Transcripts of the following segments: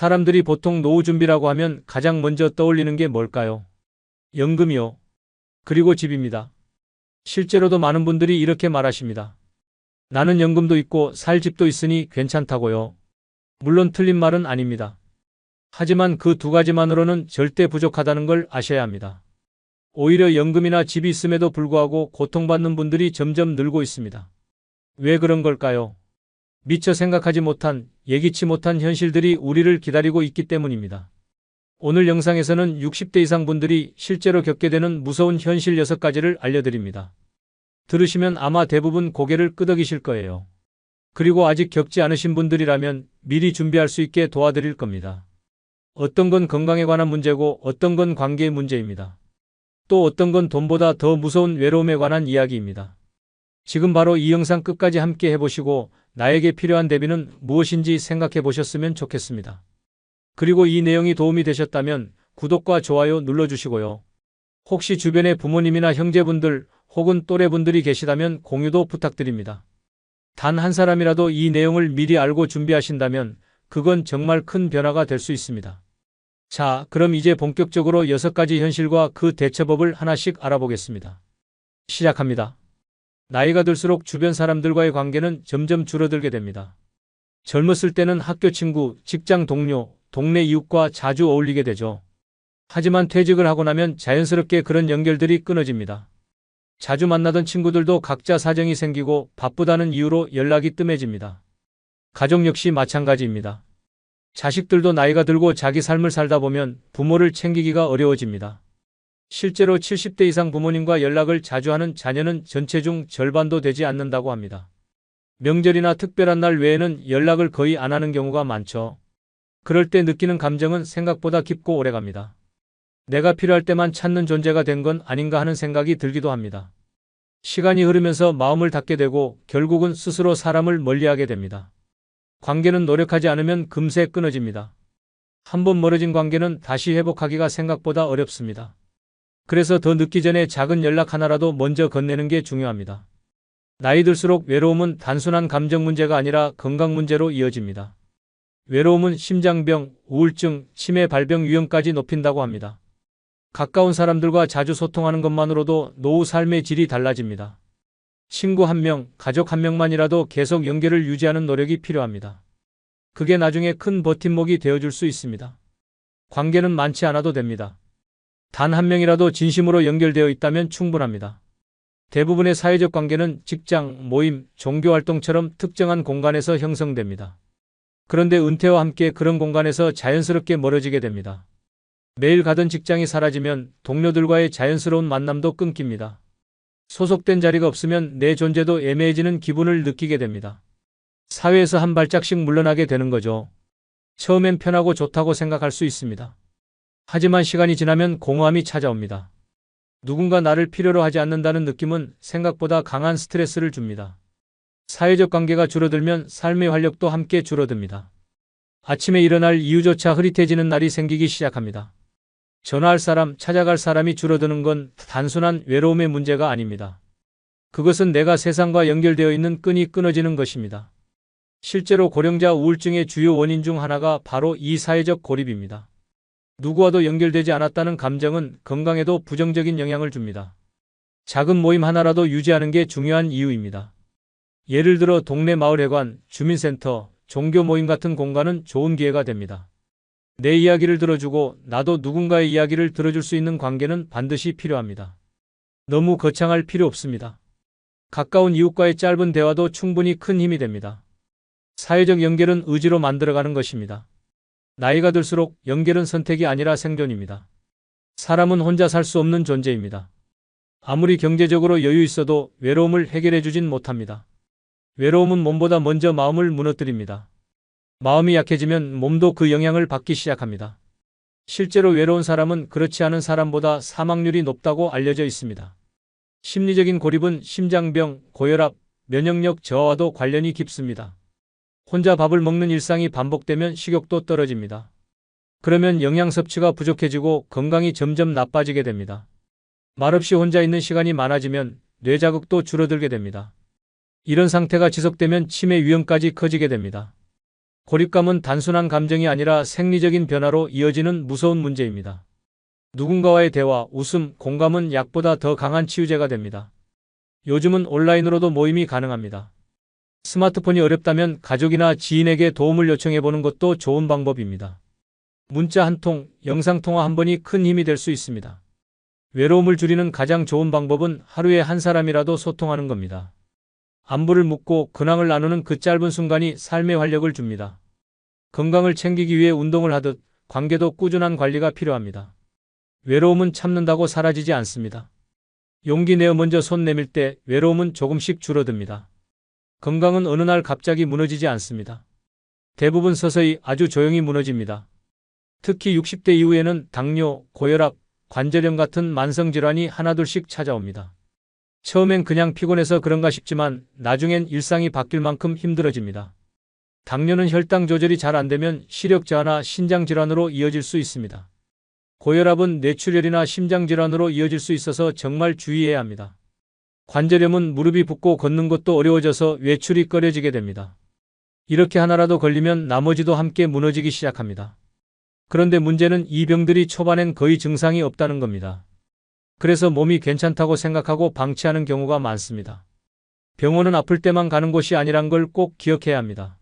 사람들이 보통 노후 준비라고 하면 가장 먼저 떠올리는 게 뭘까요? 연금이요. 그리고 집입니다. 실제로도 많은 분들이 이렇게 말하십니다. 나는 연금도 있고 살 집도 있으니 괜찮다고요. 물론 틀린 말은 아닙니다. 하지만 그 두 가지만으로는 절대 부족하다는 걸 아셔야 합니다. 오히려 연금이나 집이 있음에도 불구하고 고통받는 분들이 점점 늘고 있습니다. 왜 그런 걸까요? 미처 생각하지 못한, 예기치 못한 현실들이 우리를 기다리고 있기 때문입니다. 오늘 영상에서는 60대 이상 분들이 실제로 겪게 되는 무서운 현실 6가지를 알려드립니다. 들으시면 아마 대부분 고개를 끄덕이실 거예요. 그리고 아직 겪지 않으신 분들이라면 미리 준비할 수 있게 도와드릴 겁니다. 어떤 건 건강에 관한 문제고 어떤 건 관계의 문제입니다. 또 어떤 건 돈보다 더 무서운 외로움에 관한 이야기입니다. 지금 바로 이 영상 끝까지 함께 해보시고 나에게 필요한 대비는 무엇인지 생각해 보셨으면 좋겠습니다. 그리고 이 내용이 도움이 되셨다면 구독과 좋아요 눌러주시고요. 혹시 주변에 부모님이나 형제분들 혹은 또래분들이 계시다면 공유도 부탁드립니다. 단 한 사람이라도 이 내용을 미리 알고 준비하신다면 그건 정말 큰 변화가 될 수 있습니다. 자, 그럼 이제 본격적으로 6가지 현실과 그 대처법을 하나씩 알아보겠습니다. 시작합니다. 나이가 들수록 주변 사람들과의 관계는 점점 줄어들게 됩니다. 젊었을 때는 학교 친구, 직장 동료, 동네 이웃과 자주 어울리게 되죠. 하지만 퇴직을 하고 나면 자연스럽게 그런 연결들이 끊어집니다. 자주 만나던 친구들도 각자 사정이 생기고 바쁘다는 이유로 연락이 뜸해집니다. 가족 역시 마찬가지입니다. 자식들도 나이가 들고 자기 삶을 살다 보면 부모를 챙기기가 어려워집니다. 실제로 70대 이상 부모님과 연락을 자주 하는 자녀는 전체 중 절반도 되지 않는다고 합니다. 명절이나 특별한 날 외에는 연락을 거의 안 하는 경우가 많죠. 그럴 때 느끼는 감정은 생각보다 깊고 오래갑니다. 내가 필요할 때만 찾는 존재가 된 건 아닌가 하는 생각이 들기도 합니다. 시간이 흐르면서 마음을 닫게 되고 결국은 스스로 사람을 멀리하게 됩니다. 관계는 노력하지 않으면 금세 끊어집니다. 한번 멀어진 관계는 다시 회복하기가 생각보다 어렵습니다. 그래서 더 늦기 전에 작은 연락 하나라도 먼저 건네는 게 중요합니다. 나이 들수록 외로움은 단순한 감정 문제가 아니라 건강 문제로 이어집니다. 외로움은 심장병, 우울증, 치매 발병 위험까지 높인다고 합니다. 가까운 사람들과 자주 소통하는 것만으로도 노후 삶의 질이 달라집니다. 친구 한 명, 가족 한 명만이라도 계속 연결을 유지하는 노력이 필요합니다. 그게 나중에 큰 버팀목이 되어줄 수 있습니다. 관계는 많지 않아도 됩니다. 단 한 명이라도 진심으로 연결되어 있다면 충분합니다. 대부분의 사회적 관계는 직장, 모임, 종교활동처럼 특정한 공간에서 형성됩니다. 그런데 은퇴와 함께 그런 공간에서 자연스럽게 멀어지게 됩니다. 매일 가던 직장이 사라지면 동료들과의 자연스러운 만남도 끊깁니다. 소속된 자리가 없으면 내 존재도 애매해지는 기분을 느끼게 됩니다. 사회에서 한 발짝씩 물러나게 되는 거죠. 처음엔 편하고 좋다고 생각할 수 있습니다. 하지만 시간이 지나면 공허함이 찾아옵니다. 누군가 나를 필요로 하지 않는다는 느낌은 생각보다 강한 스트레스를 줍니다. 사회적 관계가 줄어들면 삶의 활력도 함께 줄어듭니다. 아침에 일어날 이유조차 흐릿해지는 날이 생기기 시작합니다. 전화할 사람, 찾아갈 사람이 줄어드는 건 단순한 외로움의 문제가 아닙니다. 그것은 내가 세상과 연결되어 있는 끈이 끊어지는 것입니다. 실제로 고령자 우울증의 주요 원인 중 하나가 바로 이 사회적 고립입니다. 누구와도 연결되지 않았다는 감정은 건강에도 부정적인 영향을 줍니다. 작은 모임 하나라도 유지하는 게 중요한 이유입니다. 예를 들어 동네 마을회관, 주민센터, 종교 모임 같은 공간은 좋은 기회가 됩니다. 내 이야기를 들어주고 나도 누군가의 이야기를 들어줄 수 있는 관계는 반드시 필요합니다. 너무 거창할 필요 없습니다. 가까운 이웃과의 짧은 대화도 충분히 큰 힘이 됩니다. 사회적 연결은 의지로 만들어가는 것입니다. 나이가 들수록 연결은 선택이 아니라 생존입니다. 사람은 혼자 살 수 없는 존재입니다. 아무리 경제적으로 여유 있어도 외로움을 해결해 주진 못합니다. 외로움은 몸보다 먼저 마음을 무너뜨립니다. 마음이 약해지면 몸도 그 영향을 받기 시작합니다. 실제로 외로운 사람은 그렇지 않은 사람보다 사망률이 높다고 알려져 있습니다. 심리적인 고립은 심장병, 고혈압, 면역력 저하와도 관련이 깊습니다. 혼자 밥을 먹는 일상이 반복되면 식욕도 떨어집니다. 그러면 영양 섭취가 부족해지고 건강이 점점 나빠지게 됩니다. 말없이 혼자 있는 시간이 많아지면 뇌 자극도 줄어들게 됩니다. 이런 상태가 지속되면 치매 위험까지 커지게 됩니다. 고립감은 단순한 감정이 아니라 생리적인 변화로 이어지는 무서운 문제입니다. 누군가와의 대화, 웃음, 공감은 약보다 더 강한 치유제가 됩니다. 요즘은 온라인으로도 모임이 가능합니다. 스마트폰이 어렵다면 가족이나 지인에게 도움을 요청해 보는 것도 좋은 방법입니다. 문자 한 통, 영상통화 한 번이 큰 힘이 될 수 있습니다. 외로움을 줄이는 가장 좋은 방법은 하루에 한 사람이라도 소통하는 겁니다. 안부를 묻고 근황을 나누는 그 짧은 순간이 삶의 활력을 줍니다. 건강을 챙기기 위해 운동을 하듯 관계도 꾸준한 관리가 필요합니다. 외로움은 참는다고 사라지지 않습니다. 용기 내어 먼저 손 내밀 때 외로움은 조금씩 줄어듭니다. 건강은 어느 날 갑자기 무너지지 않습니다. 대부분 서서히 아주 조용히 무너집니다. 특히 60대 이후에는 당뇨, 고혈압, 관절염 같은 만성질환이 하나둘씩 찾아옵니다. 처음엔 그냥 피곤해서 그런가 싶지만 나중엔 일상이 바뀔 만큼 힘들어집니다. 당뇨는 혈당 조절이 잘 안 되면 시력 저하나 신장 질환으로 이어질 수 있습니다. 고혈압은 뇌출혈이나 심장 질환으로 이어질 수 있어서 정말 주의해야 합니다. 관절염은 무릎이 붓고 걷는 것도 어려워져서 외출이 꺼려지게 됩니다. 이렇게 하나라도 걸리면 나머지도 함께 무너지기 시작합니다. 그런데 문제는 이 병들이 초반엔 거의 증상이 없다는 겁니다. 그래서 몸이 괜찮다고 생각하고 방치하는 경우가 많습니다. 병원은 아플 때만 가는 곳이 아니란 걸 꼭 기억해야 합니다.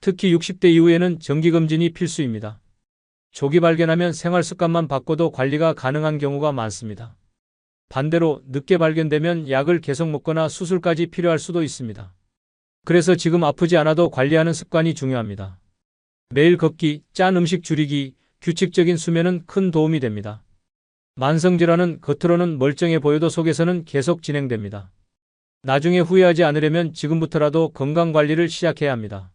특히 60대 이후에는 정기검진이 필수입니다. 조기 발견하면 생활 습관만 바꿔도 관리가 가능한 경우가 많습니다. 반대로 늦게 발견되면 약을 계속 먹거나 수술까지 필요할 수도 있습니다. 그래서 지금 아프지 않아도 관리하는 습관이 중요합니다. 매일 걷기, 짠 음식 줄이기, 규칙적인 수면은 큰 도움이 됩니다. 만성질환은 겉으로는 멀쩡해 보여도 속에서는 계속 진행됩니다. 나중에 후회하지 않으려면 지금부터라도 건강관리를 시작해야 합니다.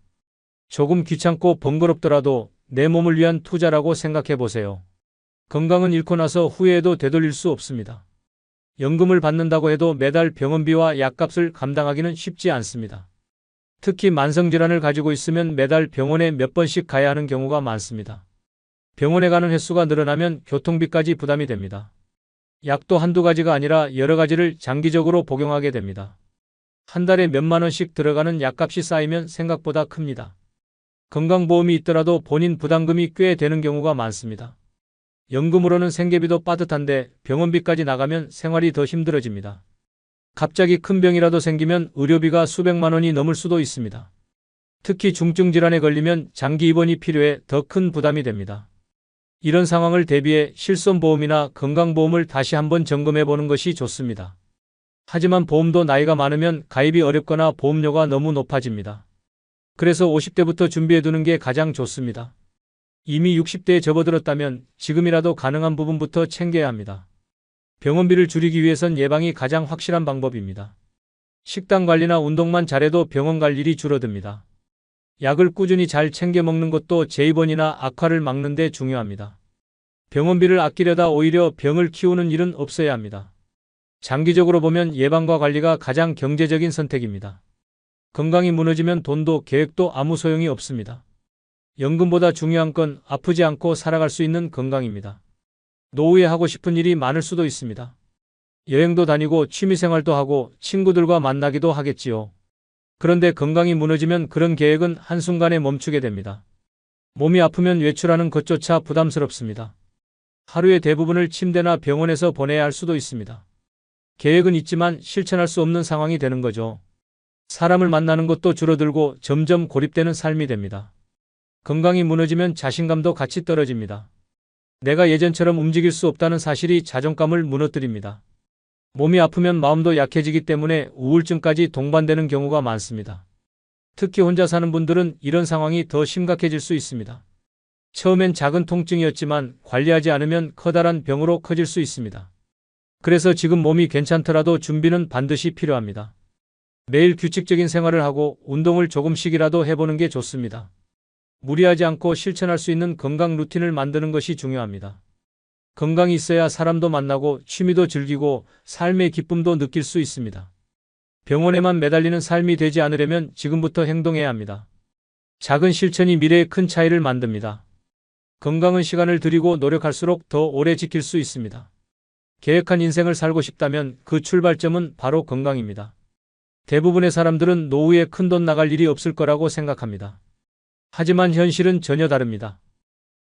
조금 귀찮고 번거롭더라도 내 몸을 위한 투자라고 생각해 보세요. 건강은 잃고 나서 후회해도 되돌릴 수 없습니다. 연금을 받는다고 해도 매달 병원비와 약값을 감당하기는 쉽지 않습니다. 특히 만성질환을 가지고 있으면 매달 병원에 몇 번씩 가야 하는 경우가 많습니다. 병원에 가는 횟수가 늘어나면 교통비까지 부담이 됩니다. 약도 한두 가지가 아니라 여러 가지를 장기적으로 복용하게 됩니다. 한 달에 몇만 원씩 들어가는 약값이 쌓이면 생각보다 큽니다. 건강보험이 있더라도 본인 부담금이 꽤 되는 경우가 많습니다. 연금으로는 생계비도 빠듯한데 병원비까지 나가면 생활이 더 힘들어집니다. 갑자기 큰 병이라도 생기면 의료비가 수백만 원이 넘을 수도 있습니다. 특히 중증 질환에 걸리면 장기 입원이 필요해 더 큰 부담이 됩니다. 이런 상황을 대비해 실손보험이나 건강보험을 다시 한번 점검해 보는 것이 좋습니다. 하지만 보험도 나이가 많으면 가입이 어렵거나 보험료가 너무 높아집니다. 그래서 50대부터 준비해 두는 게 가장 좋습니다. 이미 60대에 접어들었다면 지금이라도 가능한 부분부터 챙겨야 합니다. 병원비를 줄이기 위해선 예방이 가장 확실한 방법입니다. 식단 관리나 운동만 잘해도 병원 갈 일이 줄어듭니다. 약을 꾸준히 잘 챙겨 먹는 것도 재입원이나 악화를 막는 데 중요합니다. 병원비를 아끼려다 오히려 병을 키우는 일은 없어야 합니다. 장기적으로 보면 예방과 관리가 가장 경제적인 선택입니다. 건강이 무너지면 돈도 계획도 아무 소용이 없습니다. 연금보다 중요한 건 아프지 않고 살아갈 수 있는 건강입니다. 노후에 하고 싶은 일이 많을 수도 있습니다. 여행도 다니고 취미생활도 하고 친구들과 만나기도 하겠지요. 그런데 건강이 무너지면 그런 계획은 한순간에 멈추게 됩니다. 몸이 아프면 외출하는 것조차 부담스럽습니다. 하루의 대부분을 침대나 병원에서 보내야 할 수도 있습니다. 계획은 있지만 실천할 수 없는 상황이 되는 거죠. 사람을 만나는 것도 줄어들고 점점 고립되는 삶이 됩니다. 건강이 무너지면 자신감도 같이 떨어집니다. 내가 예전처럼 움직일 수 없다는 사실이 자존감을 무너뜨립니다. 몸이 아프면 마음도 약해지기 때문에 우울증까지 동반되는 경우가 많습니다. 특히 혼자 사는 분들은 이런 상황이 더 심각해질 수 있습니다. 처음엔 작은 통증이었지만 관리하지 않으면 커다란 병으로 커질 수 있습니다. 그래서 지금 몸이 괜찮더라도 준비는 반드시 필요합니다. 매일 규칙적인 생활을 하고 운동을 조금씩이라도 해보는 게 좋습니다. 무리하지 않고 실천할 수 있는 건강 루틴을 만드는 것이 중요합니다. 건강이 있어야 사람도 만나고 취미도 즐기고 삶의 기쁨도 느낄 수 있습니다. 병원에만 매달리는 삶이 되지 않으려면 지금부터 행동해야 합니다. 작은 실천이 미래에 큰 차이를 만듭니다. 건강은 시간을 들이고 노력할수록 더 오래 지킬 수 있습니다. 계획한 인생을 살고 싶다면 그 출발점은 바로 건강입니다. 대부분의 사람들은 노후에 큰돈 나갈 일이 없을 거라고 생각합니다. 하지만 현실은 전혀 다릅니다.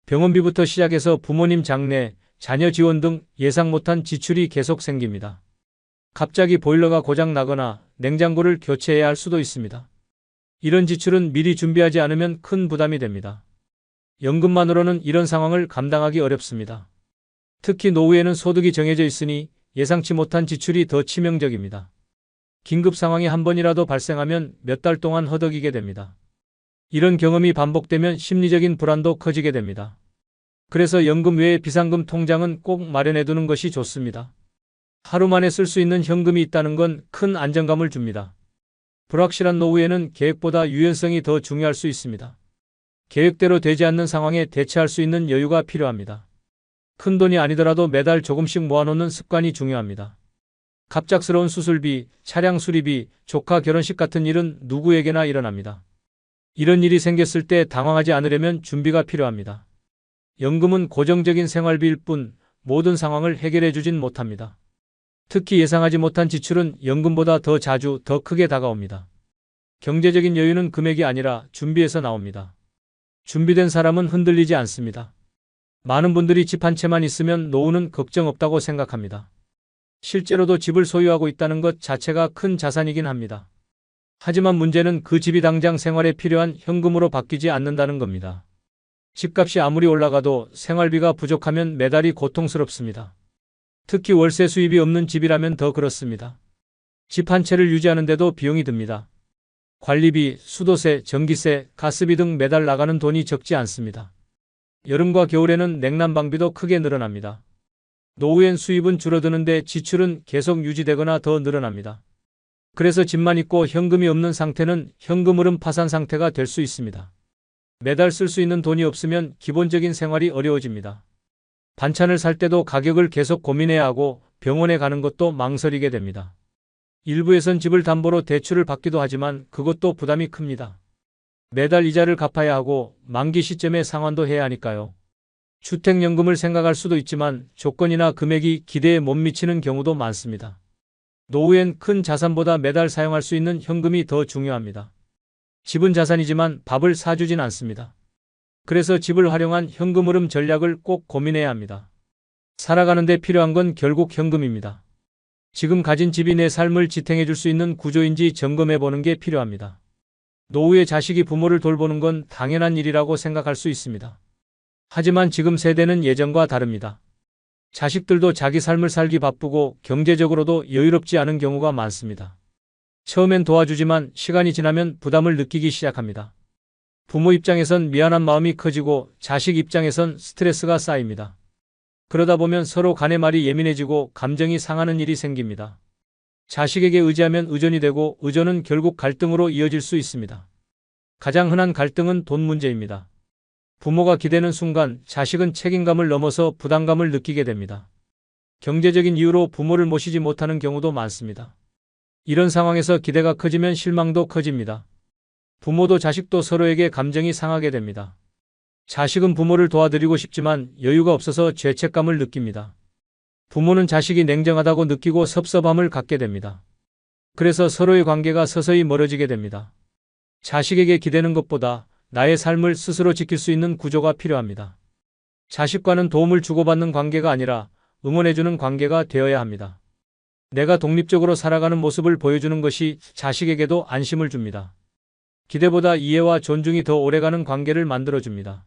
병원비부터 시작해서 부모님 장례, 자녀 지원 등 예상 못한 지출이 계속 생깁니다. 갑자기 보일러가 고장 나거나 냉장고를 교체해야 할 수도 있습니다. 이런 지출은 미리 준비하지 않으면 큰 부담이 됩니다. 연금만으로는 이런 상황을 감당하기 어렵습니다. 특히 노후에는 소득이 정해져 있으니 예상치 못한 지출이 더 치명적입니다. 긴급 상황이 한 번이라도 발생하면 몇 달 동안 허덕이게 됩니다. 이런 경험이 반복되면 심리적인 불안도 커지게 됩니다. 그래서 연금 외에 비상금 통장은 꼭 마련해 두는 것이 좋습니다. 하루 만에 쓸 수 있는 현금이 있다는 건 큰 안정감을 줍니다. 불확실한 노후에는 계획보다 유연성이 더 중요할 수 있습니다. 계획대로 되지 않는 상황에 대처할 수 있는 여유가 필요합니다. 큰 돈이 아니더라도 매달 조금씩 모아놓는 습관이 중요합니다. 갑작스러운 수술비, 차량 수리비, 조카 결혼식 같은 일은 누구에게나 일어납니다. 이런 일이 생겼을 때 당황하지 않으려면 준비가 필요합니다. 연금은 고정적인 생활비일 뿐 모든 상황을 해결해 주진 못합니다. 특히 예상하지 못한 지출은 연금보다 더 자주, 더 크게 다가옵니다. 경제적인 여유는 금액이 아니라 준비에서 나옵니다. 준비된 사람은 흔들리지 않습니다. 많은 분들이 집 한 채만 있으면 노후는 걱정 없다고 생각합니다. 실제로도 집을 소유하고 있다는 것 자체가 큰 자산이긴 합니다. 하지만 문제는 그 집이 당장 생활에 필요한 현금으로 바뀌지 않는다는 겁니다. 집값이 아무리 올라가도 생활비가 부족하면 매달이 고통스럽습니다. 특히 월세 수입이 없는 집이라면 더 그렇습니다. 집 한 채를 유지하는데도 비용이 듭니다. 관리비, 수도세, 전기세, 가스비 등 매달 나가는 돈이 적지 않습니다. 여름과 겨울에는 냉난방비도 크게 늘어납니다. 노후엔 수입은 줄어드는데 지출은 계속 유지되거나 더 늘어납니다. 그래서 집만 있고 현금이 없는 상태는 현금 흐름 파산 상태가 될 수 있습니다. 매달 쓸 수 있는 돈이 없으면 기본적인 생활이 어려워집니다. 반찬을 살 때도 가격을 계속 고민해야 하고 병원에 가는 것도 망설이게 됩니다. 일부에선 집을 담보로 대출을 받기도 하지만 그것도 부담이 큽니다. 매달 이자를 갚아야 하고 만기 시점에 상환도 해야 하니까요. 주택연금을 생각할 수도 있지만 조건이나 금액이 기대에 못 미치는 경우도 많습니다. 노후엔 큰 자산보다 매달 사용할 수 있는 현금이 더 중요합니다. 집은 자산이지만 밥을 사주진 않습니다. 그래서 집을 활용한 현금 흐름 전략을 꼭 고민해야 합니다. 살아가는 데 필요한 건 결국 현금입니다. 지금 가진 집이 내 삶을 지탱해 줄 수 있는 구조인지 점검해 보는 게 필요합니다. 노후에 자식이 부모를 돌보는 건 당연한 일이라고 생각할 수 있습니다. 하지만 지금 세대는 예전과 다릅니다. 자식들도 자기 삶을 살기 바쁘고 경제적으로도 여유롭지 않은 경우가 많습니다. 처음엔 도와주지만 시간이 지나면 부담을 느끼기 시작합니다. 부모 입장에선 미안한 마음이 커지고 자식 입장에선 스트레스가 쌓입니다. 그러다 보면 서로 간의 말이 예민해지고 감정이 상하는 일이 생깁니다. 자식에게 의지하면 의존이 되고 의존은 결국 갈등으로 이어질 수 있습니다. 가장 흔한 갈등은 돈 문제입니다. 부모가 기대는 순간 자식은 책임감을 넘어서 부담감을 느끼게 됩니다. 경제적인 이유로 부모를 모시지 못하는 경우도 많습니다. 이런 상황에서 기대가 커지면 실망도 커집니다. 부모도 자식도 서로에게 감정이 상하게 됩니다. 자식은 부모를 도와드리고 싶지만 여유가 없어서 죄책감을 느낍니다. 부모는 자식이 냉정하다고 느끼고 섭섭함을 갖게 됩니다. 그래서 서로의 관계가 서서히 멀어지게 됩니다. 자식에게 기대는 것보다 나의 삶을 스스로 지킬 수 있는 구조가 필요합니다. 자식과는 도움을 주고받는 관계가 아니라 응원해주는 관계가 되어야 합니다. 내가 독립적으로 살아가는 모습을 보여주는 것이 자식에게도 안심을 줍니다. 기대보다 이해와 존중이 더 오래가는 관계를 만들어줍니다.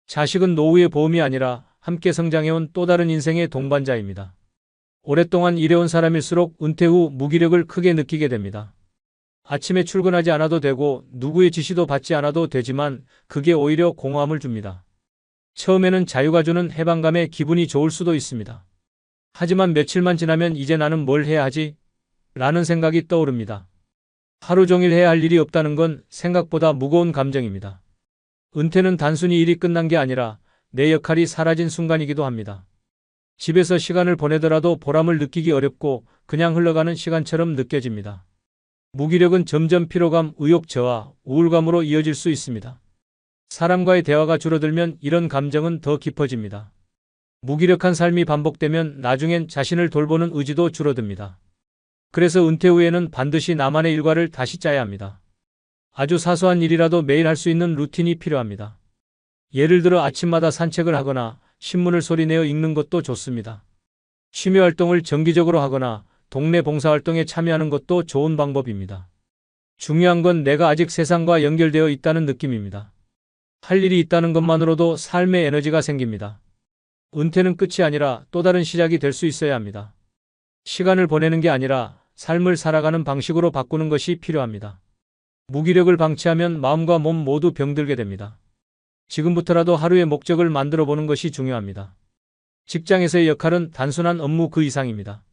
자식은 노후의 보험이 아니라 함께 성장해온 또 다른 인생의 동반자입니다. 오랫동안 일해온 사람일수록 은퇴 후 무기력을 크게 느끼게 됩니다. 아침에 출근하지 않아도 되고 누구의 지시도 받지 않아도 되지만 그게 오히려 공허함을 줍니다. 처음에는 자유가 주는 해방감에 기분이 좋을 수도 있습니다. 하지만 며칠만 지나면 이제 나는 뭘 해야 하지? 라는 생각이 떠오릅니다. 하루 종일 해야 할 일이 없다는 건 생각보다 무거운 감정입니다. 은퇴는 단순히 일이 끝난 게 아니라 내 역할이 사라진 순간이기도 합니다. 집에서 시간을 보내더라도 보람을 느끼기 어렵고 그냥 흘러가는 시간처럼 느껴집니다. 무기력은 점점 피로감, 의욕 저하, 우울감으로 이어질 수 있습니다. 사람과의 대화가 줄어들면 이런 감정은 더 깊어집니다. 무기력한 삶이 반복되면 나중엔 자신을 돌보는 의지도 줄어듭니다. 그래서 은퇴 후에는 반드시 나만의 일과를 다시 짜야 합니다. 아주 사소한 일이라도 매일 할 수 있는 루틴이 필요합니다. 예를 들어 아침마다 산책을 하거나 신문을 소리내어 읽는 것도 좋습니다. 취미 활동을 정기적으로 하거나 동네 봉사활동에 참여하는 것도 좋은 방법입니다. 중요한 건 내가 아직 세상과 연결되어 있다는 느낌입니다. 할 일이 있다는 것만으로도 삶의 에너지가 생깁니다. 은퇴는 끝이 아니라 또 다른 시작이 될 수 있어야 합니다. 시간을 보내는 게 아니라 삶을 살아가는 방식으로 바꾸는 것이 필요합니다. 무기력을 방치하면 마음과 몸 모두 병들게 됩니다. 지금부터라도 하루의 목적을 만들어 보는 것이 중요합니다. 직장에서의 역할은 단순한 업무 그 이상입니다.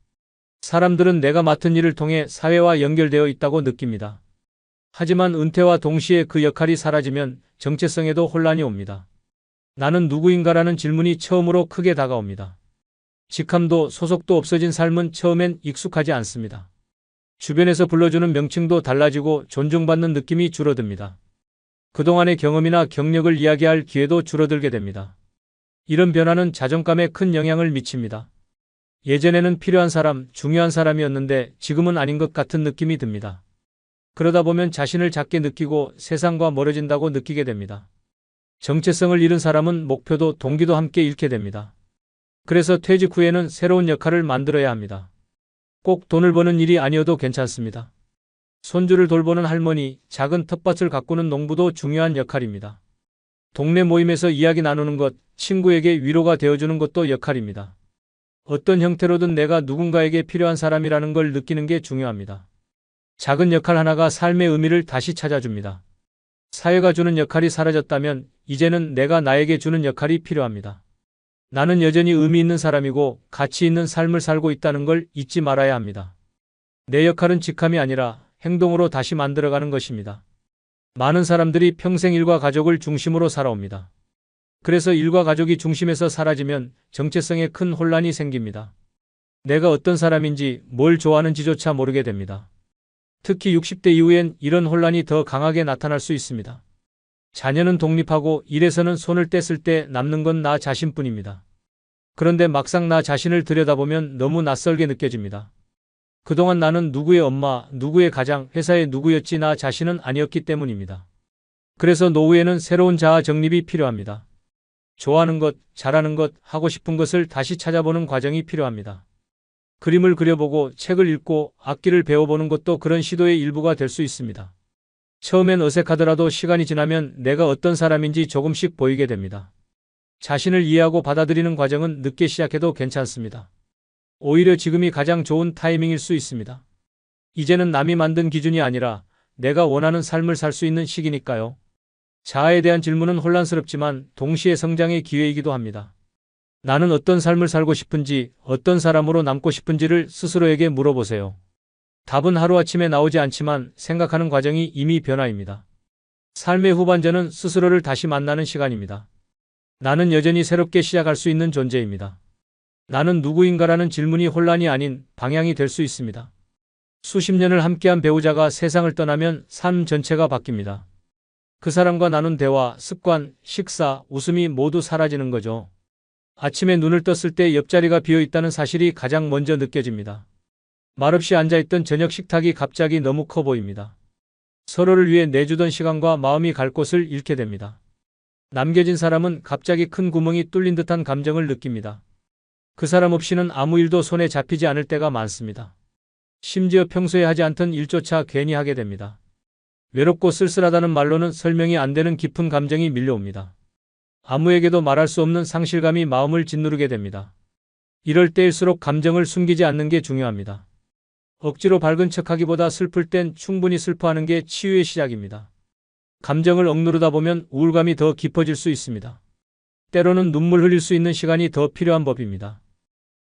사람들은 내가 맡은 일을 통해 사회와 연결되어 있다고 느낍니다. 하지만 은퇴와 동시에 그 역할이 사라지면 정체성에도 혼란이 옵니다. 나는 누구인가라는 질문이 처음으로 크게 다가옵니다. 직함도 소속도 없어진 삶은 처음엔 익숙하지 않습니다. 주변에서 불러주는 명칭도 달라지고 존중받는 느낌이 줄어듭니다. 그동안의 경험이나 경력을 이야기할 기회도 줄어들게 됩니다. 이런 변화는 자존감에 큰 영향을 미칩니다. 예전에는 필요한 사람, 중요한 사람이었는데 지금은 아닌 것 같은 느낌이 듭니다. 그러다 보면 자신을 작게 느끼고 세상과 멀어진다고 느끼게 됩니다. 정체성을 잃은 사람은 목표도 동기도 함께 잃게 됩니다. 그래서 퇴직 후에는 새로운 역할을 만들어야 합니다. 꼭 돈을 버는 일이 아니어도 괜찮습니다. 손주를 돌보는 할머니, 작은 텃밭을 가꾸는 농부도 중요한 역할입니다. 동네 모임에서 이야기 나누는 것, 친구에게 위로가 되어주는 것도 역할입니다. 어떤 형태로든 내가 누군가에게 필요한 사람이라는 걸 느끼는 게 중요합니다. 작은 역할 하나가 삶의 의미를 다시 찾아줍니다. 사회가 주는 역할이 사라졌다면 이제는 내가 나에게 주는 역할이 필요합니다. 나는 여전히 의미 있는 사람이고 가치 있는 삶을 살고 있다는 걸 잊지 말아야 합니다. 내 역할은 직함이 아니라 행동으로 다시 만들어가는 것입니다. 많은 사람들이 평생 일과 가족을 중심으로 살아옵니다. 그래서 일과 가족이 중심에서 사라지면 정체성에 큰 혼란이 생깁니다. 내가 어떤 사람인지 뭘 좋아하는지조차 모르게 됩니다. 특히 60대 이후엔 이런 혼란이 더 강하게 나타날 수 있습니다. 자녀는 독립하고 일에서는 손을 뗐을 때 남는 건 나 자신뿐입니다. 그런데 막상 나 자신을 들여다보면 너무 낯설게 느껴집니다. 그동안 나는 누구의 엄마, 누구의 가장, 회사의 누구였지 나 자신은 아니었기 때문입니다. 그래서 노후에는 새로운 자아 정립이 필요합니다. 좋아하는 것, 잘하는 것, 하고 싶은 것을 다시 찾아보는 과정이 필요합니다. 그림을 그려보고 책을 읽고 악기를 배워보는 것도 그런 시도의 일부가 될 수 있습니다. 처음엔 어색하더라도 시간이 지나면 내가 어떤 사람인지 조금씩 보이게 됩니다. 자신을 이해하고 받아들이는 과정은 늦게 시작해도 괜찮습니다. 오히려 지금이 가장 좋은 타이밍일 수 있습니다. 이제는 남이 만든 기준이 아니라 내가 원하는 삶을 살 수 있는 시기니까요. 자아에 대한 질문은 혼란스럽지만 동시에 성장의 기회이기도 합니다. 나는 어떤 삶을 살고 싶은지, 어떤 사람으로 남고 싶은지를 스스로에게 물어보세요. 답은 하루아침에 나오지 않지만 생각하는 과정이 이미 변화입니다. 삶의 후반전은 스스로를 다시 만나는 시간입니다. 나는 여전히 새롭게 시작할 수 있는 존재입니다. 나는 누구인가라는 질문이 혼란이 아닌 방향이 될 수 있습니다. 수십 년을 함께한 배우자가 세상을 떠나면 삶 전체가 바뀝니다. 그 사람과 나눈 대화, 습관, 식사, 웃음이 모두 사라지는 거죠. 아침에 눈을 떴을 때 옆자리가 비어 있다는 사실이 가장 먼저 느껴집니다. 말없이 앉아있던 저녁 식탁이 갑자기 너무 커 보입니다. 서로를 위해 내주던 시간과 마음이 갈 곳을 잃게 됩니다. 남겨진 사람은 갑자기 큰 구멍이 뚫린 듯한 감정을 느낍니다. 그 사람 없이는 아무 일도 손에 잡히지 않을 때가 많습니다. 심지어 평소에 하지 않던 일조차 괜히 하게 됩니다. 외롭고 쓸쓸하다는 말로는 설명이 안 되는 깊은 감정이 밀려옵니다. 아무에게도 말할 수 없는 상실감이 마음을 짓누르게 됩니다. 이럴 때일수록 감정을 숨기지 않는 게 중요합니다. 억지로 밝은 척하기보다 슬플 땐 충분히 슬퍼하는 게 치유의 시작입니다. 감정을 억누르다 보면 우울감이 더 깊어질 수 있습니다. 때로는 눈물 흘릴 수 있는 시간이 더 필요한 법입니다.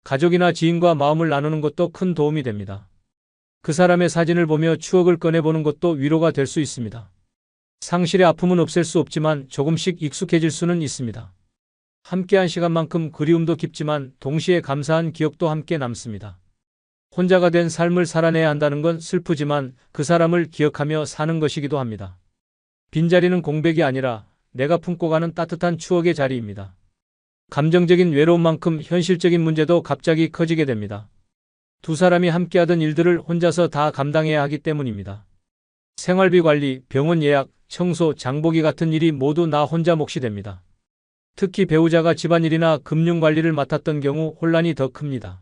가족이나 지인과 마음을 나누는 것도 큰 도움이 됩니다. 그 사람의 사진을 보며 추억을 꺼내보는 것도 위로가 될 수 있습니다. 상실의 아픔은 없앨 수 없지만 조금씩 익숙해질 수는 있습니다. 함께한 시간만큼 그리움도 깊지만 동시에 감사한 기억도 함께 남습니다. 혼자가 된 삶을 살아내야 한다는 건 슬프지만 그 사람을 기억하며 사는 것이기도 합니다. 빈자리는 공백이 아니라 내가 품고 가는 따뜻한 추억의 자리입니다. 감정적인 외로움만큼 현실적인 문제도 갑자기 커지게 됩니다. 두 사람이 함께하던 일들을 혼자서 다 감당해야 하기 때문입니다. 생활비 관리, 병원 예약, 청소, 장보기 같은 일이 모두 나 혼자 몫이 됩니다. 특히 배우자가 집안일이나 금융 관리를 맡았던 경우 혼란이 더 큽니다.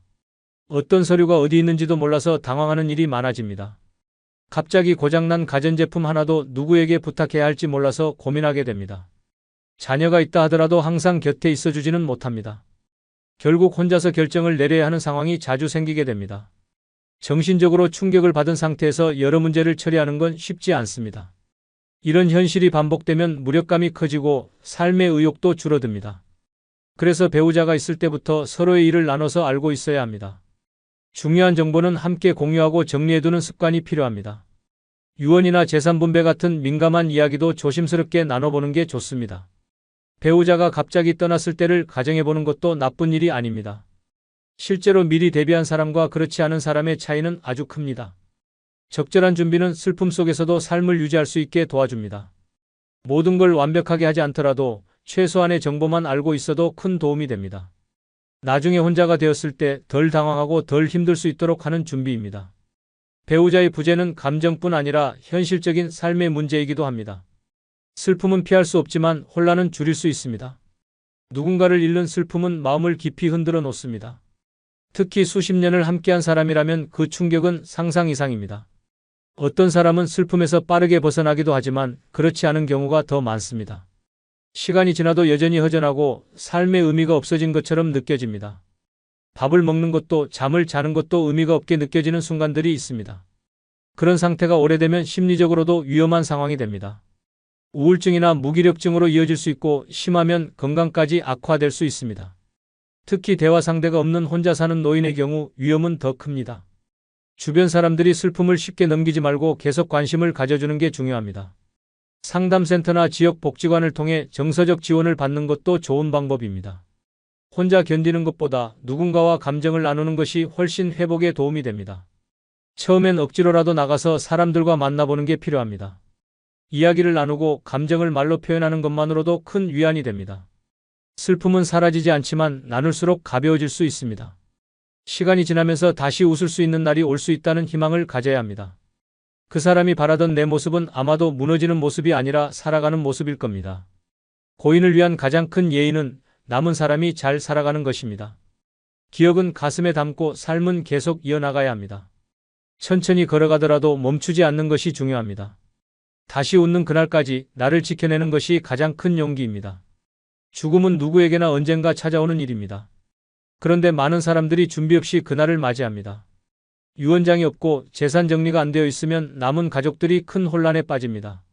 어떤 서류가 어디 있는지도 몰라서 당황하는 일이 많아집니다. 갑자기 고장난 가전제품 하나도 누구에게 부탁해야 할지 몰라서 고민하게 됩니다. 자녀가 있다 하더라도 항상 곁에 있어주지는 못합니다. 결국 혼자서 결정을 내려야 하는 상황이 자주 생기게 됩니다. 정신적으로 충격을 받은 상태에서 여러 문제를 처리하는 건 쉽지 않습니다. 이런 현실이 반복되면 무력감이 커지고 삶의 의욕도 줄어듭니다. 그래서 배우자가 있을 때부터 서로의 일을 나눠서 알고 있어야 합니다. 중요한 정보는 함께 공유하고 정리해두는 습관이 필요합니다. 유언이나 재산 분배 같은 민감한 이야기도 조심스럽게 나눠보는 게 좋습니다. 배우자가 갑자기 떠났을 때를 가정해보는 것도 나쁜 일이 아닙니다. 실제로 미리 대비한 사람과 그렇지 않은 사람의 차이는 아주 큽니다. 적절한 준비는 슬픔 속에서도 삶을 유지할 수 있게 도와줍니다. 모든 걸 완벽하게 하지 않더라도 최소한의 정보만 알고 있어도 큰 도움이 됩니다. 나중에 혼자가 되었을 때 덜 당황하고 덜 힘들 수 있도록 하는 준비입니다. 배우자의 부재는 감정뿐 아니라 현실적인 삶의 문제이기도 합니다. 슬픔은 피할 수 없지만 혼란은 줄일 수 있습니다. 누군가를 잃는 슬픔은 마음을 깊이 흔들어 놓습니다. 특히 수십 년을 함께한 사람이라면 그 충격은 상상 이상입니다. 어떤 사람은 슬픔에서 빠르게 벗어나기도 하지만 그렇지 않은 경우가 더 많습니다. 시간이 지나도 여전히 허전하고 삶의 의미가 없어진 것처럼 느껴집니다. 밥을 먹는 것도 잠을 자는 것도 의미가 없게 느껴지는 순간들이 있습니다. 그런 상태가 오래되면 심리적으로도 위험한 상황이 됩니다. 우울증이나 무기력증으로 이어질 수 있고 심하면 건강까지 악화될 수 있습니다. 특히 대화 상대가 없는 혼자 사는 노인의 경우 위험은 더 큽니다. 주변 사람들이 슬픔을 쉽게 넘기지 말고 계속 관심을 가져주는 게 중요합니다. 상담센터나 지역 복지관을 통해 정서적 지원을 받는 것도 좋은 방법입니다. 혼자 견디는 것보다 누군가와 감정을 나누는 것이 훨씬 회복에 도움이 됩니다. 처음엔 억지로라도 나가서 사람들과 만나보는 게 필요합니다. 이야기를 나누고 감정을 말로 표현하는 것만으로도 큰 위안이 됩니다. 슬픔은 사라지지 않지만 나눌수록 가벼워질 수 있습니다. 시간이 지나면서 다시 웃을 수 있는 날이 올 수 있다는 희망을 가져야 합니다. 그 사람이 바라던 내 모습은 아마도 무너지는 모습이 아니라 살아가는 모습일 겁니다. 고인을 위한 가장 큰 예의는 남은 사람이 잘 살아가는 것입니다. 기억은 가슴에 담고 삶은 계속 이어나가야 합니다. 천천히 걸어가더라도 멈추지 않는 것이 중요합니다. 다시 웃는 그날까지 나를 지켜내는 것이 가장 큰 용기입니다. 죽음은 누구에게나 언젠가 찾아오는 일입니다. 그런데 많은 사람들이 준비 없이 그날을 맞이합니다. 유언장이 없고 재산 정리가 안 되어 있으면 남은 가족들이 큰 혼란에 빠집니다.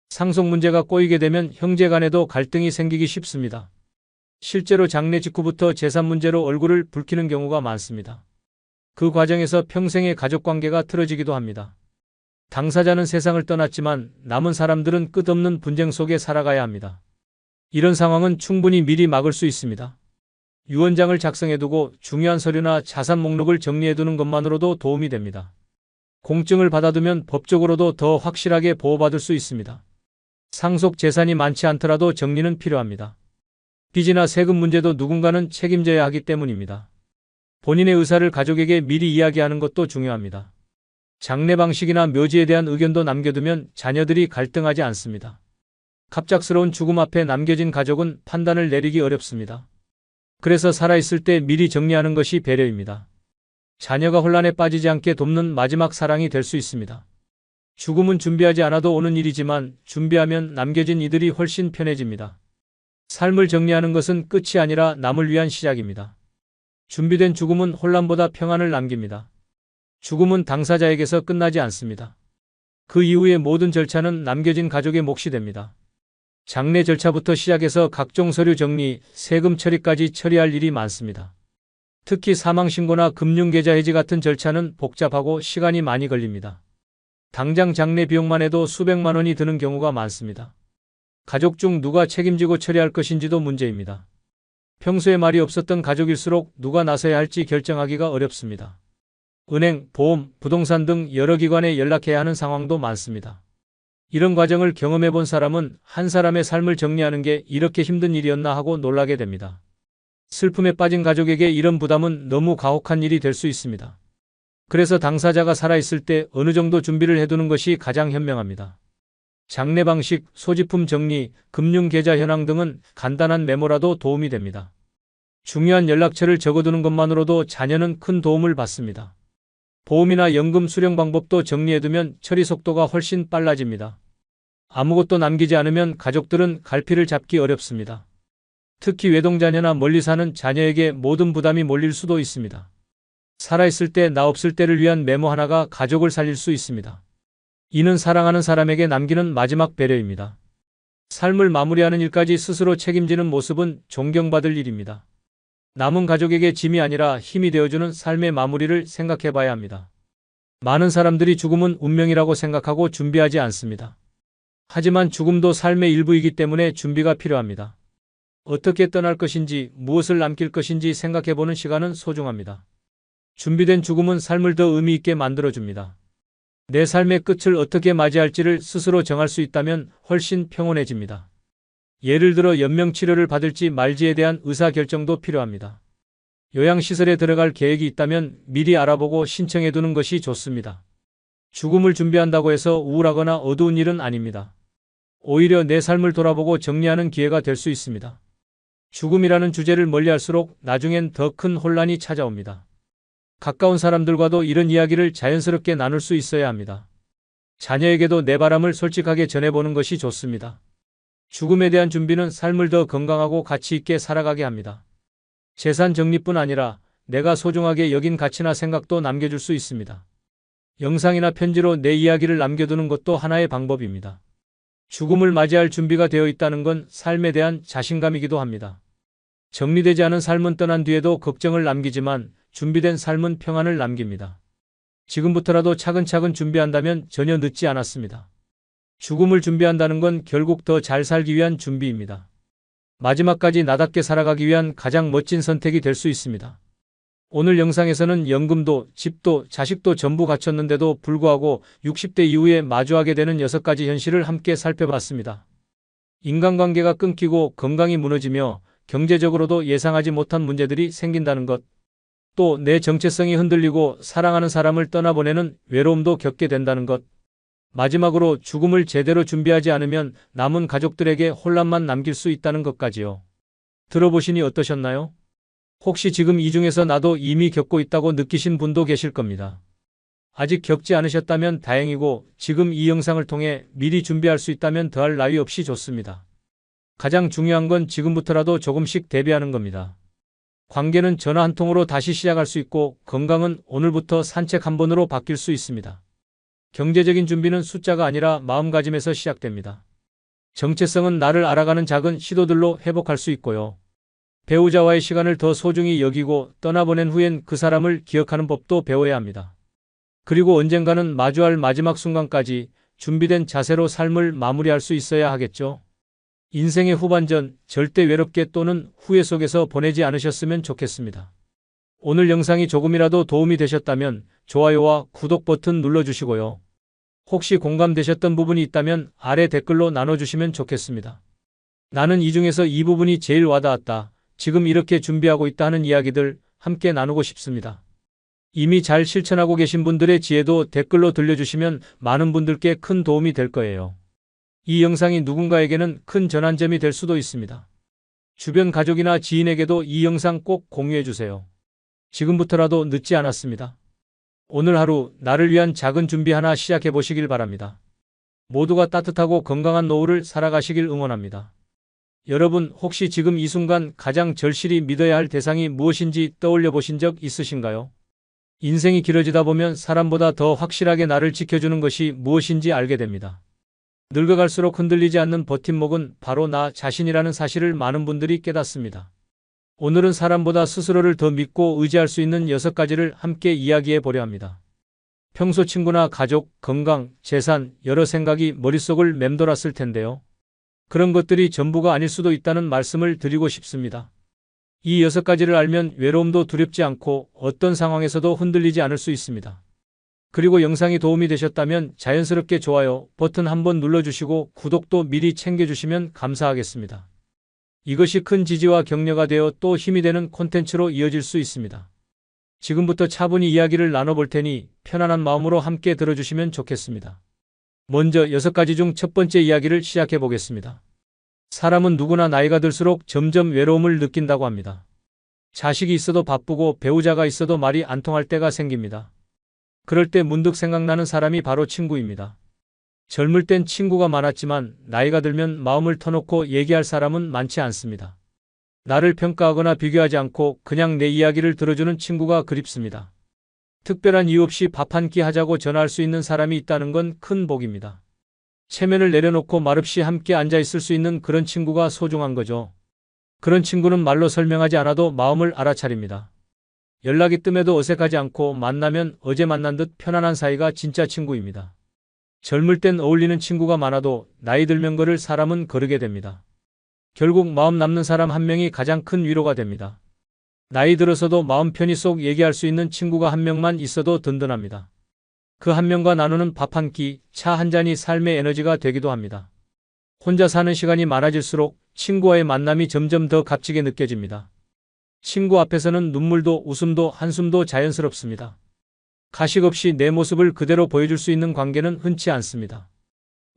상속 문제가 꼬이게 되면 형제 간에도 갈등이 생기기 쉽습니다. 실제로 장례 직후부터 재산 문제로 얼굴을 붉히는 경우가 많습니다. 그 과정에서 평생의 가족관계가 틀어지기도 합니다. 당사자는 세상을 떠났지만 남은 사람들은 끝없는 분쟁 속에 살아가야 합니다. 이런 상황은 충분히 미리 막을 수 있습니다. 유언장을 작성해두고 중요한 서류나 자산 목록을 정리해두는 것만으로도 도움이 됩니다. 공증을 받아두면 법적으로도 더 확실하게 보호받을 수 있습니다. 상속 재산이 많지 않더라도 정리는 필요합니다. 빚이나 세금 문제도 누군가는 책임져야 하기 때문입니다. 본인의 의사를 가족에게 미리 이야기하는 것도 중요합니다. 장례 방식이나 묘지에 대한 의견도 남겨두면 자녀들이 갈등하지 않습니다. 갑작스러운 죽음 앞에 남겨진 가족은 판단을 내리기 어렵습니다. 그래서 살아있을 때 미리 정리하는 것이 배려입니다. 자녀가 혼란에 빠지지 않게 돕는 마지막 사랑이 될 수 있습니다. 죽음은 준비하지 않아도 오는 일이지만 준비하면 남겨진 이들이 훨씬 편해집니다. 삶을 정리하는 것은 끝이 아니라 남을 위한 시작입니다. 준비된 죽음은 혼란보다 평안을 남깁니다. 죽음은 당사자에게서 끝나지 않습니다. 그 이후의 모든 절차는 남겨진 가족의 몫이 됩니다. 장례 절차부터 시작해서 각종 서류 정리, 세금 처리까지 처리할 일이 많습니다. 특히 사망신고나 금융계좌 해지 같은 절차는 복잡하고 시간이 많이 걸립니다. 당장 장례 비용만 해도 수백만 원이 드는 경우가 많습니다. 가족 중 누가 책임지고 처리할 것인지도 문제입니다. 평소에 말이 없었던 가족일수록 누가 나서야 할지 결정하기가 어렵습니다. 은행, 보험, 부동산 등 여러 기관에 연락해야 하는 상황도 많습니다. 이런 과정을 경험해 본 사람은 한 사람의 삶을 정리하는 게 이렇게 힘든 일이었나 하고 놀라게 됩니다. 슬픔에 빠진 가족에게 이런 부담은 너무 가혹한 일이 될 수 있습니다. 그래서 당사자가 살아있을 때 어느 정도 준비를 해두는 것이 가장 현명합니다. 장례 방식, 소지품 정리, 금융계좌 현황 등은 간단한 메모라도 도움이 됩니다. 중요한 연락처를 적어두는 것만으로도 자녀는 큰 도움을 받습니다. 보험이나 연금 수령 방법도 정리해두면 처리 속도가 훨씬 빨라집니다. 아무것도 남기지 않으면 가족들은 갈피를 잡기 어렵습니다. 특히 외동자녀나 멀리 사는 자녀에게 모든 부담이 몰릴 수도 있습니다. 살아있을 때 나 없을 때를 위한 메모 하나가 가족을 살릴 수 있습니다. 이는 사랑하는 사람에게 남기는 마지막 배려입니다. 삶을 마무리하는 일까지 스스로 책임지는 모습은 존경받을 일입니다. 남은 가족에게 짐이 아니라 힘이 되어주는 삶의 마무리를 생각해 봐야 합니다. 많은 사람들이 죽음은 운명이라고 생각하고 준비하지 않습니다. 하지만 죽음도 삶의 일부이기 때문에 준비가 필요합니다. 어떻게 떠날 것인지, 무엇을 남길 것인지 생각해 보는 시간은 소중합니다. 준비된 죽음은 삶을 더 의미 있게 만들어줍니다. 내 삶의 끝을 어떻게 맞이할지를 스스로 정할 수 있다면 훨씬 평온해집니다. 예를 들어 연명치료를 받을지 말지에 대한 의사결정도 필요합니다. 요양시설에 들어갈 계획이 있다면 미리 알아보고 신청해두는 것이 좋습니다. 죽음을 준비한다고 해서 우울하거나 어두운 일은 아닙니다. 오히려 내 삶을 돌아보고 정리하는 기회가 될 수 있습니다. 죽음이라는 주제를 멀리할수록 나중엔 더 큰 혼란이 찾아옵니다. 가까운 사람들과도 이런 이야기를 자연스럽게 나눌 수 있어야 합니다. 자녀에게도 내 바람을 솔직하게 전해보는 것이 좋습니다. 죽음에 대한 준비는 삶을 더 건강하고 가치 있게 살아가게 합니다. 재산 정리뿐 아니라 내가 소중하게 여긴 가치나 생각도 남겨줄 수 있습니다. 영상이나 편지로 내 이야기를 남겨두는 것도 하나의 방법입니다. 죽음을 맞이할 준비가 되어 있다는 건 삶에 대한 자신감이기도 합니다. 정리되지 않은 삶은 떠난 뒤에도 걱정을 남기지만 준비된 삶은 평안을 남깁니다. 지금부터라도 차근차근 준비한다면 전혀 늦지 않았습니다. 죽음을 준비한다는 건 결국 더 잘 살기 위한 준비입니다. 마지막까지 나답게 살아가기 위한 가장 멋진 선택이 될 수 있습니다. 오늘 영상에서는 연금도, 집도, 자식도 전부 갖췄는데도 불구하고 60대 이후에 마주하게 되는 6가지 현실을 함께 살펴봤습니다. 인간관계가 끊기고 건강이 무너지며 경제적으로도 예상하지 못한 문제들이 생긴다는 것, 또 내 정체성이 흔들리고 사랑하는 사람을 떠나보내는 외로움도 겪게 된다는 것, 마지막으로 죽음을 제대로 준비하지 않으면 남은 가족들에게 혼란만 남길 수 있다는 것까지요. 들어보시니 어떠셨나요? 혹시 지금 이 중에서 나도 이미 겪고 있다고 느끼신 분도 계실 겁니다. 아직 겪지 않으셨다면 다행이고 지금 이 영상을 통해 미리 준비할 수 있다면 더할 나위 없이 좋습니다. 가장 중요한 건 지금부터라도 조금씩 대비하는 겁니다. 관계는 전화 한 통으로 다시 시작할 수 있고 건강은 오늘부터 산책 한 번으로 바뀔 수 있습니다. 경제적인 준비는 숫자가 아니라 마음가짐에서 시작됩니다. 정체성은 나를 알아가는 작은 시도들로 회복할 수 있고요. 배우자와의 시간을 더 소중히 여기고 떠나보낸 후엔 그 사람을 기억하는 법도 배워야 합니다. 그리고 언젠가는 마주할 마지막 순간까지 준비된 자세로 삶을 마무리할 수 있어야 하겠죠. 인생의 후반전 절대 외롭게 또는 후회 속에서 보내지 않으셨으면 좋겠습니다. 오늘 영상이 조금이라도 도움이 되셨다면 좋아요와 구독 버튼 눌러주시고요. 혹시 공감되셨던 부분이 있다면 아래 댓글로 나눠주시면 좋겠습니다. 나는 이 중에서 이 부분이 제일 와닿았다. 지금 이렇게 준비하고 있다 하는 이야기들 함께 나누고 싶습니다. 이미 잘 실천하고 계신 분들의 지혜도 댓글로 들려주시면 많은 분들께 큰 도움이 될 거예요. 이 영상이 누군가에게는 큰 전환점이 될 수도 있습니다. 주변 가족이나 지인에게도 이 영상 꼭 공유해주세요. 지금부터라도 늦지 않았습니다. 오늘 하루 나를 위한 작은 준비 하나 시작해 보시길 바랍니다. 모두가 따뜻하고 건강한 노후를 살아가시길 응원합니다. 여러분 혹시 지금 이 순간 가장 절실히 믿어야 할 대상이 무엇인지 떠올려 보신 적 있으신가요? 인생이 길어지다 보면 사람보다 더 확실하게 나를 지켜주는 것이 무엇인지 알게 됩니다. 늙어갈수록 흔들리지 않는 버팀목은 바로 나 자신이라는 사실을 많은 분들이 깨닫습니다. 오늘은 사람보다 스스로를 더 믿고 의지할 수 있는 6가지를 함께 이야기해 보려 합니다. 평소 친구나 가족, 건강, 재산, 여러 생각이 머릿속을 맴돌았을 텐데요. 그런 것들이 전부가 아닐 수도 있다는 말씀을 드리고 싶습니다. 이 6가지를 알면 외로움도 두렵지 않고 어떤 상황에서도 흔들리지 않을 수 있습니다. 그리고 영상이 도움이 되셨다면 자연스럽게 좋아요 버튼 한번 눌러주시고 구독도 미리 챙겨주시면 감사하겠습니다. 이것이 큰 지지와 격려가 되어 또 힘이 되는 콘텐츠로 이어질 수 있습니다. 지금부터 차분히 이야기를 나눠볼 테니 편안한 마음으로 함께 들어주시면 좋겠습니다. 먼저 6가지 중 첫 번째 이야기를 시작해 보겠습니다. 사람은 누구나 나이가 들수록 점점 외로움을 느낀다고 합니다. 자식이 있어도 바쁘고 배우자가 있어도 말이 안 통할 때가 생깁니다. 그럴 때 문득 생각나는 사람이 바로 친구입니다. 젊을 땐 친구가 많았지만 나이가 들면 마음을 터놓고 얘기할 사람은 많지 않습니다. 나를 평가하거나 비교하지 않고 그냥 내 이야기를 들어주는 친구가 그립습니다. 특별한 이유 없이 밥 한 끼 하자고 전화할 수 있는 사람이 있다는 건 큰 복입니다. 체면을 내려놓고 말없이 함께 앉아 있을 수 있는 그런 친구가 소중한 거죠. 그런 친구는 말로 설명하지 않아도 마음을 알아차립니다. 연락이 뜸해도 어색하지 않고 만나면 어제 만난 듯 편안한 사이가 진짜 친구입니다. 젊을 땐 어울리는 친구가 많아도 나이 들면 걸을 사람은 거르게 됩니다. 결국 마음 남는 사람 한 명이 가장 큰 위로가 됩니다. 나이 들어서도 마음 편히 쏙 얘기할 수 있는 친구가 한 명만 있어도 든든합니다. 그 한 명과 나누는 밥 한 끼, 차 한 잔이 삶의 에너지가 되기도 합니다. 혼자 사는 시간이 많아질수록 친구와의 만남이 점점 더 값지게 느껴집니다. 친구 앞에서는 눈물도 웃음도 한숨도 자연스럽습니다. 가식 없이 내 모습을 그대로 보여줄 수 있는 관계는 흔치 않습니다.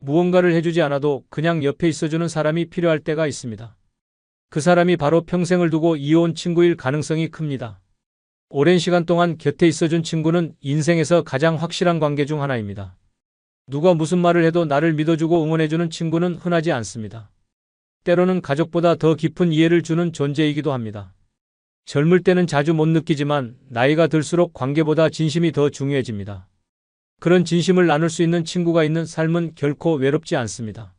무언가를 해주지 않아도 그냥 옆에 있어주는 사람이 필요할 때가 있습니다. 그 사람이 바로 평생을 두고 이어온 친구일 가능성이 큽니다. 오랜 시간 동안 곁에 있어준 친구는 인생에서 가장 확실한 관계 중 하나입니다. 누가 무슨 말을 해도 나를 믿어주고 응원해주는 친구는 흔하지 않습니다. 때로는 가족보다 더 깊은 이해를 주는 존재이기도 합니다. 젊을 때는 자주 못 느끼지만 나이가 들수록 관계보다 진심이 더 중요해집니다. 그런 진심을 나눌 수 있는 친구가 있는 삶은 결코 외롭지 않습니다.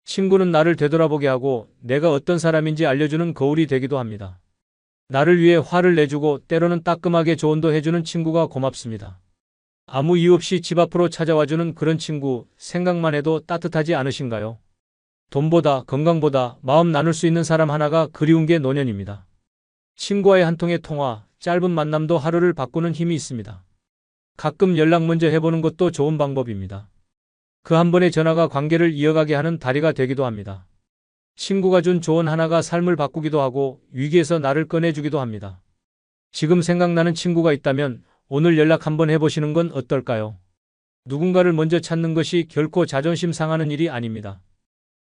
친구는 나를 되돌아보게 하고 내가 어떤 사람인지 알려주는 거울이 되기도 합니다. 나를 위해 화를 내주고 때로는 따끔하게 조언도 해주는 친구가 고맙습니다. 아무 이유 없이 집 앞으로 찾아와주는 그런 친구, 생각만 해도 따뜻하지 않으신가요? 돈보다 건강보다 마음 나눌 수 있는 사람 하나가 그리운 게 노년입니다. 친구와의 한 통의 통화, 짧은 만남도 하루를 바꾸는 힘이 있습니다. 가끔 연락 먼저 해보는 것도 좋은 방법입니다. 그 한 번의 전화가 관계를 이어가게 하는 다리가 되기도 합니다. 친구가 준 조언 하나가 삶을 바꾸기도 하고 위기에서 나를 꺼내주기도 합니다. 지금 생각나는 친구가 있다면 오늘 연락 한번 해보시는 건 어떨까요? 누군가를 먼저 찾는 것이 결코 자존심 상하는 일이 아닙니다.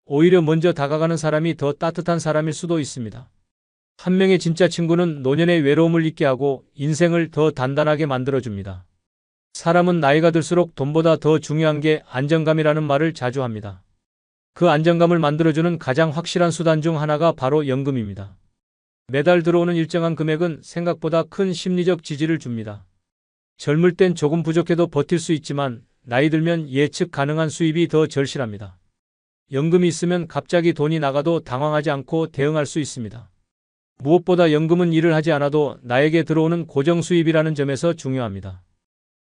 오히려 먼저 다가가는 사람이 더 따뜻한 사람일 수도 있습니다. 한 명의 진짜 친구는 노년의 외로움을 잊게 하고 인생을 더 단단하게 만들어줍니다. 사람은 나이가 들수록 돈보다 더 중요한 게 안정감이라는 말을 자주 합니다. 그 안정감을 만들어주는 가장 확실한 수단 중 하나가 바로 연금입니다. 매달 들어오는 일정한 금액은 생각보다 큰 심리적 지지를 줍니다. 젊을 땐 조금 부족해도 버틸 수 있지만 나이 들면 예측 가능한 수입이 더 절실합니다. 연금이 있으면 갑자기 돈이 나가도 당황하지 않고 대응할 수 있습니다. 무엇보다 연금은 일을 하지 않아도 나에게 들어오는 고정 수입이라는 점에서 중요합니다.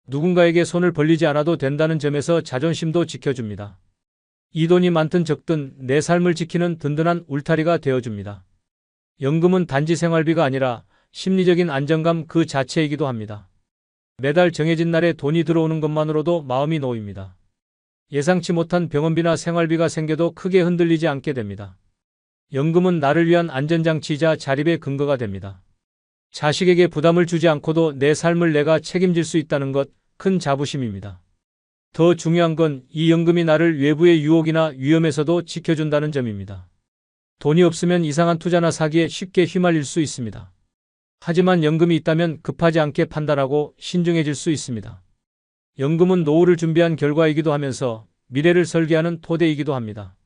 누군가에게 손을 벌리지 않아도 된다는 점에서 자존심도 지켜줍니다. 이 돈이 많든 적든 내 삶을 지키는 든든한 울타리가 되어줍니다. 연금은 단지 생활비가 아니라 심리적인 안정감 그 자체이기도 합니다. 매달 정해진 날에 돈이 들어오는 것만으로도 마음이 놓입니다. 예상치 못한 병원비나 생활비가 생겨도 크게 흔들리지 않게 됩니다. 연금은 나를 위한 안전장치이자 자립의 근거가 됩니다. 자식에게 부담을 주지 않고도 내 삶을 내가 책임질 수 있다는 것, 큰 자부심입니다. 더 중요한 건 이 연금이 나를 외부의 유혹이나 위험에서도 지켜준다는 점입니다. 돈이 없으면 이상한 투자나 사기에 쉽게 휘말릴 수 있습니다. 하지만 연금이 있다면 급하지 않게 판단하고 신중해질 수 있습니다. 연금은 노후를 준비한 결과이기도 하면서 미래를 설계하는 토대이기도 합니다.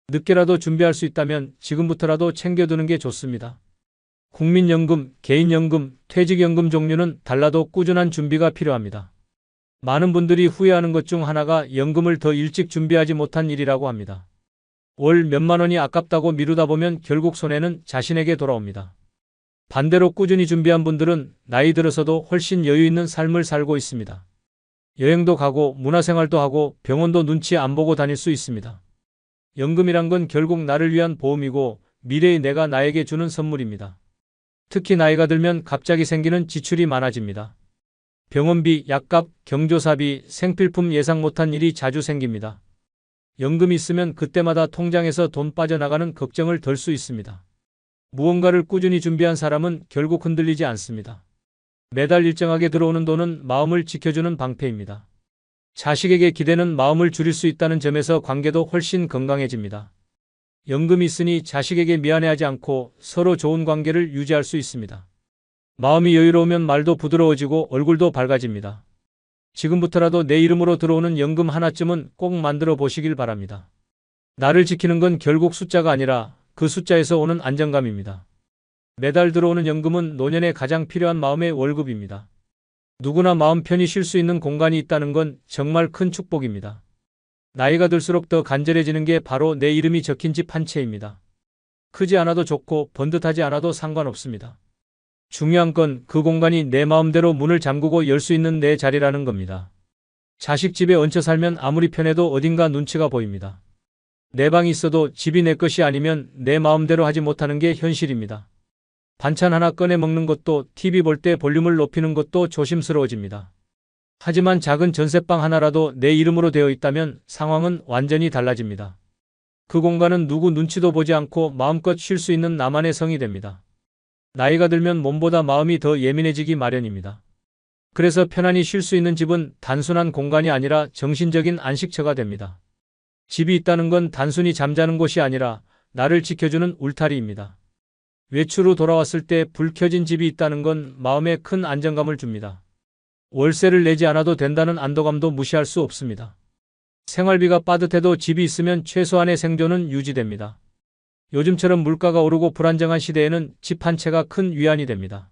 늦게라도 준비할 수 있다면 지금부터라도 챙겨두는 게 좋습니다. 국민연금, 개인연금, 퇴직연금 종류는 달라도 꾸준한 준비가 필요합니다. 많은 분들이 후회하는 것 중 하나가 연금을 더 일찍 준비하지 못한 일이라고 합니다. 월 몇만 원이 아깝다고 미루다 보면 결국 손해는 자신에게 돌아옵니다. 반대로 꾸준히 준비한 분들은 나이 들어서도 훨씬 여유 있는 삶을 살고 있습니다. 여행도 가고 문화생활도 하고 병원도 눈치 안 보고 다닐 수 있습니다. 연금이란 건 결국 나를 위한 보험이고 미래의 내가 나에게 주는 선물입니다. 특히 나이가 들면 갑자기 생기는 지출이 많아집니다. 병원비, 약값, 경조사비, 생필품 예상 못한 일이 자주 생깁니다. 연금이 있으면 그때마다 통장에서 돈 빠져나가는 걱정을 덜 수 있습니다. 무언가를 꾸준히 준비한 사람은 결국 흔들리지 않습니다. 매달 일정하게 들어오는 돈은 마음을 지켜주는 방패입니다. 자식에게 기대는 마음을 줄일 수 있다는 점에서 관계도 훨씬 건강해집니다. 연금이 있으니 자식에게 미안해하지 않고 서로 좋은 관계를 유지할 수 있습니다. 마음이 여유로우면 말도 부드러워지고 얼굴도 밝아집니다. 지금부터라도 내 이름으로 들어오는 연금 하나쯤은 꼭 만들어 보시길 바랍니다. 나를 지키는 건 결국 숫자가 아니라 그 숫자에서 오는 안정감입니다. 매달 들어오는 연금은 노년에 가장 필요한 마음의 월급입니다. 누구나 마음 편히 쉴 수 있는 공간이 있다는 건 정말 큰 축복입니다. 나이가 들수록 더 간절해지는 게 바로 내 이름이 적힌 집 한 채입니다. 크지 않아도 좋고 번듯하지 않아도 상관없습니다. 중요한 건 그 공간이 내 마음대로 문을 잠그고 열 수 있는 내 자리라는 겁니다. 자식 집에 얹혀 살면 아무리 편해도 어딘가 눈치가 보입니다. 내 방이 있어도 집이 내 것이 아니면 내 마음대로 하지 못하는 게 현실입니다. 반찬 하나 꺼내 먹는 것도 TV 볼 때 볼륨을 높이는 것도 조심스러워집니다. 하지만 작은 전셋방 하나라도 내 이름으로 되어 있다면 상황은 완전히 달라집니다. 그 공간은 누구 눈치도 보지 않고 마음껏 쉴 수 있는 나만의 성이 됩니다. 나이가 들면 몸보다 마음이 더 예민해지기 마련입니다. 그래서 편안히 쉴 수 있는 집은 단순한 공간이 아니라 정신적인 안식처가 됩니다. 집이 있다는 건 단순히 잠자는 곳이 아니라 나를 지켜주는 울타리입니다. 외출 후 돌아왔을 때 불 켜진 집이 있다는 건 마음에 큰 안정감을 줍니다. 월세를 내지 않아도 된다는 안도감도 무시할 수 없습니다. 생활비가 빠듯해도 집이 있으면 최소한의 생존은 유지됩니다. 요즘처럼 물가가 오르고 불안정한 시대에는 집 한 채가 큰 위안이 됩니다.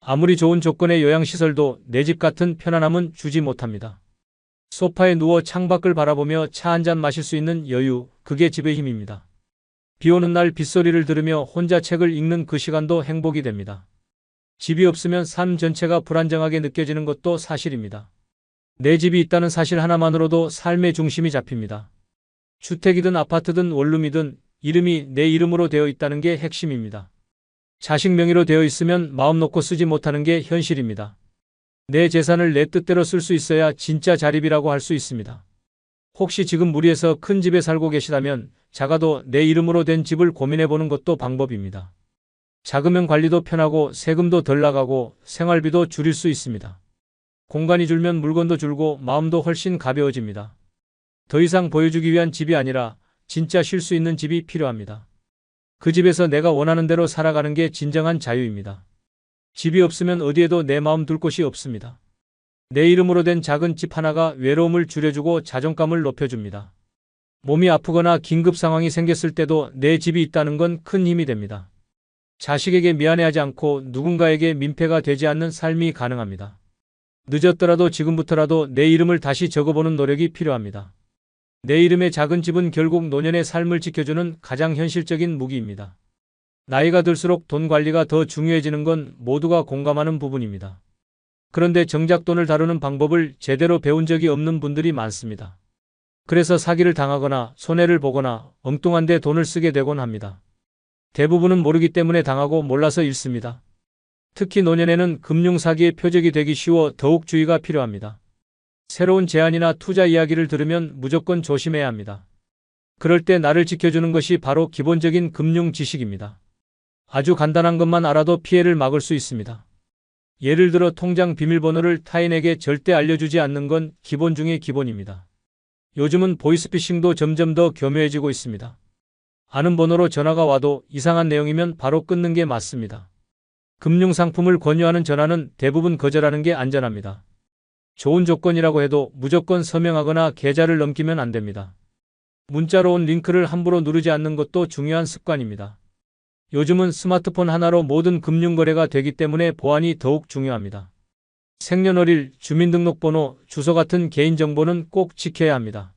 아무리 좋은 조건의 요양시설도 내 집 같은 편안함은 주지 못합니다. 소파에 누워 창밖을 바라보며 차 한 잔 마실 수 있는 여유, 그게 집의 힘입니다. 비 오는 날 빗소리를 들으며 혼자 책을 읽는 그 시간도 행복이 됩니다. 집이 없으면 삶 전체가 불안정하게 느껴지는 것도 사실입니다. 내 집이 있다는 사실 하나만으로도 삶의 중심이 잡힙니다. 주택이든 아파트든 원룸이든 이름이 내 이름으로 되어 있다는 게 핵심입니다. 자식 명의로 되어 있으면 마음 놓고 쓰지 못하는 게 현실입니다. 내 재산을 내 뜻대로 쓸 수 있어야 진짜 자립이라고 할 수 있습니다. 혹시 지금 무리해서 큰 집에 살고 계시다면 작아도 내 이름으로 된 집을 고민해보는 것도 방법입니다. 작으면 관리도 편하고 세금도 덜 나가고 생활비도 줄일 수 있습니다. 공간이 줄면 물건도 줄고 마음도 훨씬 가벼워집니다. 더 이상 보여주기 위한 집이 아니라 진짜 쉴 수 있는 집이 필요합니다. 그 집에서 내가 원하는 대로 살아가는 게 진정한 자유입니다. 집이 없으면 어디에도 내 마음 둘 곳이 없습니다. 내 이름으로 된 작은 집 하나가 외로움을 줄여주고 자존감을 높여줍니다. 몸이 아프거나 긴급 상황이 생겼을 때도 내 집이 있다는 건 큰 힘이 됩니다. 자식에게 미안해하지 않고 누군가에게 민폐가 되지 않는 삶이 가능합니다. 늦었더라도 지금부터라도 내 이름을 다시 적어보는 노력이 필요합니다. 내 이름의 작은 집은 결국 노년의 삶을 지켜주는 가장 현실적인 무기입니다. 나이가 들수록 돈 관리가 더 중요해지는 건 모두가 공감하는 부분입니다. 그런데 정작 돈을 다루는 방법을 제대로 배운 적이 없는 분들이 많습니다. 그래서 사기를 당하거나 손해를 보거나 엉뚱한 데 돈을 쓰게 되곤 합니다. 대부분은 모르기 때문에 당하고 몰라서 잃습니다. 특히 노년에는 금융사기의 표적이 되기 쉬워 더욱 주의가 필요합니다. 새로운 제안이나 투자 이야기를 들으면 무조건 조심해야 합니다. 그럴 때 나를 지켜주는 것이 바로 기본적인 금융 지식입니다. 아주 간단한 것만 알아도 피해를 막을 수 있습니다. 예를 들어 통장 비밀번호를 타인에게 절대 알려주지 않는 건 기본 중의 기본입니다. 요즘은 보이스피싱도 점점 더 교묘해지고 있습니다. 아는 번호로 전화가 와도 이상한 내용이면 바로 끊는 게 맞습니다. 금융상품을 권유하는 전화는 대부분 거절하는 게 안전합니다. 좋은 조건이라고 해도 무조건 서명하거나 계좌를 넘기면 안 됩니다. 문자로 온 링크를 함부로 누르지 않는 것도 중요한 습관입니다. 요즘은 스마트폰 하나로 모든 금융거래가 되기 때문에 보안이 더욱 중요합니다. 생년월일, 주민등록번호, 주소 같은 개인정보는 꼭 지켜야 합니다.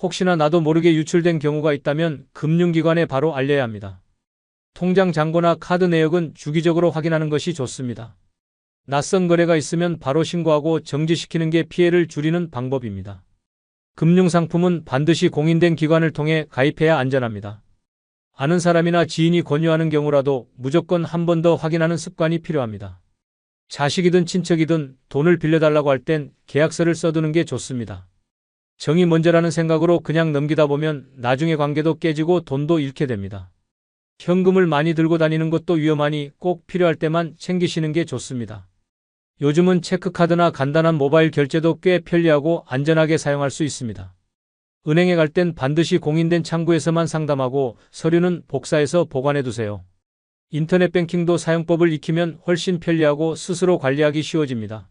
혹시나 나도 모르게 유출된 경우가 있다면 금융기관에 바로 알려야 합니다. 통장 잔고나 카드 내역은 주기적으로 확인하는 것이 좋습니다. 낯선 거래가 있으면 바로 신고하고 정지시키는 게 피해를 줄이는 방법입니다. 금융상품은 반드시 공인된 기관을 통해 가입해야 안전합니다. 아는 사람이나 지인이 권유하는 경우라도 무조건 한 번 더 확인하는 습관이 필요합니다. 자식이든 친척이든 돈을 빌려달라고 할 땐 계약서를 써두는 게 좋습니다. 정이 먼저라는 생각으로 그냥 넘기다 보면 나중에 관계도 깨지고 돈도 잃게 됩니다. 현금을 많이 들고 다니는 것도 위험하니 꼭 필요할 때만 챙기시는 게 좋습니다. 요즘은 체크카드나 간단한 모바일 결제도 꽤 편리하고 안전하게 사용할 수 있습니다. 은행에 갈 땐 반드시 공인된 창구에서만 상담하고 서류는 복사해서 보관해 두세요. 인터넷 뱅킹도 사용법을 익히면 훨씬 편리하고 스스로 관리하기 쉬워집니다.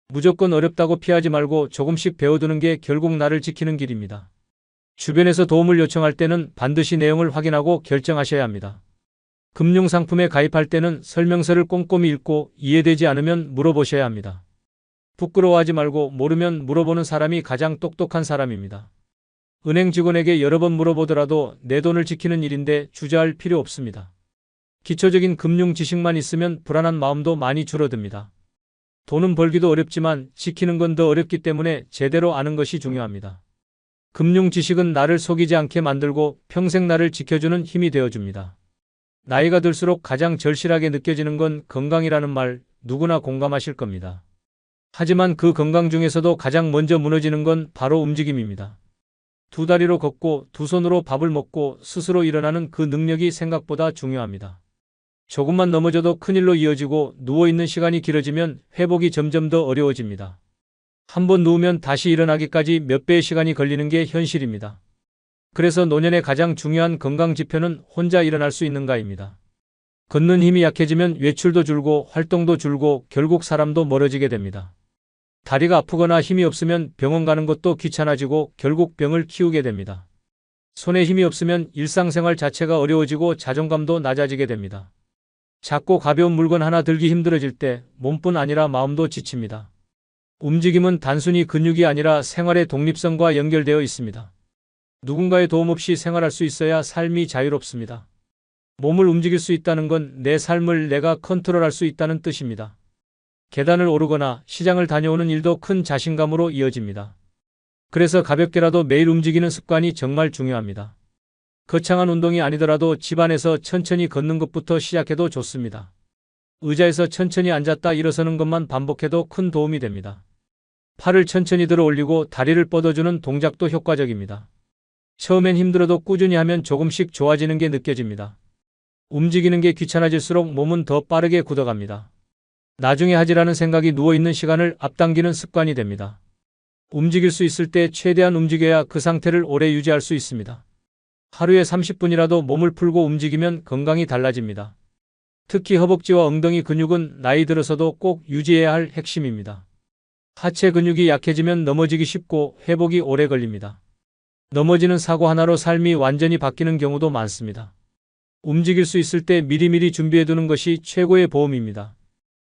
무조건 어렵다고 피하지 말고 조금씩 배워두는 게 결국 나를 지키는 길입니다. 주변에서 도움을 요청할 때는 반드시 내용을 확인하고 결정하셔야 합니다. 금융상품에 가입할 때는 설명서를 꼼꼼히 읽고 이해되지 않으면 물어보셔야 합니다. 부끄러워하지 말고 모르면 물어보는 사람이 가장 똑똑한 사람입니다. 은행 직원에게 여러 번 물어보더라도 내 돈을 지키는 일인데 주저할 필요 없습니다. 기초적인 금융 지식만 있으면 불안한 마음도 많이 줄어듭니다. 돈은 벌기도 어렵지만 지키는 건 더 어렵기 때문에 제대로 아는 것이 중요합니다. 금융 지식은 나를 속이지 않게 만들고 평생 나를 지켜주는 힘이 되어줍니다. 나이가 들수록 가장 절실하게 느껴지는 건 건강이라는 말 누구나 공감하실 겁니다. 하지만 그 건강 중에서도 가장 먼저 무너지는 건 바로 움직임입니다. 두 다리로 걷고 두 손으로 밥을 먹고 스스로 일어나는 그 능력이 생각보다 중요합니다. 조금만 넘어져도 큰일로 이어지고 누워있는 시간이 길어지면 회복이 점점 더 어려워집니다. 한번 누우면 다시 일어나기까지 몇 배의 시간이 걸리는 게 현실입니다. 그래서 노년의 가장 중요한 건강 지표는 혼자 일어날 수 있는가입니다. 걷는 힘이 약해지면 외출도 줄고 활동도 줄고 결국 사람도 멀어지게 됩니다. 다리가 아프거나 힘이 없으면 병원 가는 것도 귀찮아지고 결국 병을 키우게 됩니다. 손에 힘이 없으면 일상생활 자체가 어려워지고 자존감도 낮아지게 됩니다. 작고 가벼운 물건 하나 들기 힘들어질 때 몸뿐 아니라 마음도 지칩니다. 움직임은 단순히 근육이 아니라 생활의 독립성과 연결되어 있습니다. 누군가의 도움 없이 생활할 수 있어야 삶이 자유롭습니다. 몸을 움직일 수 있다는 건 내 삶을 내가 컨트롤할 수 있다는 뜻입니다. 계단을 오르거나 시장을 다녀오는 일도 큰 자신감으로 이어집니다. 그래서 가볍게라도 매일 움직이는 습관이 정말 중요합니다. 거창한 운동이 아니더라도 집안에서 천천히 걷는 것부터 시작해도 좋습니다. 의자에서 천천히 앉았다 일어서는 것만 반복해도 큰 도움이 됩니다. 팔을 천천히 들어 올리고 다리를 뻗어주는 동작도 효과적입니다. 처음엔 힘들어도 꾸준히 하면 조금씩 좋아지는 게 느껴집니다. 움직이는 게 귀찮아질수록 몸은 더 빠르게 굳어갑니다. 나중에 하지라는 생각이 누워있는 시간을 앞당기는 습관이 됩니다. 움직일 수 있을 때 최대한 움직여야 그 상태를 오래 유지할 수 있습니다. 하루에 30분이라도 몸을 풀고 움직이면 건강이 달라집니다. 특히 허벅지와 엉덩이 근육은 나이 들어서도 꼭 유지해야 할 핵심입니다. 하체 근육이 약해지면 넘어지기 쉽고 회복이 오래 걸립니다. 넘어지는 사고 하나로 삶이 완전히 바뀌는 경우도 많습니다. 움직일 수 있을 때 미리미리 준비해두는 것이 최고의 보험입니다.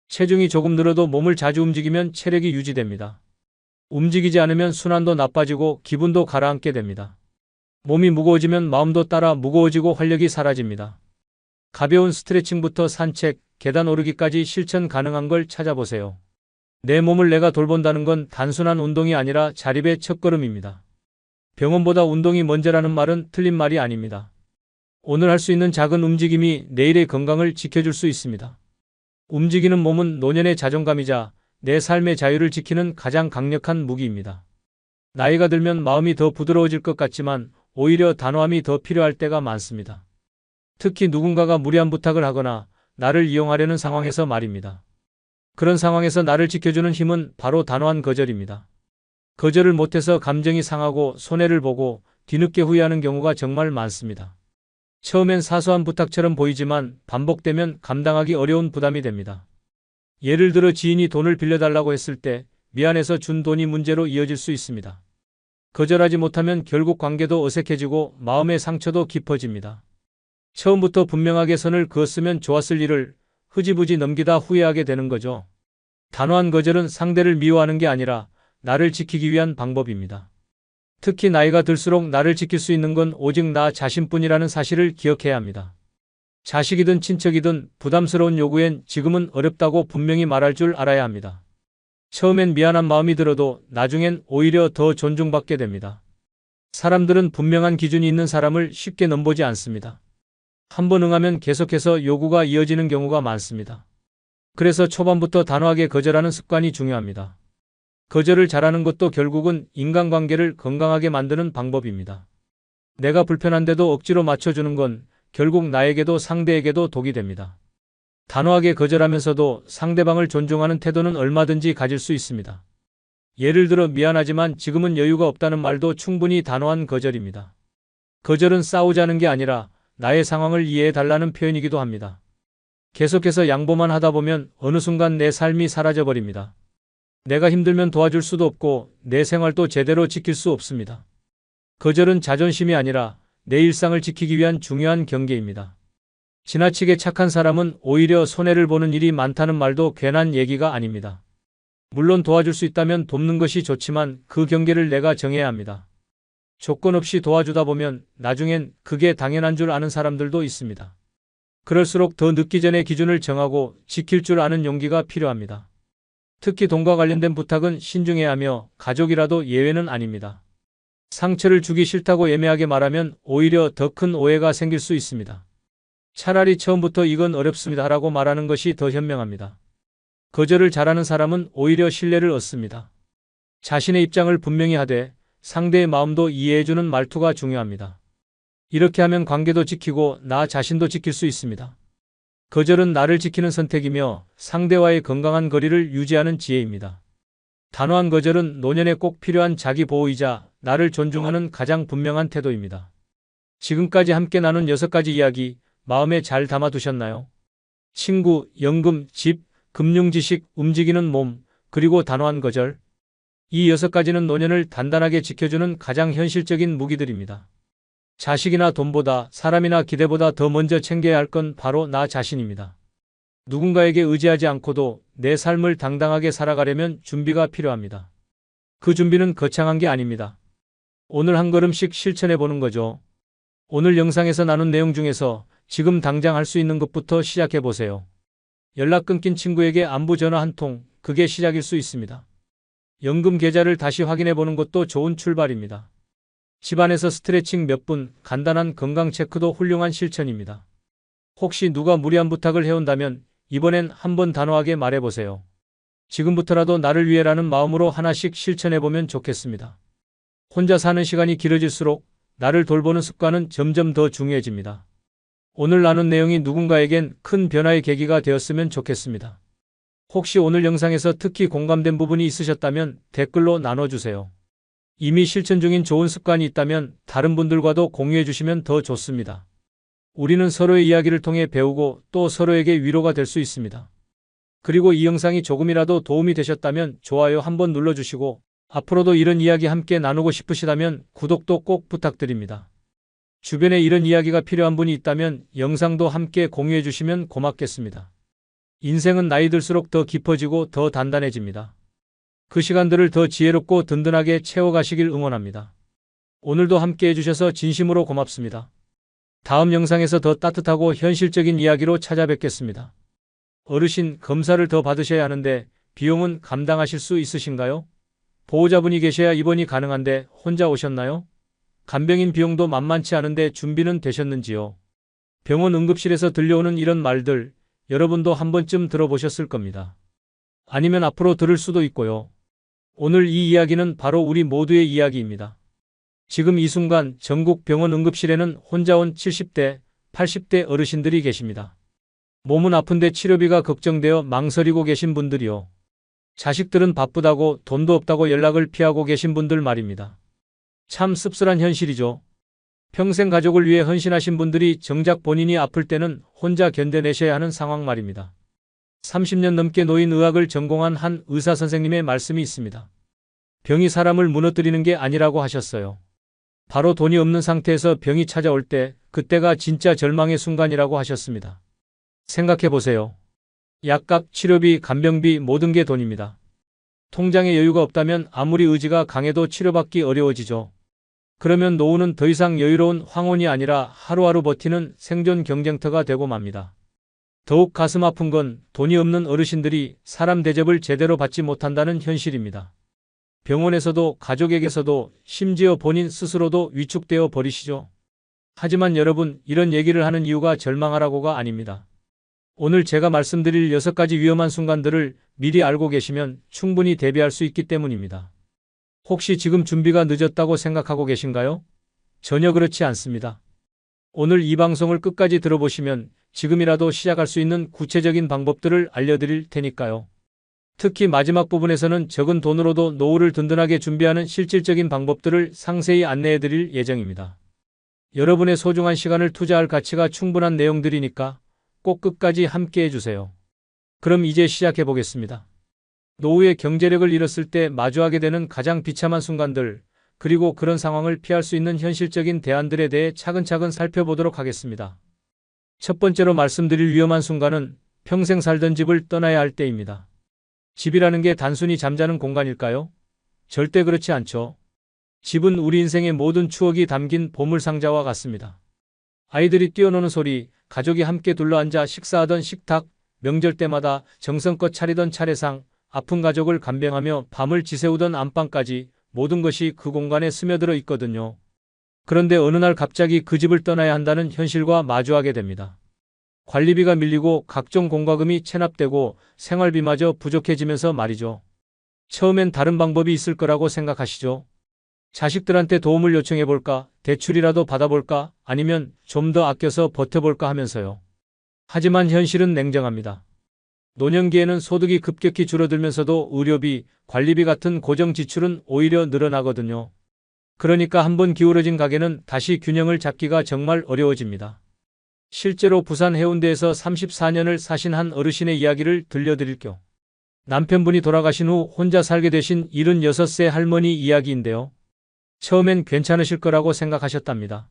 체중이 조금 늘어도 몸을 자주 움직이면 체력이 유지됩니다. 움직이지 않으면 순환도 나빠지고 기분도 가라앉게 됩니다. 몸이 무거워지면 마음도 따라 무거워지고 활력이 사라집니다. 가벼운 스트레칭부터 산책, 계단 오르기까지 실천 가능한 걸 찾아보세요. 내 몸을 내가 돌본다는 건 단순한 운동이 아니라 자립의 첫걸음입니다. 병원보다 운동이 먼저라는 말은 틀린 말이 아닙니다. 오늘 할 수 있는 작은 움직임이 내일의 건강을 지켜줄 수 있습니다. 움직이는 몸은 노년의 자존감이자 내 삶의 자유를 지키는 가장 강력한 무기입니다. 나이가 들면 마음이 더 부드러워질 것 같지만 오히려 단호함이 더 필요할 때가 많습니다. 특히 누군가가 무리한 부탁을 하거나 나를 이용하려는 상황에서 말입니다. 그런 상황에서 나를 지켜주는 힘은 바로 단호한 거절입니다. 거절을 못해서 감정이 상하고 손해를 보고 뒤늦게 후회하는 경우가 정말 많습니다. 처음엔 사소한 부탁처럼 보이지만 반복되면 감당하기 어려운 부담이 됩니다. 예를 들어 지인이 돈을 빌려달라고 했을 때 미안해서 준 돈이 문제로 이어질 수 있습니다. 거절하지 못하면 결국 관계도 어색해지고 마음의 상처도 깊어집니다. 처음부터 분명하게 선을 그었으면 좋았을 일을 흐지부지 넘기다 후회하게 되는 거죠. 단호한 거절은 상대를 미워하는 게 아니라 나를 지키기 위한 방법입니다. 특히 나이가 들수록 나를 지킬 수 있는 건 오직 나 자신뿐이라는 사실을 기억해야 합니다. 자식이든 친척이든 부담스러운 요구엔 지금은 어렵다고 분명히 말할 줄 알아야 합니다. 처음엔 미안한 마음이 들어도 나중엔 오히려 더 존중받게 됩니다. 사람들은 분명한 기준이 있는 사람을 쉽게 넘보지 않습니다. 한번 응하면 계속해서 요구가 이어지는 경우가 많습니다. 그래서 초반부터 단호하게 거절하는 습관이 중요합니다. 거절을 잘하는 것도 결국은 인간관계를 건강하게 만드는 방법입니다. 내가 불편한데도 억지로 맞춰주는 건 결국 나에게도 상대에게도 독이 됩니다. 단호하게 거절하면서도 상대방을 존중하는 태도는 얼마든지 가질 수 있습니다. 예를 들어 미안하지만 지금은 여유가 없다는 말도 충분히 단호한 거절입니다. 거절은 싸우자는 게 아니라 나의 상황을 이해해 달라는 표현이기도 합니다. 계속해서 양보만 하다 보면 어느 순간 내 삶이 사라져 버립니다. 내가 힘들면 도와줄 수도 없고 내 생활도 제대로 지킬 수 없습니다. 거절은 자존심이 아니라 내 일상을 지키기 위한 중요한 경계입니다. 지나치게 착한 사람은 오히려 손해를 보는 일이 많다는 말도 괜한 얘기가 아닙니다. 물론 도와줄 수 있다면 돕는 것이 좋지만 그 경계를 내가 정해야 합니다. 조건 없이 도와주다 보면 나중엔 그게 당연한 줄 아는 사람들도 있습니다. 그럴수록 더 늦기 전에 기준을 정하고 지킬 줄 아는 용기가 필요합니다. 특히 돈과 관련된 부탁은 신중해야 하며 가족이라도 예외는 아닙니다. 상처를 주기 싫다고 애매하게 말하면 오히려 더 큰 오해가 생길 수 있습니다. 차라리 처음부터 이건 어렵습니다 라고 말하는 것이 더 현명합니다. 거절을 잘하는 사람은 오히려 신뢰를 얻습니다. 자신의 입장을 분명히 하되 상대의 마음도 이해해주는 말투가 중요합니다. 이렇게 하면 관계도 지키고 나 자신도 지킬 수 있습니다. 거절은 나를 지키는 선택이며 상대와의 건강한 거리를 유지하는 지혜입니다. 단호한 거절은 노년에 꼭 필요한 자기 보호이자 나를 존중하는 가장 분명한 태도입니다. 지금까지 함께 나눈 6가지 이야기 마음에 잘 담아두셨나요? 친구, 연금, 집, 금융 지식, 움직이는 몸, 그리고 단호한 거절. 이 6가지는 노년을 단단하게 지켜주는 가장 현실적인 무기들입니다. 자식이나 돈보다 사람이나 기대보다 더 먼저 챙겨야 할 건 바로 나 자신입니다. 누군가에게 의지하지 않고도 내 삶을 당당하게 살아가려면 준비가 필요합니다. 그 준비는 거창한 게 아닙니다. 오늘 한 걸음씩 실천해 보는 거죠. 오늘 영상에서 나눈 내용 중에서 지금 당장 할 수 있는 것부터 시작해 보세요. 연락 끊긴 친구에게 안부 전화 한 통, 그게 시작일 수 있습니다. 연금 계좌를 다시 확인해 보는 것도 좋은 출발입니다. 집안에서 스트레칭 몇 분, 간단한 건강 체크도 훌륭한 실천입니다. 혹시 누가 무리한 부탁을 해온다면 이번엔 한번 단호하게 말해보세요. 지금부터라도 나를 위해라는 마음으로 하나씩 실천해보면 좋겠습니다. 혼자 사는 시간이 길어질수록 나를 돌보는 습관은 점점 더 중요해집니다. 오늘 나눈 내용이 누군가에겐 큰 변화의 계기가 되었으면 좋겠습니다. 혹시 오늘 영상에서 특히 공감된 부분이 있으셨다면 댓글로 나눠주세요. 이미 실천 중인 좋은 습관이 있다면 다른 분들과도 공유해 주시면 더 좋습니다. 우리는 서로의 이야기를 통해 배우고 또 서로에게 위로가 될 수 있습니다. 그리고 이 영상이 조금이라도 도움이 되셨다면 좋아요 한번 눌러주시고 앞으로도 이런 이야기 함께 나누고 싶으시다면 구독도 꼭 부탁드립니다. 주변에 이런 이야기가 필요한 분이 있다면 영상도 함께 공유해 주시면 고맙겠습니다. 인생은 나이 들수록 더 깊어지고 더 단단해집니다. 그 시간들을 더 지혜롭고 든든하게 채워가시길 응원합니다. 오늘도 함께 해주셔서 진심으로 고맙습니다. 다음 영상에서 더 따뜻하고 현실적인 이야기로 찾아뵙겠습니다. 어르신 검사를 더 받으셔야 하는데 비용은 감당하실 수 있으신가요? 보호자분이 계셔야 입원이 가능한데 혼자 오셨나요? 간병인 비용도 만만치 않은데 준비는 되셨는지요? 병원 응급실에서 들려오는 이런 말들 여러분도 한 번쯤 들어보셨을 겁니다. 아니면 앞으로 들을 수도 있고요. 오늘 이 이야기는 바로 우리 모두의 이야기입니다. 지금 이 순간 전국 병원 응급실에는 혼자 온 70대, 80대 어르신들이 계십니다. 몸은 아픈데 치료비가 걱정되어 망설이고 계신 분들이요. 자식들은 바쁘다고 돈도 없다고 연락을 피하고 계신 분들 말입니다. 참 씁쓸한 현실이죠. 평생 가족을 위해 헌신하신 분들이 정작 본인이 아플 때는 혼자 견뎌내셔야 하는 상황 말입니다. 30년 넘게 노인의학을 전공한 한 의사 선생님의 말씀이 있습니다. 병이 사람을 무너뜨리는 게 아니라고 하셨어요. 바로 돈이 없는 상태에서 병이 찾아올 때 그때가 진짜 절망의 순간이라고 하셨습니다. 생각해 보세요. 약값, 치료비, 간병비 모든 게 돈입니다. 통장에 여유가 없다면 아무리 의지가 강해도 치료받기 어려워지죠. 그러면 노후는 더 이상 여유로운 황혼이 아니라 하루하루 버티는 생존 경쟁터가 되고 맙니다. 더욱 가슴 아픈 건 돈이 없는 어르신들이 사람 대접을 제대로 받지 못한다는 현실입니다. 병원에서도 가족에게서도 심지어 본인 스스로도 위축되어 버리시죠. 하지만 여러분, 이런 얘기를 하는 이유가 절망하라고가 아닙니다. 오늘 제가 말씀드릴 6가지 위험한 순간들을 미리 알고 계시면 충분히 대비할 수 있기 때문입니다. 혹시 지금 준비가 늦었다고 생각하고 계신가요? 전혀 그렇지 않습니다. 오늘 이 방송을 끝까지 들어보시면 지금이라도 시작할 수 있는 구체적인 방법들을 알려드릴 테니까요. 특히 마지막 부분에서는 적은 돈으로도 노후를 든든하게 준비하는 실질적인 방법들을 상세히 안내해드릴 예정입니다. 여러분의 소중한 시간을 투자할 가치가 충분한 내용들이니까 꼭 끝까지 함께 해주세요. 그럼 이제 시작해 보겠습니다. 노후의 경제력을 잃었을 때 마주하게 되는 가장 비참한 순간들, 그리고 그런 상황을 피할 수 있는 현실적인 대안들에 대해 차근차근 살펴보도록 하겠습니다. 첫 번째로 말씀드릴 위험한 순간은 평생 살던 집을 떠나야 할 때입니다. 집이라는 게 단순히 잠자는 공간일까요? 절대 그렇지 않죠. 집은 우리 인생의 모든 추억이 담긴 보물상자와 같습니다. 아이들이 뛰어노는 소리, 가족이 함께 둘러앉아 식사하던 식탁, 명절 때마다 정성껏 차리던 차례상, 아픈 가족을 간병하며 밤을 지새우던 안방까지 모든 것이 그 공간에 스며들어 있거든요. 그런데 어느 날 갑자기 그 집을 떠나야 한다는 현실과 마주하게 됩니다. 관리비가 밀리고 각종 공과금이 체납되고 생활비마저 부족해지면서 말이죠. 처음엔 다른 방법이 있을 거라고 생각하시죠? 자식들한테 도움을 요청해볼까, 대출이라도 받아볼까, 아니면 좀 더 아껴서 버텨볼까 하면서요. 하지만 현실은 냉정합니다. 노년기에는 소득이 급격히 줄어들면서도 의료비, 관리비 같은 고정 지출은 오히려 늘어나거든요. 그러니까 한번 기울어진 가게는 다시 균형을 잡기가 정말 어려워집니다. 실제로 부산 해운대에서 34년을 사신 한 어르신의 이야기를 들려드릴게요. 남편분이 돌아가신 후 혼자 살게 되신 76세 할머니 이야기인데요. 처음엔 괜찮으실 거라고 생각하셨답니다.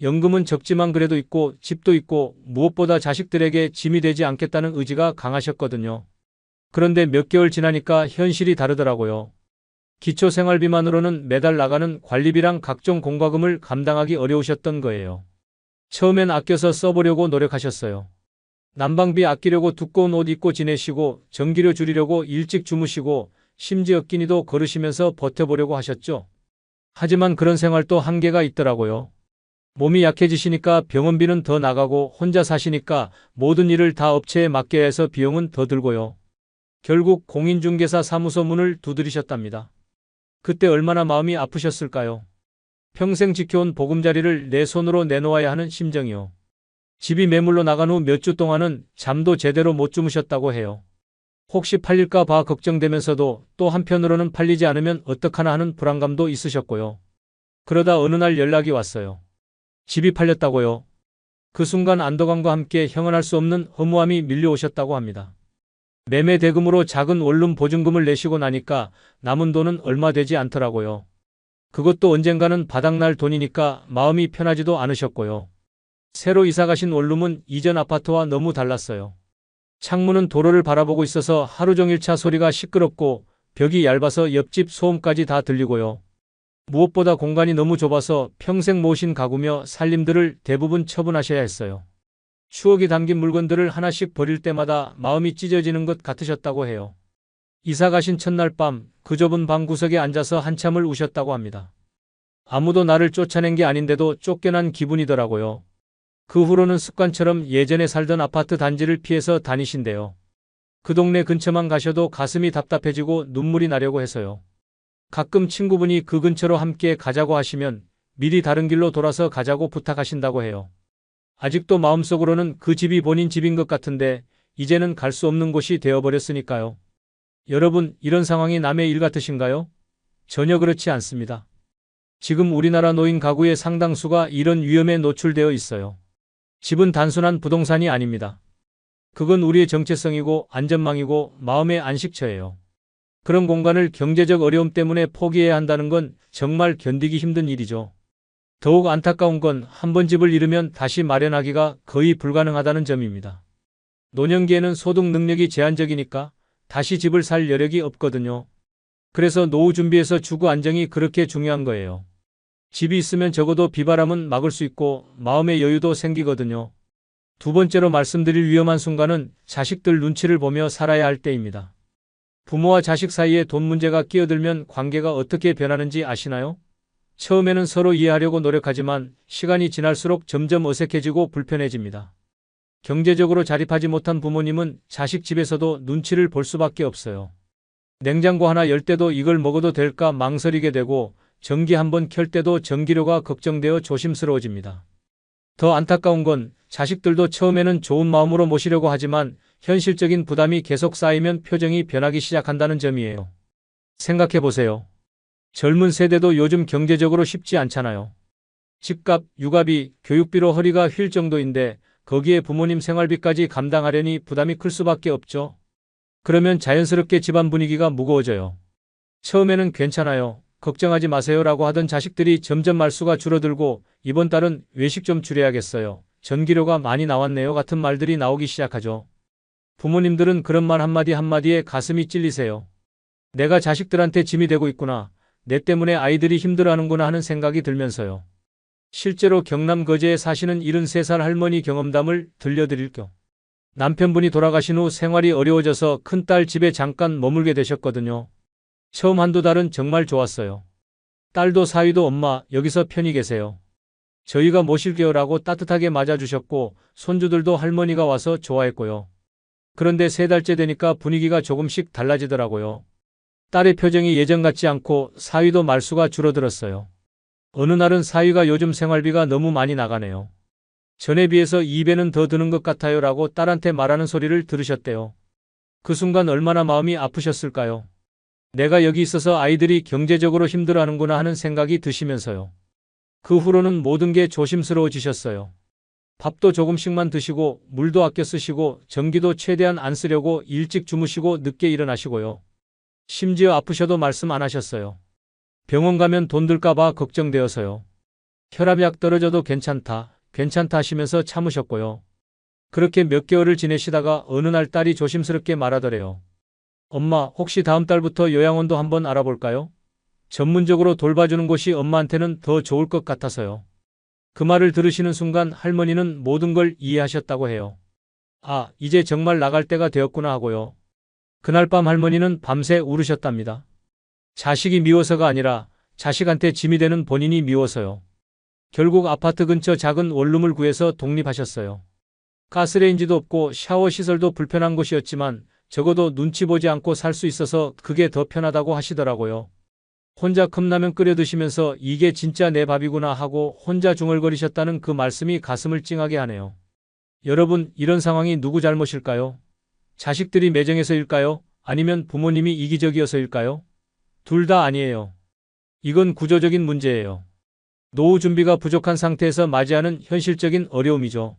연금은 적지만 그래도 있고 집도 있고 무엇보다 자식들에게 짐이 되지 않겠다는 의지가 강하셨거든요. 그런데 몇 개월 지나니까 현실이 다르더라고요. 기초생활비만으로는 매달 나가는 관리비랑 각종 공과금을 감당하기 어려우셨던 거예요. 처음엔 아껴서 써보려고 노력하셨어요. 난방비 아끼려고 두꺼운 옷 입고 지내시고 전기료 줄이려고 일찍 주무시고 심지어 끼니도 걸으시면서 버텨보려고 하셨죠. 하지만 그런 생활도 한계가 있더라고요. 몸이 약해지시니까 병원비는 더 나가고 혼자 사시니까 모든 일을 다 업체에 맡겨야 해서 비용은 더 들고요. 결국 공인중개사 사무소 문을 두드리셨답니다. 그때 얼마나 마음이 아프셨을까요? 평생 지켜온 보금자리를 내 손으로 내놓아야 하는 심정이요. 집이 매물로 나간 후 몇 주 동안은 잠도 제대로 못 주무셨다고 해요. 혹시 팔릴까 봐 걱정되면서도 또 한편으로는 팔리지 않으면 어떡하나 하는 불안감도 있으셨고요. 그러다 어느 날 연락이 왔어요. 집이 팔렸다고요. 그 순간 안도감과 함께 형언할 수 없는 허무함이 밀려오셨다고 합니다. 매매 대금으로 작은 원룸 보증금을 내시고 나니까 남은 돈은 얼마 되지 않더라고요. 그것도 언젠가는 바닥날 돈이니까 마음이 편하지도 않으셨고요. 새로 이사가신 원룸은 이전 아파트와 너무 달랐어요. 창문은 도로를 바라보고 있어서 하루 종일 차 소리가 시끄럽고 벽이 얇아서 옆집 소음까지 다 들리고요. 무엇보다 공간이 너무 좁아서 평생 모신 가구며 살림들을 대부분 처분하셔야 했어요. 추억이 담긴 물건들을 하나씩 버릴 때마다 마음이 찢어지는 것 같으셨다고 해요. 이사 가신 첫날 밤 그 좁은 방 구석에 앉아서 한참을 우셨다고 합니다. 아무도 나를 쫓아낸 게 아닌데도 쫓겨난 기분이더라고요. 그 후로는 습관처럼 예전에 살던 아파트 단지를 피해서 다니신대요. 그 동네 근처만 가셔도 가슴이 답답해지고 눈물이 나려고 해서요. 가끔 친구분이 그 근처로 함께 가자고 하시면 미리 다른 길로 돌아서 가자고 부탁하신다고 해요. 아직도 마음속으로는 그 집이 본인 집인 것 같은데 이제는 갈 수 없는 곳이 되어버렸으니까요. 여러분, 이런 상황이 남의 일 같으신가요? 전혀 그렇지 않습니다. 지금 우리나라 노인 가구의 상당수가 이런 위험에 노출되어 있어요. 집은 단순한 부동산이 아닙니다. 그건 우리의 정체성이고 안전망이고 마음의 안식처예요. 그런 공간을 경제적 어려움 때문에 포기해야 한다는 건 정말 견디기 힘든 일이죠. 더욱 안타까운 건 한 번 집을 잃으면 다시 마련하기가 거의 불가능하다는 점입니다. 노년기에는 소득 능력이 제한적이니까 다시 집을 살 여력이 없거든요. 그래서 노후 준비에서 주거 안정이 그렇게 중요한 거예요. 집이 있으면 적어도 비바람은 막을 수 있고 마음의 여유도 생기거든요. 두 번째로 말씀드릴 위험한 순간은 자식들 눈치를 보며 살아야 할 때입니다. 부모와 자식 사이에 돈 문제가 끼어들면 관계가 어떻게 변하는지 아시나요? 처음에는 서로 이해하려고 노력하지만 시간이 지날수록 점점 어색해지고 불편해집니다. 경제적으로 자립하지 못한 부모님은 자식 집에서도 눈치를 볼 수밖에 없어요. 냉장고 하나 열 때도 이걸 먹어도 될까 망설이게 되고 전기 한번 켤 때도 전기료가 걱정되어 조심스러워집니다. 더 안타까운 건 자식들도 처음에는 좋은 마음으로 모시려고 하지만 현실적인 부담이 계속 쌓이면 표정이 변하기 시작한다는 점이에요. 생각해 보세요. 젊은 세대도 요즘 경제적으로 쉽지 않잖아요. 집값, 육아비, 교육비로 허리가 휠 정도인데 거기에 부모님 생활비까지 감당하려니 부담이 클 수밖에 없죠. 그러면 자연스럽게 집안 분위기가 무거워져요. 처음에는 괜찮아요. 걱정하지 마세요라고 하던 자식들이 점점 말수가 줄어들고 이번 달은 외식 좀 줄여야겠어요. 전기료가 많이 나왔네요 같은 말들이 나오기 시작하죠. 부모님들은 그런 말 한마디 한마디에 가슴이 찔리세요. 내가 자식들한테 짐이 되고 있구나. 내 때문에 아이들이 힘들어하는구나 하는 생각이 들면서요. 실제로 경남 거제에 사시는 73살 할머니 경험담을 들려드릴 겸 남편분이 돌아가신 후 생활이 어려워져서 큰딸 집에 잠깐 머물게 되셨거든요. 처음 한두 달은 정말 좋았어요. 딸도 사위도 엄마 여기서 편히 계세요. 저희가 모실게요라고 따뜻하게 맞아주셨고 손주들도 할머니가 와서 좋아했고요. 그런데 3달째 되니까 분위기가 조금씩 달라지더라고요. 딸의 표정이 예전 같지 않고 사위도 말수가 줄어들었어요. 어느 날은 사위가 요즘 생활비가 너무 많이 나가네요. 전에 비해서 2배는 더 드는 것 같아요 라고 딸한테 말하는 소리를 들으셨대요. 그 순간 얼마나 마음이 아프셨을까요? 내가 여기 있어서 아이들이 경제적으로 힘들어하는구나 하는 생각이 드시면서요. 그 후로는 모든 게 조심스러워지셨어요. 밥도 조금씩만 드시고 물도 아껴 쓰시고 전기도 최대한 안 쓰려고 일찍 주무시고 늦게 일어나시고요. 심지어 아프셔도 말씀 안 하셨어요. 병원 가면 돈 들까봐 걱정되어서요. 혈압약 떨어져도 괜찮다 하시면서 참으셨고요. 그렇게 몇 개월을 지내시다가 어느 날 딸이 조심스럽게 말하더래요. 엄마, 혹시 다음 달부터 요양원도 한번 알아볼까요? 전문적으로 돌봐주는 곳이 엄마한테는 더 좋을 것 같아서요. 그 말을 들으시는 순간 할머니는 모든 걸 이해하셨다고 해요. 아, 이제 정말 나갈 때가 되었구나 하고요. 그날 밤 할머니는 밤새 울으셨답니다. 자식이 미워서가 아니라 자식한테 짐이 되는 본인이 미워서요. 결국 아파트 근처 작은 원룸을 구해서 독립하셨어요. 가스레인지도 없고 샤워 시설도 불편한 곳이었지만 적어도 눈치 보지 않고 살 수 있어서 그게 더 편하다고 하시더라고요. 혼자 컵라면 끓여 드시면서 이게 진짜 내 밥이구나 하고 혼자 중얼거리셨다는 그 말씀이 가슴을 찡하게 하네요. 여러분, 이런 상황이 누구 잘못일까요? 자식들이 매정해서일까요? 아니면 부모님이 이기적이어서일까요? 둘 다 아니에요. 이건 구조적인 문제예요. 노후 준비가 부족한 상태에서 맞이하는 현실적인 어려움이죠.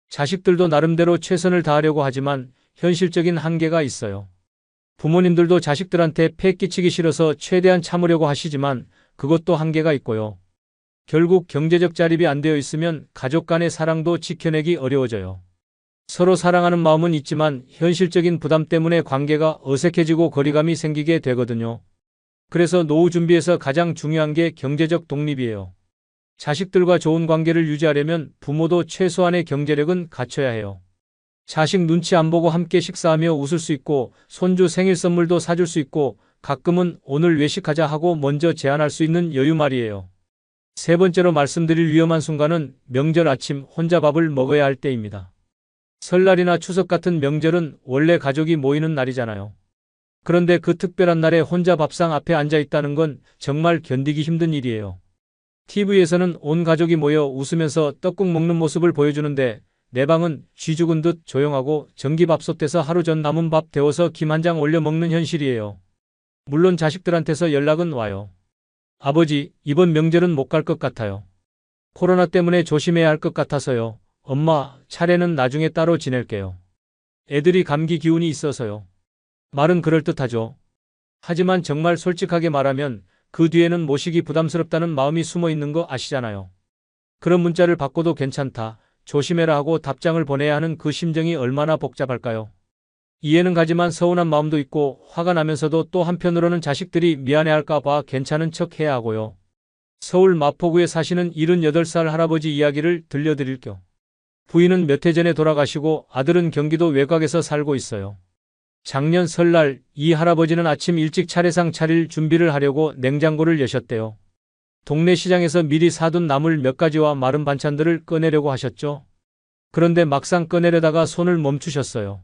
자식들도 나름대로 최선을 다하려고 하지만 현실적인 한계가 있어요. 부모님들도 자식들한테 폐 끼치기 싫어서 최대한 참으려고 하시지만 그것도 한계가 있고요. 결국 경제적 자립이 안 되어 있으면 가족 간의 사랑도 지켜내기 어려워져요. 서로 사랑하는 마음은 있지만 현실적인 부담 때문에 관계가 어색해지고 거리감이 생기게 되거든요. 그래서 노후 준비에서 가장 중요한 게 경제적 독립이에요. 자식들과 좋은 관계를 유지하려면 부모도 최소한의 경제력은 갖춰야 해요. 자식 눈치 안 보고 함께 식사하며 웃을 수 있고 손주 생일 선물도 사줄 수 있고 가끔은 오늘 외식하자 하고 먼저 제안할 수 있는 여유 말이에요. 세 번째로 말씀드릴 위험한 순간은 명절 아침 혼자 밥을 먹어야 할 때입니다. 설날이나 추석 같은 명절은 원래 가족이 모이는 날이잖아요. 그런데 그 특별한 날에 혼자 밥상 앞에 앉아 있다는 건 정말 견디기 힘든 일이에요. TV에서는 온 가족이 모여 웃으면서 떡국 먹는 모습을 보여주는데 내 방은 쥐 죽은 듯 조용하고 전기밥솥에서 하루 전 남은 밥 데워서 김 한 장 올려 먹는 현실이에요. 물론 자식들한테서 연락은 와요. 아버지, 이번 명절은 못 갈 것 같아요. 코로나 때문에 조심해야 할 것 같아서요. 엄마, 차례는 나중에 따로 지낼게요. 애들이 감기 기운이 있어서요. 말은 그럴듯하죠. 하지만 정말 솔직하게 말하면 그 뒤에는 모시기 부담스럽다는 마음이 숨어 있는 거 아시잖아요. 그런 문자를 받고도 괜찮다, 조심해라 하고 답장을 보내야 하는 그 심정이 얼마나 복잡할까요? 이해는 가지만 서운한 마음도 있고 화가 나면서도 또 한편으로는 자식들이 미안해할까 봐 괜찮은 척 해야 하고요. 서울 마포구에 사시는 78살 할아버지 이야기를 들려드릴 겸 부인은 몇 해 전에 돌아가시고 아들은 경기도 외곽에서 살고 있어요. 작년 설날 이 할아버지는 아침 일찍 차례상 차릴 준비를 하려고 냉장고를 여셨대요. 동네 시장에서 미리 사둔 나물 몇 가지와 마른 반찬들을 꺼내려고 하셨죠. 그런데 막상 꺼내려다가 손을 멈추셨어요.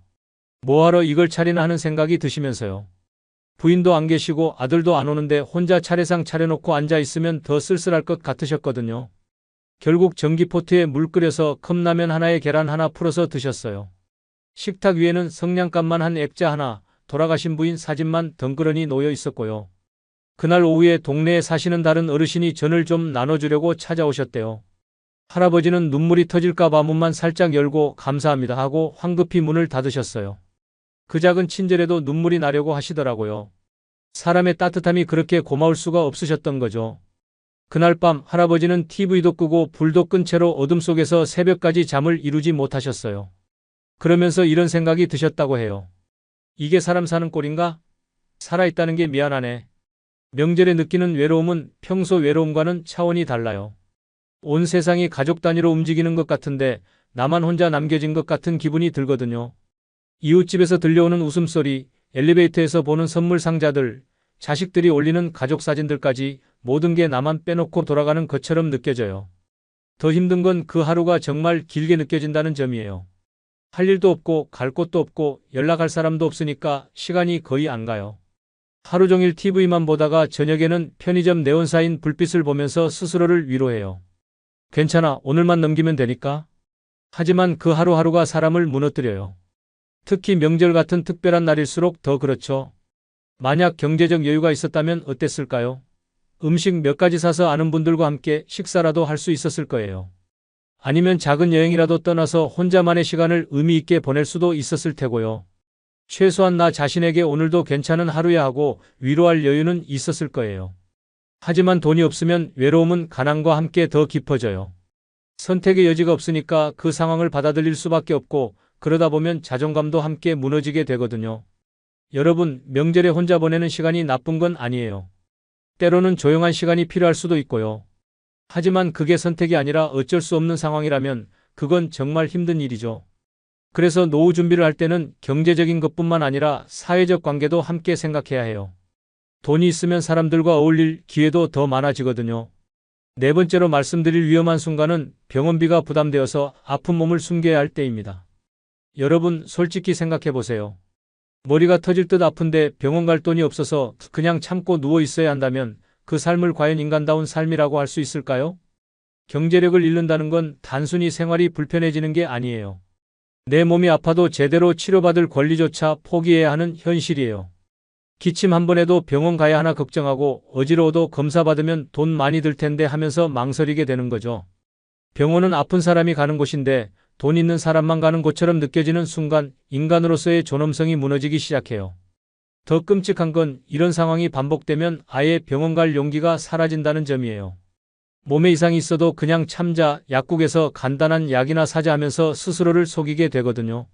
뭐하러 이걸 차리나 하는 생각이 드시면서요. 부인도 안 계시고 아들도 안 오는데 혼자 차례상 차려놓고 앉아 있으면 더 쓸쓸할 것 같으셨거든요. 결국 전기포트에 물 끓여서 컵라면 하나에 계란 하나 풀어서 드셨어요. 식탁 위에는 성냥갑만 한 액자 하나, 돌아가신 부인 사진만 덩그러니 놓여 있었고요. 그날 오후에 동네에 사시는 다른 어르신이 전을 좀 나눠주려고 찾아오셨대요. 할아버지는 눈물이 터질까봐 문만 살짝 열고 감사합니다 하고 황급히 문을 닫으셨어요. 그 작은 친절에도 눈물이 나려고 하시더라고요. 사람의 따뜻함이 그렇게 고마울 수가 없으셨던 거죠. 그날 밤 할아버지는 TV도 끄고 불도 끈 채로 어둠 속에서 새벽까지 잠을 이루지 못하셨어요. 그러면서 이런 생각이 드셨다고 해요. 이게 사람 사는 꼴인가? 살아있다는 게 미안하네. 명절에 느끼는 외로움은 평소 외로움과는 차원이 달라요. 온 세상이 가족 단위로 움직이는 것 같은데 나만 혼자 남겨진 것 같은 기분이 들거든요. 이웃집에서 들려오는 웃음소리, 엘리베이터에서 보는 선물 상자들, 자식들이 올리는 가족 사진들까지 모든 게 나만 빼놓고 돌아가는 것처럼 느껴져요. 더 힘든 건 그 하루가 정말 길게 느껴진다는 점이에요. 할 일도 없고 갈 곳도 없고 연락할 사람도 없으니까 시간이 거의 안 가요. 하루 종일 TV만 보다가 저녁에는 편의점 네온사인 불빛을 보면서 스스로를 위로해요. 괜찮아, 오늘만 넘기면 되니까. 하지만 그 하루하루가 사람을 무너뜨려요. 특히 명절 같은 특별한 날일수록 더 그렇죠. 만약 경제적 여유가 있었다면 어땠을까요? 음식 몇 가지 사서 아는 분들과 함께 식사라도 할 수 있었을 거예요. 아니면 작은 여행이라도 떠나서 혼자만의 시간을 의미 있게 보낼 수도 있었을 테고요. 최소한 나 자신에게 오늘도 괜찮은 하루야 하고 위로할 여유는 있었을 거예요. 하지만 돈이 없으면 외로움은 가난과 함께 더 깊어져요. 선택의 여지가 없으니까 그 상황을 받아들일 수밖에 없고 그러다 보면 자존감도 함께 무너지게 되거든요. 여러분, 명절에 혼자 보내는 시간이 나쁜 건 아니에요. 때로는 조용한 시간이 필요할 수도 있고요. 하지만 그게 선택이 아니라 어쩔 수 없는 상황이라면 그건 정말 힘든 일이죠. 그래서 노후 준비를 할 때는 경제적인 것뿐만 아니라 사회적 관계도 함께 생각해야 해요. 돈이 있으면 사람들과 어울릴 기회도 더 많아지거든요. 네 번째로 말씀드릴 위험한 순간은 병원비가 부담되어서 아픈 몸을 숨겨야 할 때입니다. 여러분, 솔직히 생각해 보세요. 머리가 터질 듯 아픈데 병원 갈 돈이 없어서 그냥 참고 누워 있어야 한다면 그 삶을 과연 인간다운 삶이라고 할 수 있을까요? 경제력을 잃는다는 건 단순히 생활이 불편해지는 게 아니에요. 내 몸이 아파도 제대로 치료받을 권리조차 포기해야 하는 현실이에요. 기침 한 번 해도 병원 가야 하나 걱정하고 어지러워도 검사 받으면 돈 많이 들 텐데 하면서 망설이게 되는 거죠. 병원은 아픈 사람이 가는 곳인데 돈 있는 사람만 가는 곳처럼 느껴지는 순간 인간으로서의 존엄성이 무너지기 시작해요. 더 끔찍한 건 이런 상황이 반복되면 아예 병원 갈 용기가 사라진다는 점이에요. 몸에 이상이 있어도 그냥 참자, 약국에서 간단한 약이나 사자 하면서 스스로를 속이게 되거든요.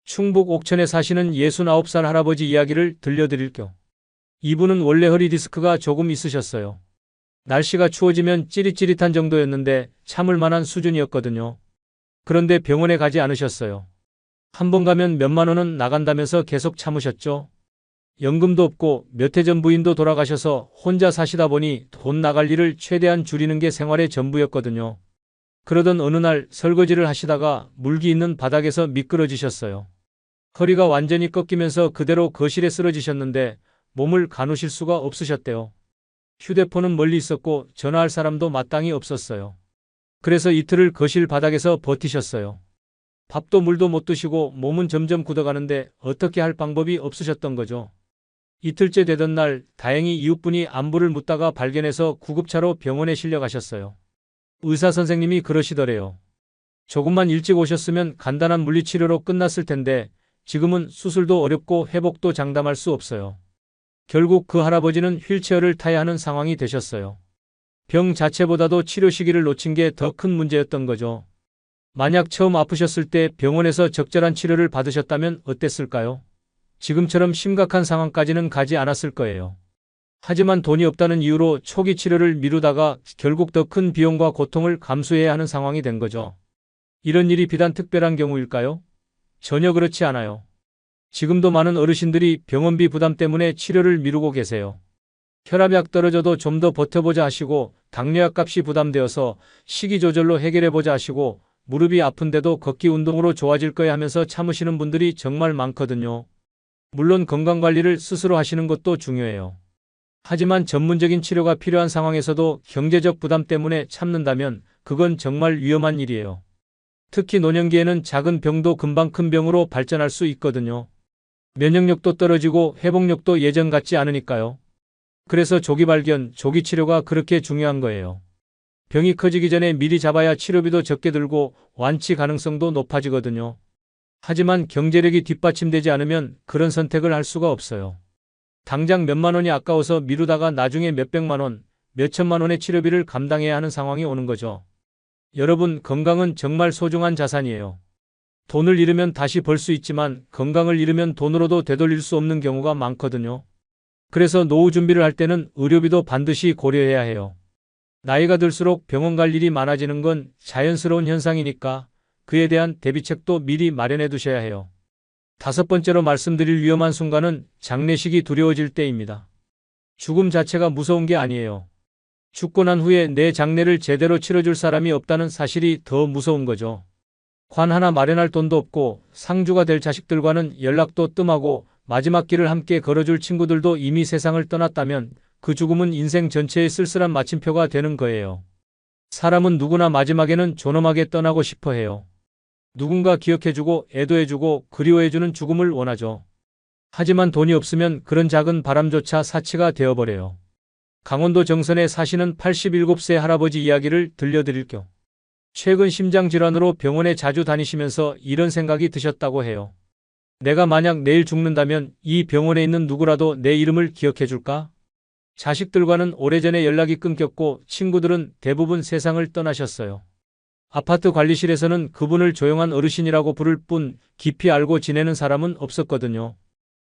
충북 옥천에 사시는 69살 할아버지 이야기를 들려드릴게요. 이분은 원래 허리 디스크가 조금 있으셨어요. 날씨가 추워지면 찌릿찌릿한 정도였는데 참을 만한 수준이었거든요. 그런데 병원에 가지 않으셨어요. 한 번 가면 몇만 원은 나간다면서 계속 참으셨죠. 연금도 없고 몇 해 전 부인도 돌아가셔서 혼자 사시다 보니 돈 나갈 일을 최대한 줄이는 게 생활의 전부였거든요. 그러던 어느 날 설거지를 하시다가 물기 있는 바닥에서 미끄러지셨어요. 허리가 완전히 꺾이면서 그대로 거실에 쓰러지셨는데 몸을 가누실 수가 없으셨대요. 휴대폰은 멀리 있었고 전화할 사람도 마땅히 없었어요. 그래서 이틀을 거실 바닥에서 버티셨어요. 밥도 물도 못 드시고 몸은 점점 굳어가는데 어떻게 할 방법이 없으셨던 거죠. 이틀째 되던 날 다행히 이웃분이 안부를 묻다가 발견해서 구급차로 병원에 실려가셨어요. 의사 선생님이 그러시더래요. 조금만 일찍 오셨으면 간단한 물리치료로 끝났을 텐데 지금은 수술도 어렵고 회복도 장담할 수 없어요. 결국 그 할아버지는 휠체어를 타야 하는 상황이 되셨어요. 병 자체보다도 치료 시기를 놓친 게 더 큰 문제였던 거죠. 만약 처음 아프셨을 때 병원에서 적절한 치료를 받으셨다면 어땠을까요? 지금처럼 심각한 상황까지는 가지 않았을 거예요. 하지만 돈이 없다는 이유로 초기 치료를 미루다가 결국 더 큰 비용과 고통을 감수해야 하는 상황이 된 거죠. 이런 일이 비단 특별한 경우일까요? 전혀 그렇지 않아요. 지금도 많은 어르신들이 병원비 부담 때문에 치료를 미루고 계세요. 혈압약 떨어져도 좀 더 버텨보자 하시고 당뇨약 값이 부담되어서 식이 조절로 해결해보자 하시고 무릎이 아픈데도 걷기 운동으로 좋아질 거야 하면서 참으시는 분들이 정말 많거든요. 물론 건강관리를 스스로 하시는 것도 중요해요. 하지만 전문적인 치료가 필요한 상황에서도 경제적 부담 때문에 참는다면 그건 정말 위험한 일이에요. 특히 노년기에는 작은 병도 금방 큰 병으로 발전할 수 있거든요. 면역력도 떨어지고 회복력도 예전 같지 않으니까요. 그래서 조기 발견, 조기 치료가 그렇게 중요한 거예요. 병이 커지기 전에 미리 잡아야 치료비도 적게 들고 완치 가능성도 높아지거든요. 하지만 경제력이 뒷받침되지 않으면 그런 선택을 할 수가 없어요. 당장 몇만 원이 아까워서 미루다가 나중에 몇백만 원, 몇천만 원의 치료비를 감당해야 하는 상황이 오는 거죠. 여러분, 건강은 정말 소중한 자산이에요. 돈을 잃으면 다시 벌 수 있지만 건강을 잃으면 돈으로도 되돌릴 수 없는 경우가 많거든요. 그래서 노후 준비를 할 때는 의료비도 반드시 고려해야 해요. 나이가 들수록 병원 갈 일이 많아지는 건 자연스러운 현상이니까 그에 대한 대비책도 미리 마련해 두셔야 해요. 다섯 번째로 말씀드릴 위험한 순간은 장례식이 두려워질 때입니다. 죽음 자체가 무서운 게 아니에요. 죽고 난 후에 내 장례를 제대로 치러줄 사람이 없다는 사실이 더 무서운 거죠. 관 하나 마련할 돈도 없고 상주가 될 자식들과는 연락도 뜸하고 마지막 길을 함께 걸어줄 친구들도 이미 세상을 떠났다면 그 죽음은 인생 전체의 쓸쓸한 마침표가 되는 거예요. 사람은 누구나 마지막에는 존엄하게 떠나고 싶어 해요. 누군가 기억해주고 애도해주고 그리워해주는 죽음을 원하죠. 하지만 돈이 없으면 그런 작은 바람조차 사치가 되어버려요. 강원도 정선에 사시는 87세 할아버지 이야기를 들려드릴게요. 최근 심장질환으로 병원에 자주 다니시면서 이런 생각이 드셨다고 해요. 내가 만약 내일 죽는다면 이 병원에 있는 누구라도 내 이름을 기억해줄까? 자식들과는 오래전에 연락이 끊겼고 친구들은 대부분 세상을 떠나셨어요. 아파트 관리실에서는 그분을 조용한 어르신이라고 부를 뿐 깊이 알고 지내는 사람은 없었거든요.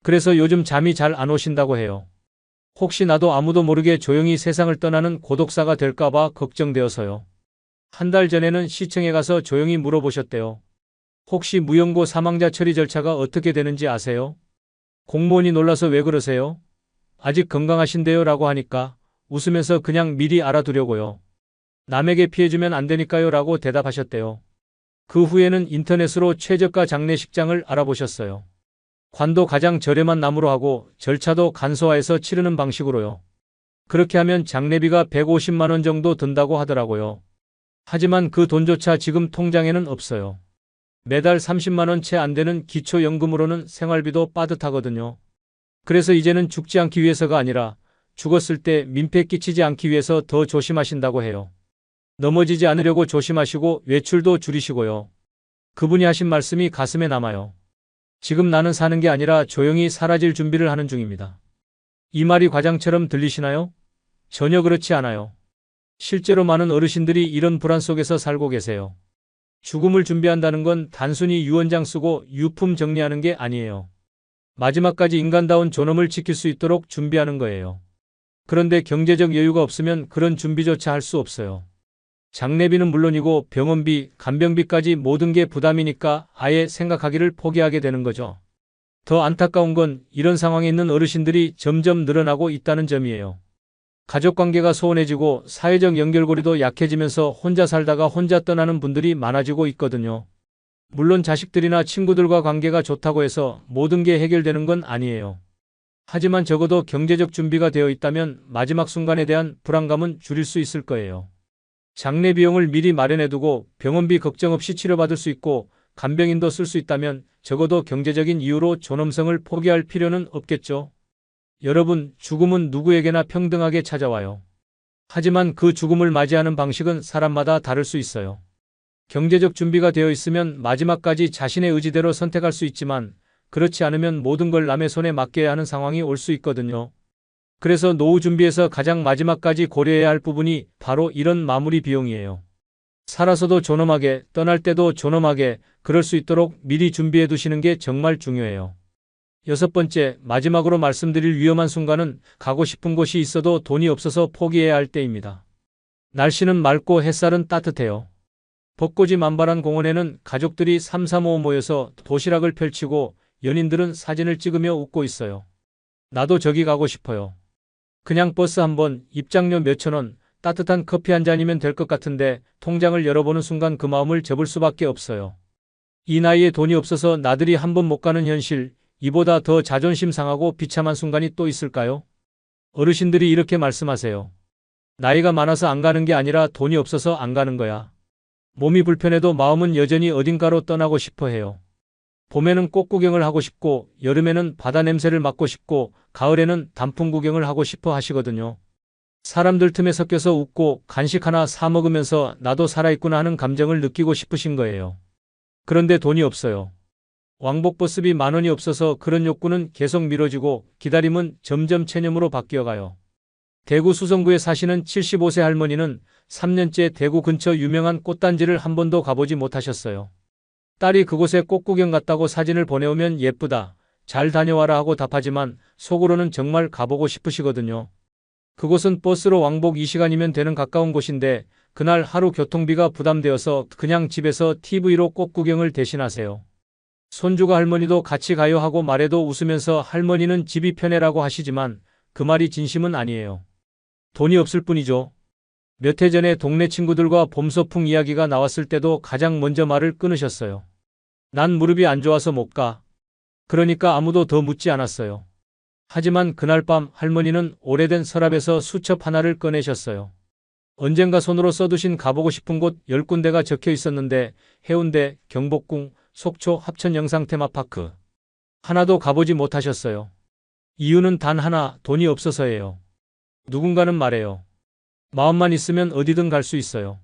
그래서 요즘 잠이 잘 안 오신다고 해요. 혹시 나도 아무도 모르게 조용히 세상을 떠나는 고독사가 될까봐 걱정되어서요. 한 달 전에는 시청에 가서 조용히 물어보셨대요. 혹시 무연고 사망자 처리 절차가 어떻게 되는지 아세요? 공무원이 놀라서 왜 그러세요? 아직 건강하신데요 라고 하니까 웃으면서 그냥 미리 알아두려고요. 남에게 피해주면 안 되니까요 라고 대답하셨대요. 그 후에는 인터넷으로 최저가 장례식장을 알아보셨어요. 관도 가장 저렴한 나무로 하고 절차도 간소화해서 치르는 방식으로요. 그렇게 하면 장례비가 150만 원 정도 든다고 하더라고요. 하지만 그 돈조차 지금 통장에는 없어요. 매달 30만 원 채 안 되는 기초연금으로는 생활비도 빠듯하거든요. 그래서 이제는 죽지 않기 위해서가 아니라 죽었을 때 민폐 끼치지 않기 위해서 더 조심하신다고 해요. 넘어지지 않으려고 조심하시고 외출도 줄이시고요. 그분이 하신 말씀이 가슴에 남아요. 지금 나는 사는 게 아니라 조용히 사라질 준비를 하는 중입니다. 이 말이 과장처럼 들리시나요? 전혀 그렇지 않아요. 실제로 많은 어르신들이 이런 불안 속에서 살고 계세요. 죽음을 준비한다는 건 단순히 유언장 쓰고 유품 정리하는 게 아니에요. 마지막까지 인간다운 존엄을 지킬 수 있도록 준비하는 거예요. 그런데 경제적 여유가 없으면 그런 준비조차 할 수 없어요. 장례비는 물론이고 병원비, 간병비까지 모든 게 부담이니까 아예 생각하기를 포기하게 되는 거죠. 더 안타까운 건 이런 상황에 있는 어르신들이 점점 늘어나고 있다는 점이에요. 가족관계가 소원해지고 사회적 연결고리도 약해지면서 혼자 살다가 혼자 떠나는 분들이 많아지고 있거든요. 물론 자식들이나 친구들과 관계가 좋다고 해서 모든 게 해결되는 건 아니에요. 하지만 적어도 경제적 준비가 되어 있다면 마지막 순간에 대한 불안감은 줄일 수 있을 거예요. 장례 비용을 미리 마련해두고 병원비 걱정 없이 치료받을 수 있고 간병인도 쓸 수 있다면 적어도 경제적인 이유로 존엄성을 포기할 필요는 없겠죠. 여러분, 죽음은 누구에게나 평등하게 찾아와요. 하지만 그 죽음을 맞이하는 방식은 사람마다 다를 수 있어요. 경제적 준비가 되어 있으면 마지막까지 자신의 의지대로 선택할 수 있지만 그렇지 않으면 모든 걸 남의 손에 맡겨야 하는 상황이 올 수 있거든요. 그래서 노후 준비에서 가장 마지막까지 고려해야 할 부분이 바로 이런 마무리 비용이에요. 살아서도 존엄하게, 떠날 때도 존엄하게 그럴 수 있도록 미리 준비해 두시는 게 정말 중요해요. 여섯 번째, 마지막으로 말씀드릴 위험한 순간은 가고 싶은 곳이 있어도 돈이 없어서 포기해야 할 때입니다. 날씨는 맑고 햇살은 따뜻해요. 벚꽃이 만발한 공원에는 가족들이 삼삼오오 모여서 도시락을 펼치고 연인들은 사진을 찍으며 웃고 있어요. 나도 저기 가고 싶어요. 그냥 버스 한 번, 입장료 몇천 원, 따뜻한 커피 한 잔이면 될 것 같은데 통장을 열어보는 순간 그 마음을 접을 수밖에 없어요. 이 나이에 돈이 없어서 나들이 한 번 못 가는 현실, 이보다 더 자존심 상하고 비참한 순간이 또 있을까요? 어르신들이 이렇게 말씀하세요. 나이가 많아서 안 가는 게 아니라 돈이 없어서 안 가는 거야. 몸이 불편해도 마음은 여전히 어딘가로 떠나고 싶어 해요. 봄에는 꽃 구경을 하고 싶고, 여름에는 바다 냄새를 맡고 싶고, 가을에는 단풍 구경을 하고 싶어 하시거든요. 사람들 틈에 섞여서 웃고 간식 하나 사 먹으면서 나도 살아있구나 하는 감정을 느끼고 싶으신 거예요. 그런데 돈이 없어요. 왕복 버스비 10,000원이 없어서 그런 욕구는 계속 미뤄지고 기다림은 점점 체념으로 바뀌어가요. 대구 수성구에 사시는 75세 할머니는 3년째 대구 근처 유명한 꽃단지를 한 번도 가보지 못하셨어요. 딸이 그곳에 꽃 구경 갔다고 사진을 보내오면 예쁘다, 잘 다녀와라 하고 답하지만 속으로는 정말 가보고 싶으시거든요. 그곳은 버스로 왕복 2시간이면 되는 가까운 곳인데 그날 하루 교통비가 부담되어서 그냥 집에서 TV로 꽃 구경을 대신하세요. 손주가 할머니도 같이 가요 하고 말해도 웃으면서 할머니는 집이 편해라고 하시지만 그 말이 진심은 아니에요. 돈이 없을 뿐이죠. 몇 해 전에 동네 친구들과 봄소풍 이야기가 나왔을 때도 가장 먼저 말을 끊으셨어요. 난 무릎이 안 좋아서 못 가. 그러니까 아무도 더 묻지 않았어요. 하지만 그날 밤 할머니는 오래된 서랍에서 수첩 하나를 꺼내셨어요. 언젠가 손으로 써두신 가보고 싶은 곳 10군데가 적혀 있었는데 해운대, 경복궁, 속초, 합천 영상 테마파크. 하나도 가보지 못하셨어요. 이유는 단 하나, 돈이 없어서예요. 누군가는 말해요. 마음만 있으면 어디든 갈 수 있어요.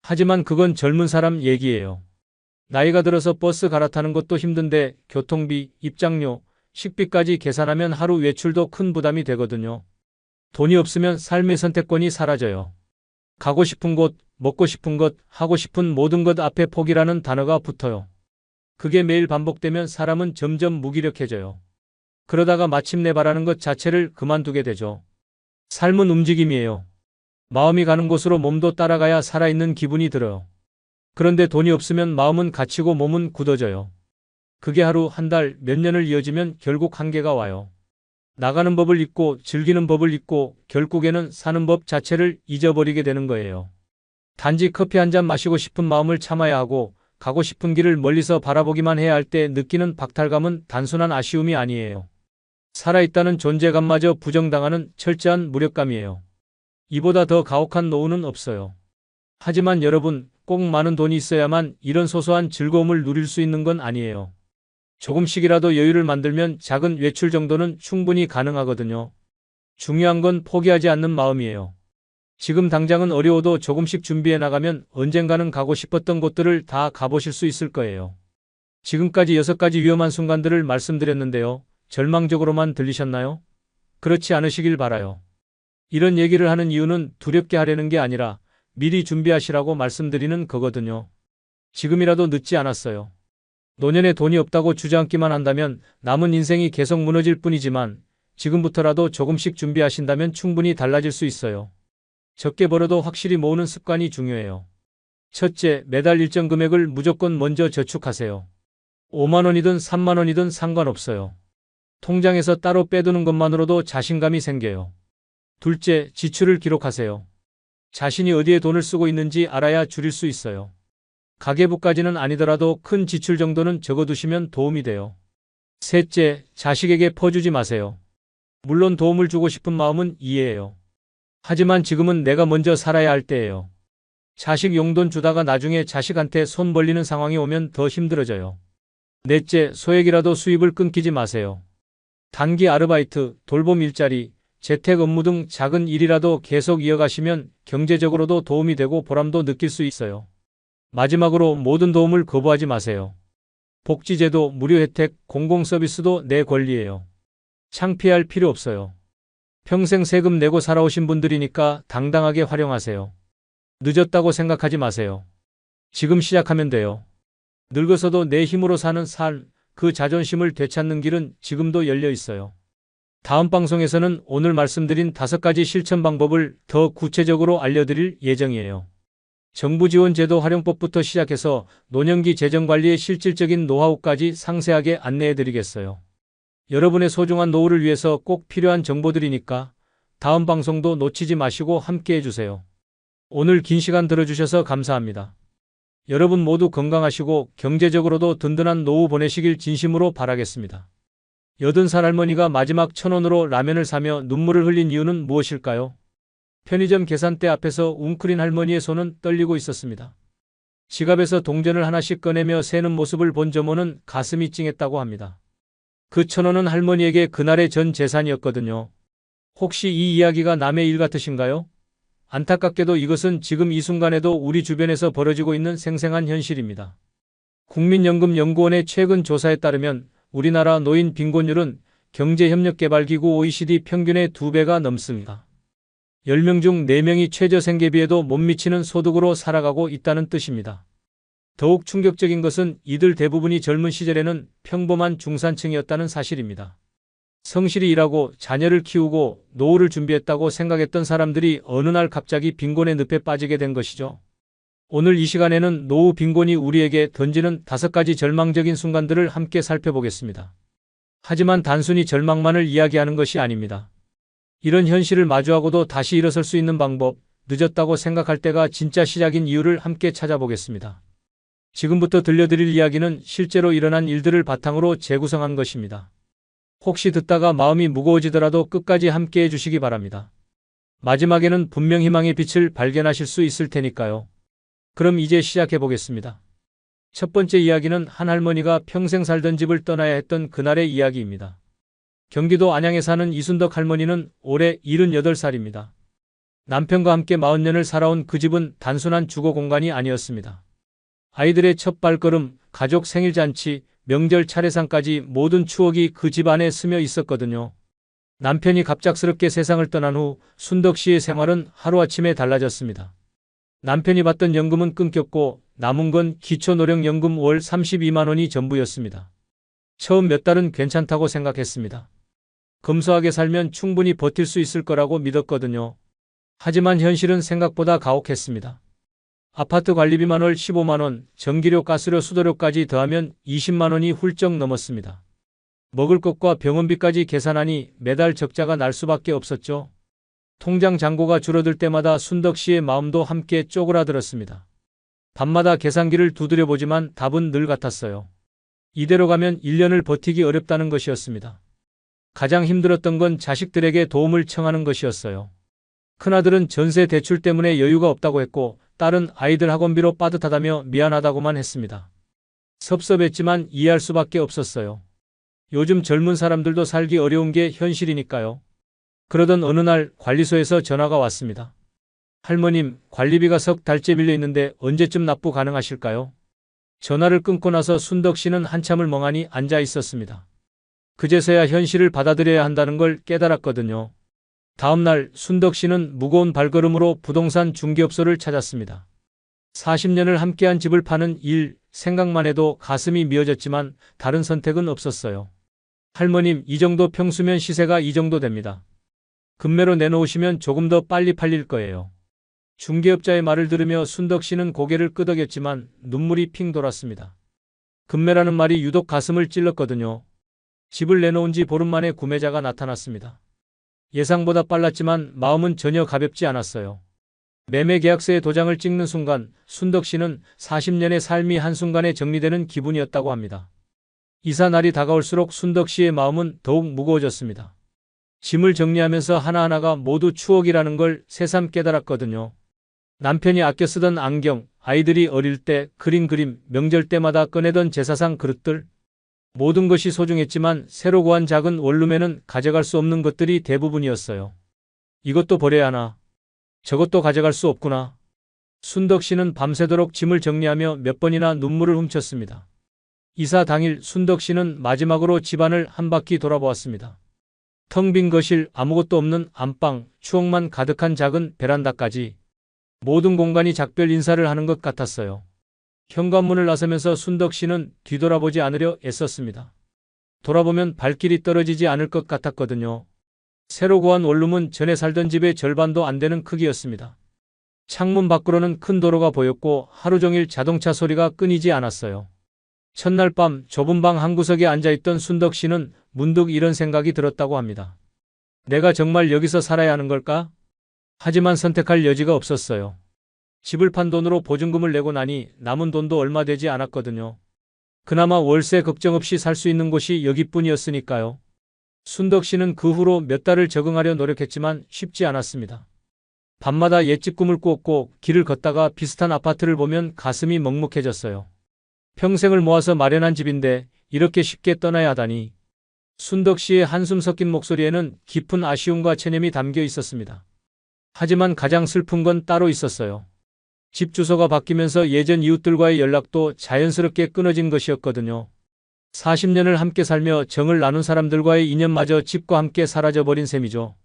하지만 그건 젊은 사람 얘기예요. 나이가 들어서 버스 갈아타는 것도 힘든데 교통비, 입장료, 식비까지 계산하면 하루 외출도 큰 부담이 되거든요. 돈이 없으면 삶의 선택권이 사라져요. 가고 싶은 곳, 먹고 싶은 것, 하고 싶은 모든 것 앞에 포기라는 단어가 붙어요. 그게 매일 반복되면 사람은 점점 무기력해져요. 그러다가 마침내 바라는 것 자체를 그만두게 되죠. 삶은 움직임이에요. 마음이 가는 곳으로 몸도 따라가야 살아있는 기분이 들어요. 그런데 돈이 없으면 마음은 갇히고 몸은 굳어져요. 그게 하루, 한 달, 몇 년을 이어지면 결국 한계가 와요. 나가는 법을 잊고 즐기는 법을 잊고 결국에는 사는 법 자체를 잊어버리게 되는 거예요. 단지 커피 한 잔 마시고 싶은 마음을 참아야 하고 가고 싶은 길을 멀리서 바라보기만 해야 할 때 느끼는 박탈감은 단순한 아쉬움이 아니에요. 살아있다는 존재감마저 부정당하는 철저한 무력감이에요. 이보다 더 가혹한 노후는 없어요. 하지만 여러분, 꼭 많은 돈이 있어야만 이런 소소한 즐거움을 누릴 수 있는 건 아니에요. 조금씩이라도 여유를 만들면 작은 외출 정도는 충분히 가능하거든요. 중요한 건 포기하지 않는 마음이에요. 지금 당장은 어려워도 조금씩 준비해 나가면 언젠가는 가고 싶었던 곳들을 다 가보실 수 있을 거예요. 지금까지 6가지 위험한 순간들을 말씀드렸는데요. 절망적으로만 들리셨나요? 그렇지 않으시길 바라요. 이런 얘기를 하는 이유는 두렵게 하려는 게 아니라 미리 준비하시라고 말씀드리는 거거든요. 지금이라도 늦지 않았어요. 노년에 돈이 없다고 주저앉기만 한다면 남은 인생이 계속 무너질 뿐이지만 지금부터라도 조금씩 준비하신다면 충분히 달라질 수 있어요. 적게 벌어도 확실히 모으는 습관이 중요해요. 첫째, 매달 일정 금액을 무조건 먼저 저축하세요. 5만 원이든 3만 원이든 상관없어요. 통장에서 따로 빼두는 것만으로도 자신감이 생겨요. 둘째, 지출을 기록하세요. 자신이 어디에 돈을 쓰고 있는지 알아야 줄일 수 있어요. 가계부까지는 아니더라도 큰 지출 정도는 적어두시면 도움이 돼요. 셋째, 자식에게 퍼주지 마세요. 물론 도움을 주고 싶은 마음은 이해해요. 하지만 지금은 내가 먼저 살아야 할 때예요. 자식 용돈 주다가 나중에 자식한테 손 벌리는 상황이 오면 더 힘들어져요. 넷째, 소액이라도 수입을 끊기지 마세요. 단기 아르바이트, 돌봄 일자리, 재택 업무 등 작은 일이라도 계속 이어가시면 경제적으로도 도움이 되고 보람도 느낄 수 있어요. 마지막으로 모든 도움을 거부하지 마세요. 복지제도, 무료 혜택, 공공서비스도 내 권리예요. 창피할 필요 없어요. 평생 세금 내고 살아오신 분들이니까 당당하게 활용하세요. 늦었다고 생각하지 마세요. 지금 시작하면 돼요. 늙어서도 내 힘으로 사는 삶, 그 자존심을 되찾는 길은 지금도 열려 있어요. 다음 방송에서는 오늘 말씀드린 5가지 실천 방법을 더 구체적으로 알려드릴 예정이에요. 정부 지원 제도 활용법부터 시작해서 노년기 재정관리의 실질적인 노하우까지 상세하게 안내해 드리겠어요. 여러분의 소중한 노후를 위해서 꼭 필요한 정보들이니까 다음 방송도 놓치지 마시고 함께 해주세요. 오늘 긴 시간 들어주셔서 감사합니다. 여러분 모두 건강하시고 경제적으로도 든든한 노후 보내시길 진심으로 바라겠습니다. 80살 할머니가 마지막 1,000원으로 라면을 사며 눈물을 흘린 이유는 무엇일까요? 편의점 계산대 앞에서 웅크린 할머니의 손은 떨리고 있었습니다. 지갑에서 동전을 하나씩 꺼내며 세는 모습을 본 점원은 가슴이 찡했다고 합니다. 그 1,000원은 할머니에게 그날의 전 재산이었거든요. 혹시 이 이야기가 남의 일 같으신가요? 안타깝게도 이것은 지금 이 순간에도 우리 주변에서 벌어지고 있는 생생한 현실입니다. 국민연금연구원의 최근 조사에 따르면 우리나라 노인 빈곤율은 경제협력개발기구 OECD 평균의 2배가 넘습니다. 10명 중 4명이 최저생계비에도 못 미치는 소득으로 살아가고 있다는 뜻입니다. 더욱 충격적인 것은 이들 대부분이 젊은 시절에는 평범한 중산층이었다는 사실입니다. 성실히 일하고 자녀를 키우고 노후를 준비했다고 생각했던 사람들이 어느 날 갑자기 빈곤의 늪에 빠지게 된 것이죠. 오늘 이 시간에는 노후 빈곤이 우리에게 던지는 5가지 절망적인 순간들을 함께 살펴보겠습니다. 하지만 단순히 절망만을 이야기하는 것이 아닙니다. 이런 현실을 마주하고도 다시 일어설 수 있는 방법, 늦었다고 생각할 때가 진짜 시작인 이유를 함께 찾아보겠습니다. 지금부터 들려드릴 이야기는 실제로 일어난 일들을 바탕으로 재구성한 것입니다. 혹시 듣다가 마음이 무거워지더라도 끝까지 함께 해주시기 바랍니다. 마지막에는 분명 희망의 빛을 발견하실 수 있을 테니까요. 그럼 이제 시작해 보겠습니다. 첫 번째 이야기는 한 할머니가 평생 살던 집을 떠나야 했던 그날의 이야기입니다. 경기도 안양에 사는 이순덕 할머니는 올해 78살입니다. 남편과 함께 40년을 살아온 그 집은 단순한 주거 공간이 아니었습니다. 아이들의 첫 발걸음, 가족 생일잔치, 명절 차례상까지 모든 추억이 그 집 안에 스며 있었거든요. 남편이 갑작스럽게 세상을 떠난 후 순덕 씨의 생활은 하루아침에 달라졌습니다. 남편이 받던 연금은 끊겼고 남은 건 기초노령연금 월 32만 원이 전부였습니다. 처음 몇 달은 괜찮다고 생각했습니다. 검소하게 살면 충분히 버틸 수 있을 거라고 믿었거든요. 하지만 현실은 생각보다 가혹했습니다. 아파트 관리비만 월 15만 원, 전기료, 가스료, 수도료까지 더하면 20만 원이 훌쩍 넘었습니다. 먹을 것과 병원비까지 계산하니 매달 적자가 날 수밖에 없었죠. 통장 잔고가 줄어들 때마다 순덕 씨의 마음도 함께 쪼그라들었습니다. 밤마다 계산기를 두드려보지만 답은 늘 같았어요. 이대로 가면 1년을 버티기 어렵다는 것이었습니다. 가장 힘들었던 건 자식들에게 도움을 청하는 것이었어요. 큰아들은 전세 대출 때문에 여유가 없다고 했고 딸은 아이들 학원비로 빠듯하다며 미안하다고만 했습니다. 섭섭했지만 이해할 수밖에 없었어요. 요즘 젊은 사람들도 살기 어려운 게 현실이니까요. 그러던 어느 날 관리소에서 전화가 왔습니다. 할머님, 관리비가 석 달째 밀려 있는데 언제쯤 납부 가능하실까요? 전화를 끊고 나서 순덕 씨는 한참을 멍하니 앉아 있었습니다. 그제서야 현실을 받아들여야 한다는 걸 깨달았거든요. 다음 날 순덕 씨는 무거운 발걸음으로 부동산 중개업소를 찾았습니다. 40년을 함께한 집을 파는 일, 생각만 해도 가슴이 미어졌지만 다른 선택은 없었어요. 할머님, 이 정도 평수면 시세가 이 정도 됩니다. 금매로 내놓으시면 조금 더 빨리 팔릴 거예요. 중개업자의 말을 들으며 순덕 씨는 고개를 끄덕였지만 눈물이 핑 돌았습니다. 금매라는 말이 유독 가슴을 찔렀거든요. 집을 내놓은 지 보름 만에 구매자가 나타났습니다. 예상보다 빨랐지만 마음은 전혀 가볍지 않았어요. 매매 계약서에 도장을 찍는 순간 순덕 씨는 40년의 삶이 한순간에 정리되는 기분이었다고 합니다. 이사 날이 다가올수록 순덕 씨의 마음은 더욱 무거워졌습니다. 짐을 정리하면서 하나하나가 모두 추억이라는 걸 새삼 깨달았거든요. 남편이 아껴 쓰던 안경, 아이들이 어릴 때 그린 그림, 명절 때마다 꺼내던 제사상 그릇들. 모든 것이 소중했지만 새로 구한 작은 원룸에는 가져갈 수 없는 것들이 대부분이었어요. 이것도 버려야 하나? 저것도 가져갈 수 없구나. 순덕 씨는 밤새도록 짐을 정리하며 몇 번이나 눈물을 훔쳤습니다. 이사 당일 순덕 씨는 마지막으로 집안을 한 바퀴 돌아보았습니다. 텅 빈 거실, 아무것도 없는 안방, 추억만 가득한 작은 베란다까지 모든 공간이 작별 인사를 하는 것 같았어요. 현관문을 나서면서 순덕 씨는 뒤돌아보지 않으려 애썼습니다. 돌아보면 발길이 떨어지지 않을 것 같았거든요. 새로 구한 원룸은 전에 살던 집의 절반도 안 되는 크기였습니다. 창문 밖으로는 큰 도로가 보였고 하루 종일 자동차 소리가 끊이지 않았어요. 첫날 밤 좁은 방 한구석에 앉아있던 순덕 씨는 문득 이런 생각이 들었다고 합니다. 내가 정말 여기서 살아야 하는 걸까? 하지만 선택할 여지가 없었어요. 집을 판 돈으로 보증금을 내고 나니 남은 돈도 얼마 되지 않았거든요. 그나마 월세 걱정 없이 살 수 있는 곳이 여기뿐이었으니까요. 순덕 씨는 그 후로 몇 달을 적응하려 노력했지만 쉽지 않았습니다. 밤마다 옛집 꿈을 꾸었고 길을 걷다가 비슷한 아파트를 보면 가슴이 먹먹해졌어요. 평생을 모아서 마련한 집인데 이렇게 쉽게 떠나야 하다니. 순덕 씨의 한숨 섞인 목소리에는 깊은 아쉬움과 체념이 담겨 있었습니다. 하지만 가장 슬픈 건 따로 있었어요. 집 주소가 바뀌면서 예전 이웃들과의 연락도 자연스럽게 끊어진 것이었거든요. 40년을 함께 살며 정을 나눈 사람들과의 인연마저 집과 함께 사라져버린 셈이죠.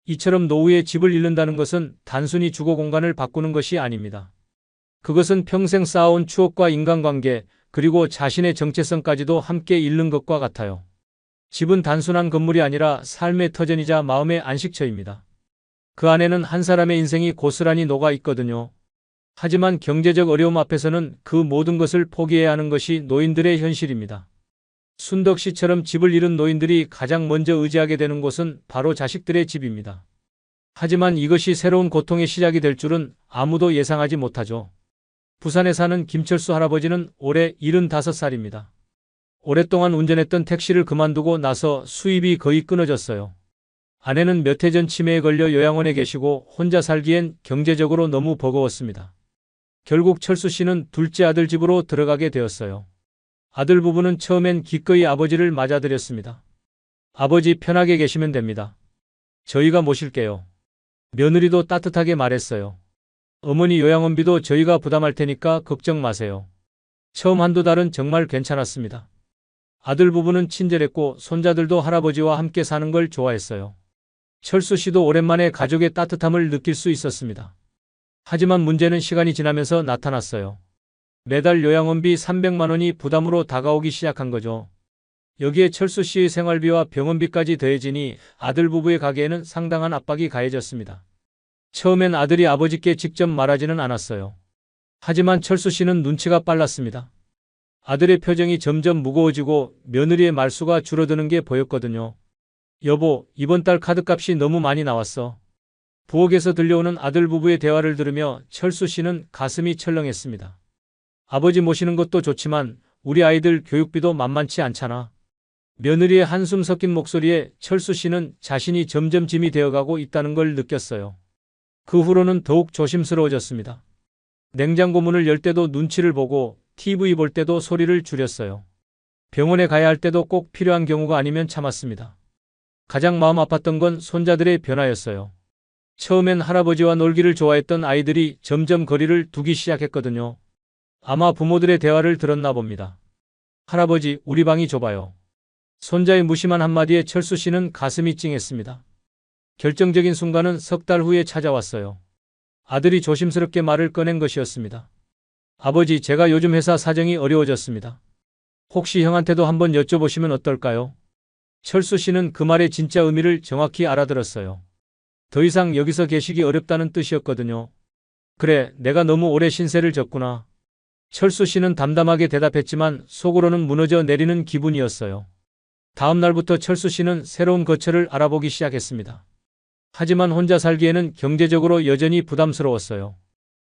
이처럼 노후에 집을 잃는다는 것은 단순히 주거 공간을 바꾸는 것이 아닙니다. 그것은 평생 쌓아온 추억과 인간관계, 그리고 자신의 정체성까지도 함께 잃는 것과 같아요. 집은 단순한 건물이 아니라 삶의 터전이자 마음의 안식처입니다. 그 안에는 한 사람의 인생이 고스란히 녹아 있거든요. 하지만 경제적 어려움 앞에서는 그 모든 것을 포기해야 하는 것이 노인들의 현실입니다. 순덕 씨처럼 집을 잃은 노인들이 가장 먼저 의지하게 되는 곳은 바로 자식들의 집입니다. 하지만 이것이 새로운 고통의 시작이 될 줄은 아무도 예상하지 못하죠. 부산에 사는 김철수 할아버지는 올해 75살입니다. 오랫동안 운전했던 택시를 그만두고 나서 수입이 거의 끊어졌어요. 아내는 몇 해 전 치매에 걸려 요양원에 계시고 혼자 살기엔 경제적으로 너무 버거웠습니다. 결국 철수 씨는 둘째 아들 집으로 들어가게 되었어요. 아들 부부는 처음엔 기꺼이 아버지를 맞아들였습니다. 아버지 편하게 계시면 됩니다. 저희가 모실게요. 며느리도 따뜻하게 말했어요. 어머니 요양원비도 저희가 부담할 테니까 걱정 마세요. 처음 한두 달은 정말 괜찮았습니다. 아들 부부는 친절했고 손자들도 할아버지와 함께 사는 걸 좋아했어요. 철수 씨도 오랜만에 가족의 따뜻함을 느낄 수 있었습니다. 하지만 문제는 시간이 지나면서 나타났어요. 매달 요양원비 300만 원이 부담으로 다가오기 시작한 거죠. 여기에 철수 씨의 생활비와 병원비까지 더해지니 아들 부부의 가게에는 상당한 압박이 가해졌습니다. 처음엔 아들이 아버지께 직접 말하지는 않았어요. 하지만 철수 씨는 눈치가 빨랐습니다. 아들의 표정이 점점 무거워지고 며느리의 말수가 줄어드는 게 보였거든요. 여보, 이번 달 카드값이 너무 많이 나왔어. 부엌에서 들려오는 아들 부부의 대화를 들으며 철수 씨는 가슴이 철렁했습니다. 아버지 모시는 것도 좋지만 우리 아이들 교육비도 만만치 않잖아. 며느리의 한숨 섞인 목소리에 철수 씨는 자신이 점점 짐이 되어가고 있다는 걸 느꼈어요. 그 후로는 더욱 조심스러워졌습니다. 냉장고 문을 열 때도 눈치를 보고 TV 볼 때도 소리를 줄였어요. 병원에 가야 할 때도 꼭 필요한 경우가 아니면 참았습니다. 가장 마음 아팠던 건 손자들의 변화였어요. 처음엔 할아버지와 놀기를 좋아했던 아이들이 점점 거리를 두기 시작했거든요. 아마 부모들의 대화를 들었나 봅니다. 할아버지, 우리 방이 좁아요. 손자의 무심한 한마디에 철수 씨는 가슴이 찡했습니다. 결정적인 순간은 석 달 후에 찾아왔어요. 아들이 조심스럽게 말을 꺼낸 것이었습니다. 아버지, 제가 요즘 회사 사정이 어려워졌습니다. 혹시 형한테도 한번 여쭤보시면 어떨까요? 철수 씨는 그 말의 진짜 의미를 정확히 알아들었어요. 더 이상 여기서 계시기 어렵다는 뜻이었거든요. 그래, 내가 너무 오래 신세를 졌구나. 철수 씨는 담담하게 대답했지만 속으로는 무너져 내리는 기분이었어요. 다음 날부터 철수 씨는 새로운 거처를 알아보기 시작했습니다. 하지만 혼자 살기에는 경제적으로 여전히 부담스러웠어요.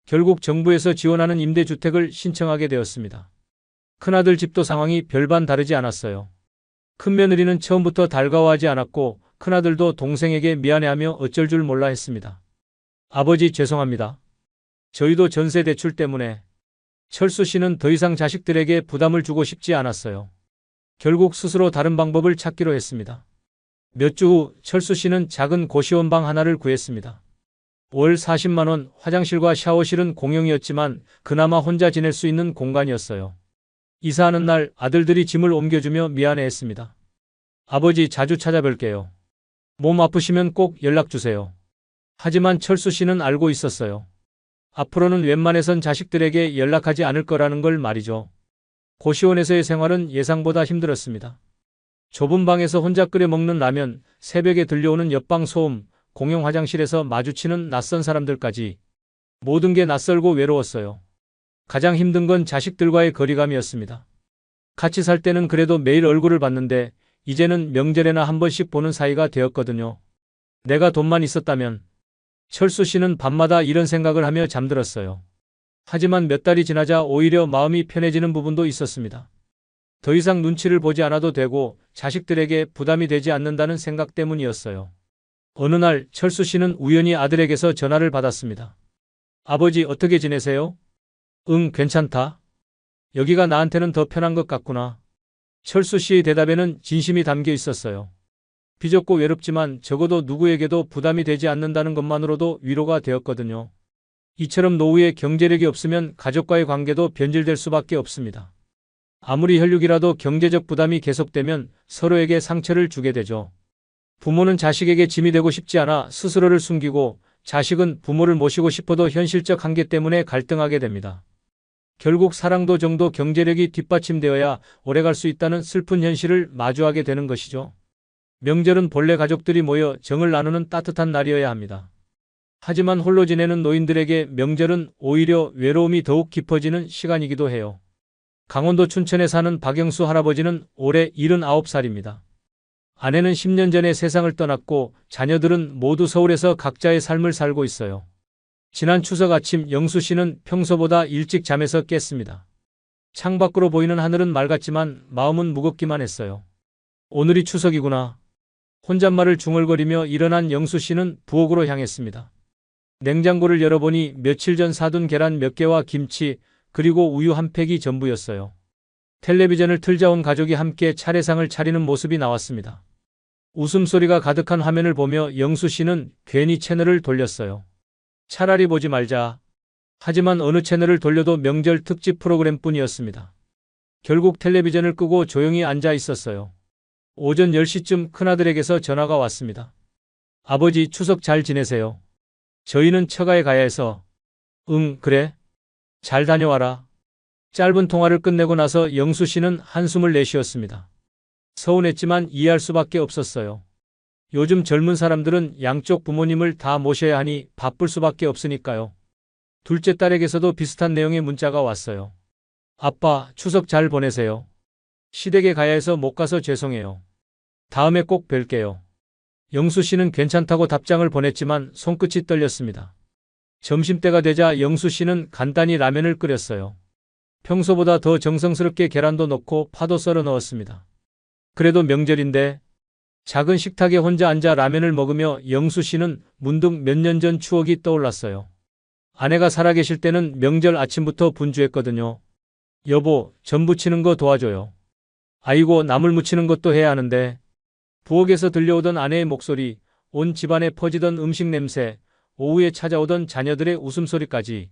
결국 정부에서 지원하는 임대주택을 신청하게 되었습니다. 큰아들 집도 상황이 별반 다르지 않았어요. 큰며느리는 처음부터 달가워하지 않았고 큰아들도 동생에게 미안해하며 어쩔 줄 몰라 했습니다. 아버지 죄송합니다. 저희도 전세 대출 때문에. 철수 씨는 더 이상 자식들에게 부담을 주고 싶지 않았어요. 결국 스스로 다른 방법을 찾기로 했습니다. 몇 주 후 철수 씨는 작은 고시원 방 하나를 구했습니다. 월 40만 원, 화장실과 샤워실은 공용이었지만 그나마 혼자 지낼 수 있는 공간이었어요. 이사하는 날 아들들이 짐을 옮겨주며 미안해했습니다. 아버지 자주 찾아뵐게요. 몸 아프시면 꼭 연락주세요. 하지만 철수 씨는 알고 있었어요. 앞으로는 웬만해선 자식들에게 연락하지 않을 거라는 걸 말이죠. 고시원에서의 생활은 예상보다 힘들었습니다. 좁은 방에서 혼자 끓여 먹는 라면, 새벽에 들려오는 옆방 소음, 공용 화장실에서 마주치는 낯선 사람들까지 모든 게 낯설고 외로웠어요. 가장 힘든 건 자식들과의 거리감이었습니다. 같이 살 때는 그래도 매일 얼굴을 봤는데 이제는 명절에나 한 번씩 보는 사이가 되었거든요. 내가 돈만 있었다면. 철수 씨는 밤마다 이런 생각을 하며 잠들었어요. 하지만 몇 달이 지나자 오히려 마음이 편해지는 부분도 있었습니다. 더 이상 눈치를 보지 않아도 되고 자식들에게 부담이 되지 않는다는 생각 때문이었어요. 어느 날 철수 씨는 우연히 아들에게서 전화를 받았습니다. 아버지, 어떻게 지내세요? 응, 괜찮다. 여기가 나한테는 더 편한 것 같구나. 철수 씨의 대답에는 진심이 담겨 있었어요. 비좁고 외롭지만 적어도 누구에게도 부담이 되지 않는다는 것만으로도 위로가 되었거든요. 이처럼 노후에 경제력이 없으면 가족과의 관계도 변질될 수밖에 없습니다. 아무리 혈육이라도 경제적 부담이 계속되면 서로에게 상처를 주게 되죠. 부모는 자식에게 짐이 되고 싶지 않아 스스로를 숨기고, 자식은 부모를 모시고 싶어도 현실적 한계 때문에 갈등하게 됩니다. 결국 사랑도 정도 경제력이 뒷받침되어야 오래갈 수 있다는 슬픈 현실을 마주하게 되는 것이죠. 명절은 본래 가족들이 모여 정을 나누는 따뜻한 날이어야 합니다. 하지만 홀로 지내는 노인들에게 명절은 오히려 외로움이 더욱 깊어지는 시간이기도 해요. 강원도 춘천에 사는 박영수 할아버지는 올해 79살입니다. 아내는 10년 전에 세상을 떠났고 자녀들은 모두 서울에서 각자의 삶을 살고 있어요. 지난 추석 아침 영수 씨는 평소보다 일찍 잠에서 깼습니다. 창밖으로 보이는 하늘은 맑았지만 마음은 무겁기만 했어요. 오늘이 추석이구나. 혼잣말을 중얼거리며 일어난 영수 씨는 부엌으로 향했습니다. 냉장고를 열어보니 며칠 전 사둔 계란 몇 개와 김치, 그리고 우유 한 팩이 전부였어요. 텔레비전을 틀자 온 가족이 함께 차례상을 차리는 모습이 나왔습니다. 웃음소리가 가득한 화면을 보며 영수 씨는 괜히 채널을 돌렸어요. 차라리 보지 말자. 하지만 어느 채널을 돌려도 명절 특집 프로그램뿐이었습니다. 결국 텔레비전을 끄고 조용히 앉아 있었어요. 오전 10시쯤 큰아들에게서 전화가 왔습니다. 아버지, 추석 잘 지내세요? 저희는 처가에 가야 해서. 응, 그래. 잘 다녀와라. 짧은 통화를 끝내고 나서 영수 씨는 한숨을 내쉬었습니다. 서운했지만 이해할 수밖에 없었어요. 요즘 젊은 사람들은 양쪽 부모님을 다 모셔야 하니 바쁠 수밖에 없으니까요. 둘째 딸에게서도 비슷한 내용의 문자가 왔어요. 아빠, 추석 잘 보내세요. 시댁에 가야 해서 못 가서 죄송해요. 다음에 꼭 뵐게요. 영수 씨는 괜찮다고 답장을 보냈지만 손끝이 떨렸습니다. 점심때가 되자 영수 씨는 간단히 라면을 끓였어요. 평소보다 더 정성스럽게 계란도 넣고 파도 썰어 넣었습니다. 그래도 명절인데. 작은 식탁에 혼자 앉아 라면을 먹으며 영수 씨는 문득 몇 년 전 추억이 떠올랐어요. 아내가 살아계실 때는 명절 아침부터 분주했거든요. 여보, 전 부치는 거 도와줘요. 아이고, 나물 무치는 것도 해야 하는데. 부엌에서 들려오던 아내의 목소리, 온 집안에 퍼지던 음식 냄새, 오후에 찾아오던 자녀들의 웃음소리까지.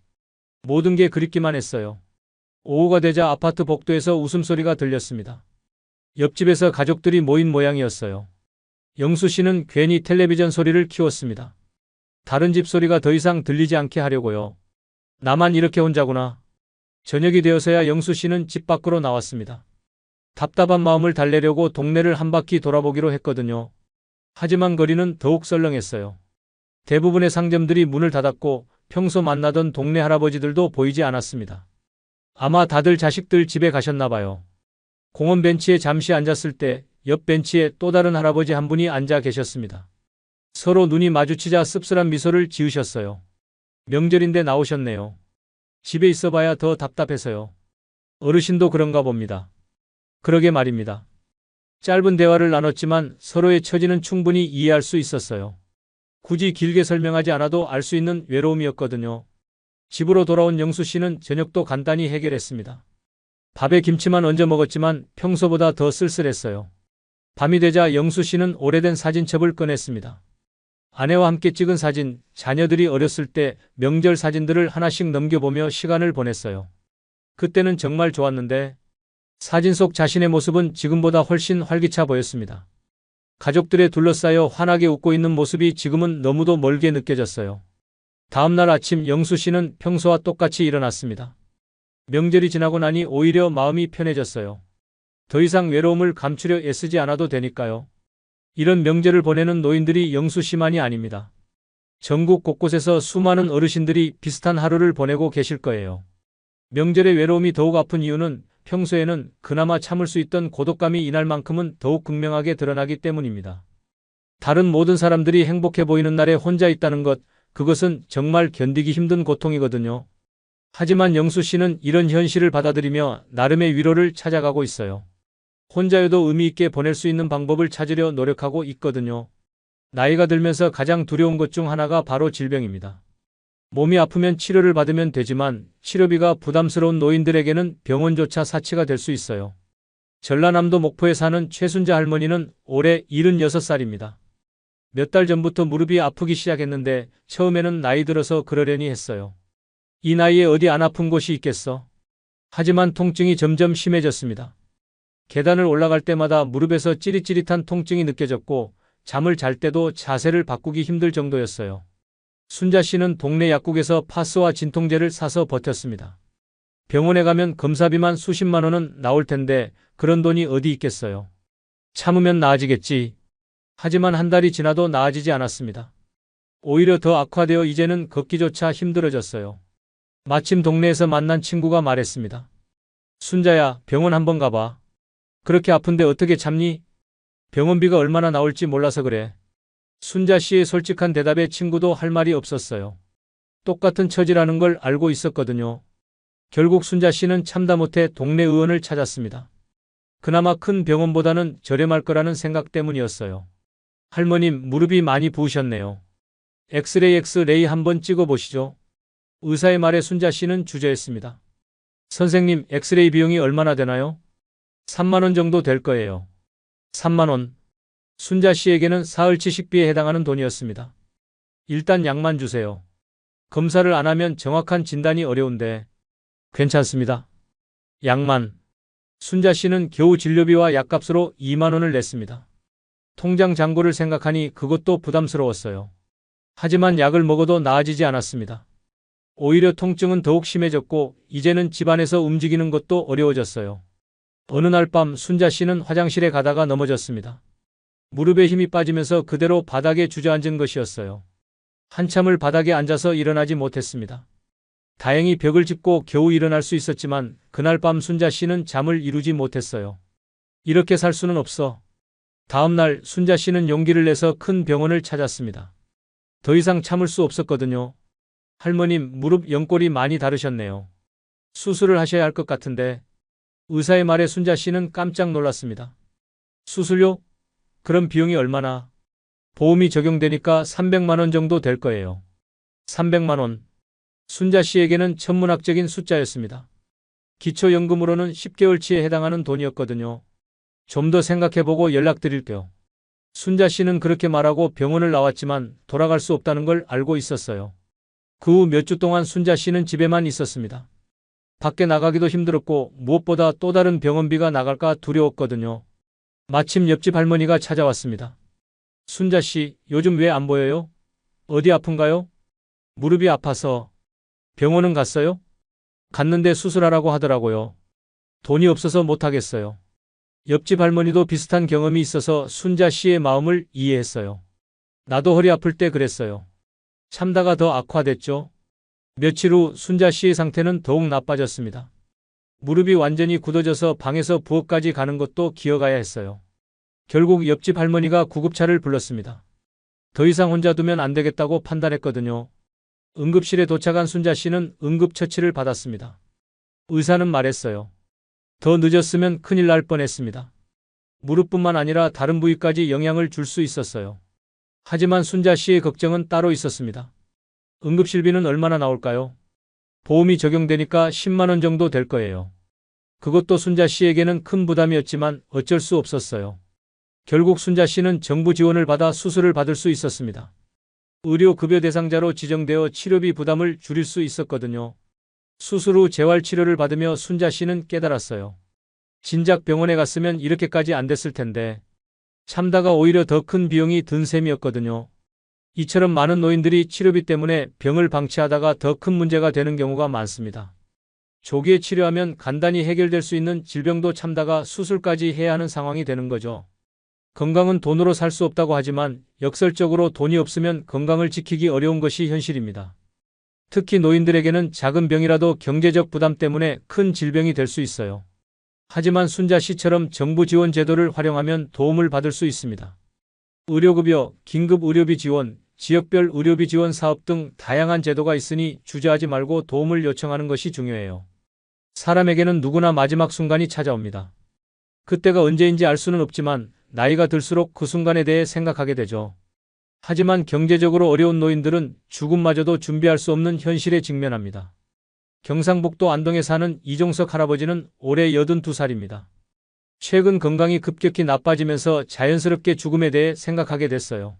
모든 게 그립기만 했어요. 오후가 되자 아파트 복도에서 웃음소리가 들렸습니다. 옆집에서 가족들이 모인 모양이었어요. 영수 씨는 괜히 텔레비전 소리를 키웠습니다. 다른 집 소리가 더 이상 들리지 않게 하려고요. 나만 이렇게 혼자구나. 저녁이 되어서야 영수 씨는 집 밖으로 나왔습니다. 답답한 마음을 달래려고 동네를 한 바퀴 돌아보기로 했거든요. 하지만 거리는 더욱 썰렁했어요. 대부분의 상점들이 문을 닫았고 평소 만나던 동네 할아버지들도 보이지 않았습니다. 아마 다들 자식들 집에 가셨나 봐요. 공원 벤치에 잠시 앉았을 때 옆 벤치에 또 다른 할아버지 한 분이 앉아 계셨습니다. 서로 눈이 마주치자 씁쓸한 미소를 지으셨어요. 명절인데 나오셨네요. 집에 있어봐야 더 답답해서요. 어르신도 그런가 봅니다. 그러게 말입니다. 짧은 대화를 나눴지만 서로의 처지는 충분히 이해할 수 있었어요. 굳이 길게 설명하지 않아도 알 수 있는 외로움이었거든요. 집으로 돌아온 영수 씨는 저녁도 간단히 해결했습니다. 밥에 김치만 얹어 먹었지만 평소보다 더 쓸쓸했어요. 밤이 되자 영수 씨는 오래된 사진첩을 꺼냈습니다. 아내와 함께 찍은 사진, 자녀들이 어렸을 때 명절 사진들을 하나씩 넘겨보며 시간을 보냈어요. 그때는 정말 좋았는데. 사진 속 자신의 모습은 지금보다 훨씬 활기차 보였습니다. 가족들에 둘러싸여 환하게 웃고 있는 모습이 지금은 너무도 멀게 느껴졌어요. 다음 날 아침 영수 씨는 평소와 똑같이 일어났습니다. 명절이 지나고 나니 오히려 마음이 편해졌어요. 더 이상 외로움을 감추려 애쓰지 않아도 되니까요. 이런 명절을 보내는 노인들이 영수 씨만이 아닙니다. 전국 곳곳에서 수많은 어르신들이 비슷한 하루를 보내고 계실 거예요. 명절의 외로움이 더욱 아픈 이유는 평소에는 그나마 참을 수 있던 고독감이 이날만큼은 더욱 극명하게 드러나기 때문입니다. 다른 모든 사람들이 행복해 보이는 날에 혼자 있다는 것, 그것은 정말 견디기 힘든 고통이거든요. 하지만 영수 씨는 이런 현실을 받아들이며 나름의 위로를 찾아가고 있어요. 혼자여도 의미 있게 보낼 수 있는 방법을 찾으려 노력하고 있거든요. 나이가 들면서 가장 두려운 것 중 하나가 바로 질병입니다. 몸이 아프면 치료를 받으면 되지만 치료비가 부담스러운 노인들에게는 병원조차 사치가 될 수 있어요. 전라남도 목포에 사는 최순자 할머니는 올해 76살입니다. 몇 달 전부터 무릎이 아프기 시작했는데 처음에는 나이 들어서 그러려니 했어요. 이 나이에 어디 안 아픈 곳이 있겠어? 하지만 통증이 점점 심해졌습니다. 계단을 올라갈 때마다 무릎에서 찌릿찌릿한 통증이 느껴졌고 잠을 잘 때도 자세를 바꾸기 힘들 정도였어요. 순자 씨는 동네 약국에서 파스와 진통제를 사서 버텼습니다. 병원에 가면 검사비만 수십만 원은 나올 텐데 그런 돈이 어디 있겠어요. 참으면 나아지겠지. 하지만 한 달이 지나도 나아지지 않았습니다. 오히려 더 악화되어 이제는 걷기조차 힘들어졌어요. 마침 동네에서 만난 친구가 말했습니다. 순자야, 병원 한번 가봐. 그렇게 아픈데 어떻게 참니? 병원비가 얼마나 나올지 몰라서 그래. 순자 씨의 솔직한 대답에 친구도 할 말이 없었어요. 똑같은 처지라는 걸 알고 있었거든요. 결국 순자 씨는 참다 못해 동네 의원을 찾았습니다. 그나마 큰 병원보다는 저렴할 거라는 생각 때문이었어요. 할머님, 무릎이 많이 부으셨네요. 엑스레이 한번 찍어보시죠. 의사의 말에 순자 씨는 주저했습니다. 선생님, 엑스레이 비용이 얼마나 되나요? 3만 원 정도 될 거예요. 3만 원. 순자 씨에게는 사흘치 식비에 해당하는 돈이었습니다. 일단 약만 주세요. 검사를 안 하면 정확한 진단이 어려운데. 괜찮습니다. 약만. 순자 씨는 겨우 진료비와 약값으로 2만 원을 냈습니다. 통장 잔고를 생각하니 그것도 부담스러웠어요. 하지만 약을 먹어도 나아지지 않았습니다. 오히려 통증은 더욱 심해졌고 이제는 집안에서 움직이는 것도 어려워졌어요. 어느 날 밤 순자 씨는 화장실에 가다가 넘어졌습니다. 무릎에 힘이 빠지면서 그대로 바닥에 주저앉은 것이었어요. 한참을 바닥에 앉아서 일어나지 못했습니다. 다행히 벽을 짚고 겨우 일어날 수 있었지만 그날 밤 순자 씨는 잠을 이루지 못했어요. 이렇게 살 수는 없어. 다음 날 순자 씨는 용기를 내서 큰 병원을 찾았습니다. 더 이상 참을 수 없었거든요. 할머님, 무릎 연골이 많이 다르셨네요. 수술을 하셔야 할 것 같은데. 의사의 말에 순자 씨는 깜짝 놀랐습니다. 수술료? 그럼 비용이 얼마나? 보험이 적용되니까 300만 원 정도 될 거예요. 300만 원. 순자 씨에게는 천문학적인 숫자였습니다. 기초연금으로는 10개월치에 해당하는 돈이었거든요. 좀 더 생각해보고 연락드릴게요. 순자 씨는 그렇게 말하고 병원을 나왔지만 돌아갈 수 없다는 걸 알고 있었어요. 그 후 몇 주 동안 순자 씨는 집에만 있었습니다. 밖에 나가기도 힘들었고 무엇보다 또 다른 병원비가 나갈까 두려웠거든요. 마침 옆집 할머니가 찾아왔습니다. 순자 씨, 요즘 왜 안 보여요? 어디 아픈가요? 무릎이 아파서. 병원은 갔어요? 갔는데 수술하라고 하더라고요. 돈이 없어서 못하겠어요. 옆집 할머니도 비슷한 경험이 있어서 순자 씨의 마음을 이해했어요. 나도 허리 아플 때 그랬어요. 참다가 더 악화됐죠. 며칠 후 순자 씨의 상태는 더욱 나빠졌습니다. 무릎이 완전히 굳어져서 방에서 부엌까지 가는 것도 기어가야 했어요. 결국 옆집 할머니가 구급차를 불렀습니다. 더 이상 혼자 두면 안 되겠다고 판단했거든요. 응급실에 도착한 순자 씨는 응급처치를 받았습니다. 의사는 말했어요. 더 늦었으면 큰일 날 뻔했습니다. 무릎뿐만 아니라 다른 부위까지 영향을 줄 수 있었어요. 하지만 순자 씨의 걱정은 따로 있었습니다. 응급실비는 얼마나 나올까요? 보험이 적용되니까 10만 원 정도 될 거예요. 그것도 순자 씨에게는 큰 부담이었지만 어쩔 수 없었어요. 결국 순자 씨는 정부 지원을 받아 수술을 받을 수 있었습니다. 의료급여 대상자로 지정되어 치료비 부담을 줄일 수 있었거든요. 수술 후 재활치료를 받으며 순자 씨는 깨달았어요. 진작 병원에 갔으면 이렇게까지 안 됐을 텐데. 참다가 오히려 더 큰 비용이 든 셈이었거든요. 이처럼 많은 노인들이 치료비 때문에 병을 방치하다가 더 큰 문제가 되는 경우가 많습니다. 조기에 치료하면 간단히 해결될 수 있는 질병도 참다가 수술까지 해야 하는 상황이 되는 거죠. 건강은 돈으로 살 수 없다고 하지만 역설적으로 돈이 없으면 건강을 지키기 어려운 것이 현실입니다. 특히 노인들에게는 작은 병이라도 경제적 부담 때문에 큰 질병이 될 수 있어요. 하지만 순자 씨처럼 정부 지원 제도를 활용하면 도움을 받을 수 있습니다. 의료급여, 긴급의료비 지원, 지역별 의료비 지원 사업 등 다양한 제도가 있으니 주저하지 말고 도움을 요청하는 것이 중요해요. 사람에게는 누구나 마지막 순간이 찾아옵니다. 그때가 언제인지 알 수는 없지만 나이가 들수록 그 순간에 대해 생각하게 되죠. 하지만 경제적으로 어려운 노인들은 죽음마저도 준비할 수 없는 현실에 직면합니다. 경상북도 안동에 사는 이종석 할아버지는 올해 82살입니다. 최근 건강이 급격히 나빠지면서 자연스럽게 죽음에 대해 생각하게 됐어요.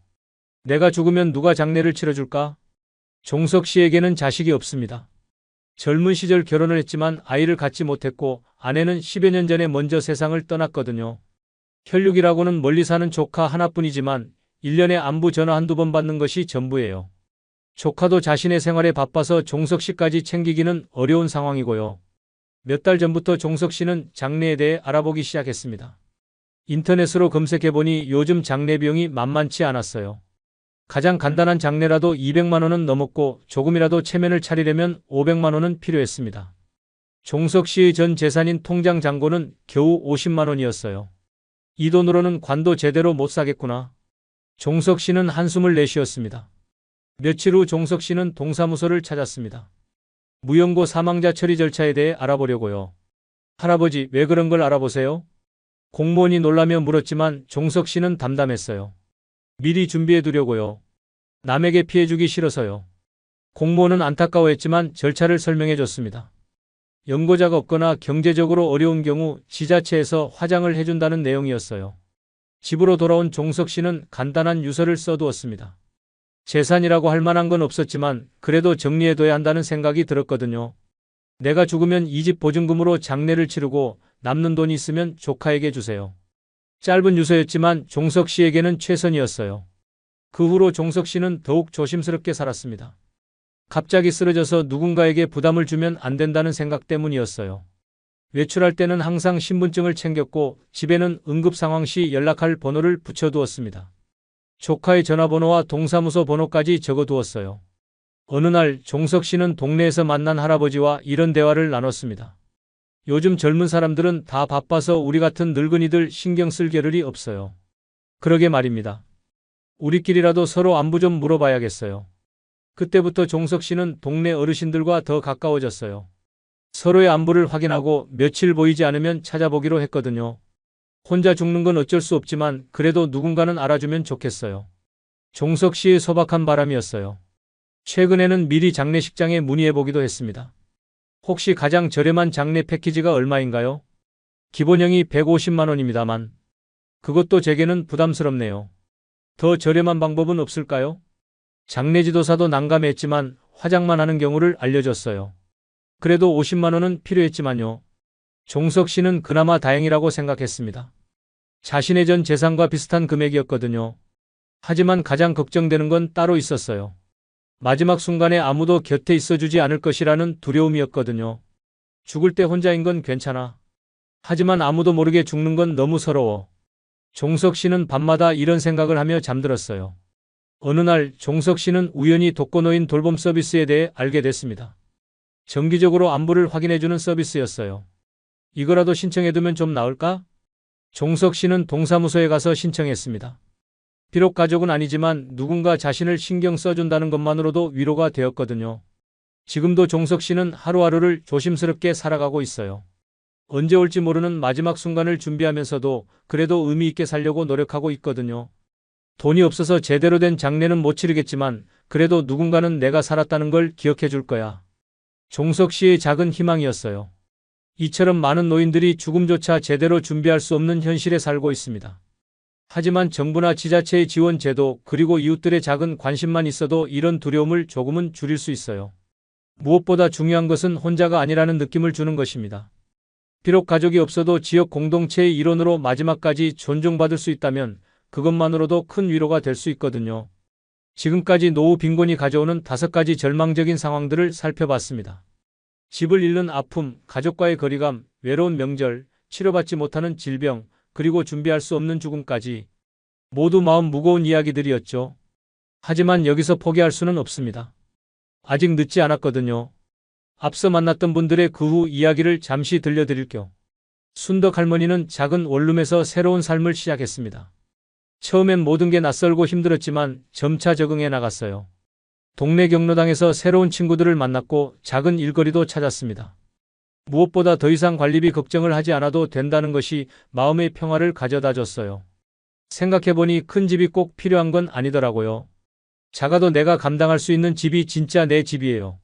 내가 죽으면 누가 장례를 치러줄까? 종석 씨에게는 자식이 없습니다. 젊은 시절 결혼을 했지만 아이를 갖지 못했고 아내는 10여 년 전에 먼저 세상을 떠났거든요. 혈육이라고는 멀리 사는 조카 하나뿐이지만 1년에 안부 전화 한두 번 받는 것이 전부예요. 조카도 자신의 생활에 바빠서 종석 씨까지 챙기기는 어려운 상황이고요. 몇 달 전부터 종석 씨는 장례에 대해 알아보기 시작했습니다. 인터넷으로 검색해보니 요즘 장례 비용이 만만치 않았어요. 가장 간단한 장례라도 200만 원은 넘었고 조금이라도 체면을 차리려면 500만 원은 필요했습니다. 종석 씨의 전 재산인 통장 잔고는 겨우 50만 원이었어요. 이 돈으로는 관도 제대로 못 사겠구나. 종석 씨는 한숨을 내쉬었습니다. 며칠 후 종석 씨는 동사무소를 찾았습니다. 무연고 사망자 처리 절차에 대해 알아보려고요. 할아버지, 왜 그런 걸 알아보세요? 공무원이 놀라며 물었지만 종석 씨는 담담했어요. 미리 준비해 두려고요. 남에게 피해 주기 싫어서요. 공무원은 안타까워했지만 절차를 설명해 줬습니다. 연고자가 없거나 경제적으로 어려운 경우 지자체에서 화장을 해준다는 내용이었어요. 집으로 돌아온 종석 씨는 간단한 유서를 써두었습니다. 재산이라고 할 만한 건 없었지만 그래도 정리해둬야 한다는 생각이 들었거든요. 내가 죽으면 이 집 보증금으로 장례를 치르고 남는 돈이 있으면 조카에게 주세요. 짧은 유서였지만 종석 씨에게는 최선이었어요. 그 후로 종석 씨는 더욱 조심스럽게 살았습니다. 갑자기 쓰러져서 누군가에게 부담을 주면 안 된다는 생각 때문이었어요. 외출할 때는 항상 신분증을 챙겼고 집에는 응급 상황 시 연락할 번호를 붙여두었습니다. 조카의 전화번호와 동사무소 번호까지 적어두었어요. 어느 날 종석 씨는 동네에서 만난 할아버지와 이런 대화를 나눴습니다. 요즘 젊은 사람들은 다 바빠서 우리 같은 늙은이들 신경 쓸 겨를이 없어요. 그러게 말입니다. 우리끼리라도 서로 안부 좀 물어봐야겠어요. 그때부터 종석 씨는 동네 어르신들과 더 가까워졌어요. 서로의 안부를 확인하고 며칠 보이지 않으면 찾아보기로 했거든요. 혼자 죽는 건 어쩔 수 없지만 그래도 누군가는 알아주면 좋겠어요. 종석 씨의 소박한 바람이었어요. 최근에는 미리 장례식장에 문의해보기도 했습니다. 혹시 가장 저렴한 장례 패키지가 얼마인가요? 기본형이 150만 원입니다만. 그것도 제게는 부담스럽네요. 더 저렴한 방법은 없을까요? 장례지도사도 난감했지만 화장만 하는 경우를 알려줬어요. 그래도 50만 원은 필요했지만요. 종석 씨는 그나마 다행이라고 생각했습니다. 자신의 전 재산과 비슷한 금액이었거든요. 하지만 가장 걱정되는 건 따로 있었어요. 마지막 순간에 아무도 곁에 있어주지 않을 것이라는 두려움이었거든요. 죽을 때 혼자인 건 괜찮아. 하지만 아무도 모르게 죽는 건 너무 서러워. 종석 씨는 밤마다 이런 생각을 하며 잠들었어요. 어느 날 종석 씨는 우연히 독거노인 돌봄 서비스에 대해 알게 됐습니다. 정기적으로 안부를 확인해주는 서비스였어요. 이거라도 신청해두면 좀 나을까? 종석 씨는 동사무소에 가서 신청했습니다. 비록 가족은 아니지만 누군가 자신을 신경 써준다는 것만으로도 위로가 되었거든요. 지금도 종석 씨는 하루하루를 조심스럽게 살아가고 있어요. 언제 올지 모르는 마지막 순간을 준비하면서도 그래도 의미 있게 살려고 노력하고 있거든요. 돈이 없어서 제대로 된 장례는 못 치르겠지만 그래도 누군가는 내가 살았다는 걸 기억해 줄 거야. 종석 씨의 작은 희망이었어요. 이처럼 많은 노인들이 죽음조차 제대로 준비할 수 없는 현실에 살고 있습니다. 하지만 정부나 지자체의 지원 제도 그리고 이웃들의 작은 관심만 있어도 이런 두려움을 조금은 줄일 수 있어요. 무엇보다 중요한 것은 혼자가 아니라는 느낌을 주는 것입니다. 비록 가족이 없어도 지역 공동체의 일원으로 마지막까지 존중받을 수 있다면 그것만으로도 큰 위로가 될 수 있거든요. 지금까지 노후 빈곤이 가져오는 5가지 절망적인 상황들을 살펴봤습니다. 집을 잃는 아픔, 가족과의 거리감, 외로운 명절, 치료받지 못하는 질병, 그리고 준비할 수 없는 죽음까지 모두 마음 무거운 이야기들이었죠. 하지만 여기서 포기할 수는 없습니다. 아직 늦지 않았거든요. 앞서 만났던 분들의 그 후 이야기를 잠시 들려드릴게요. 순덕 할머니는 작은 원룸에서 새로운 삶을 시작했습니다. 처음엔 모든 게 낯설고 힘들었지만 점차 적응해 나갔어요. 동네 경로당에서 새로운 친구들을 만났고 작은 일거리도 찾았습니다. 무엇보다 더 이상 관리비 걱정을 하지 않아도 된다는 것이 마음의 평화를 가져다 줬어요. 생각해보니 큰 집이 꼭 필요한 건 아니더라고요. 작아도 내가 감당할 수 있는 집이 진짜 내 집이에요.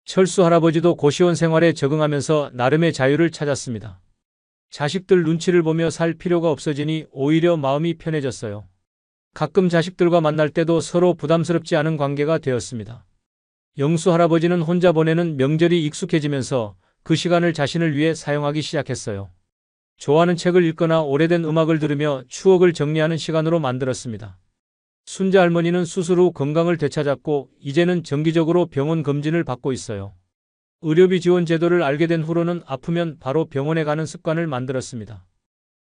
철수 할아버지도 고시원 생활에 적응하면서 나름의 자유를 찾았습니다. 자식들 눈치를 보며 살 필요가 없어지니 오히려 마음이 편해졌어요. 가끔 자식들과 만날 때도 서로 부담스럽지 않은 관계가 되었습니다. 영수 할아버지는 혼자 보내는 명절이 익숙해지면서 그 시간을 자신을 위해 사용하기 시작했어요. 좋아하는 책을 읽거나 오래된 음악을 들으며 추억을 정리하는 시간으로 만들었습니다. 순자 할머니는 수술 후 건강을 되찾았고 이제는 정기적으로 병원 검진을 받고 있어요. 의료비 지원 제도를 알게 된 후로는 아프면 바로 병원에 가는 습관을 만들었습니다.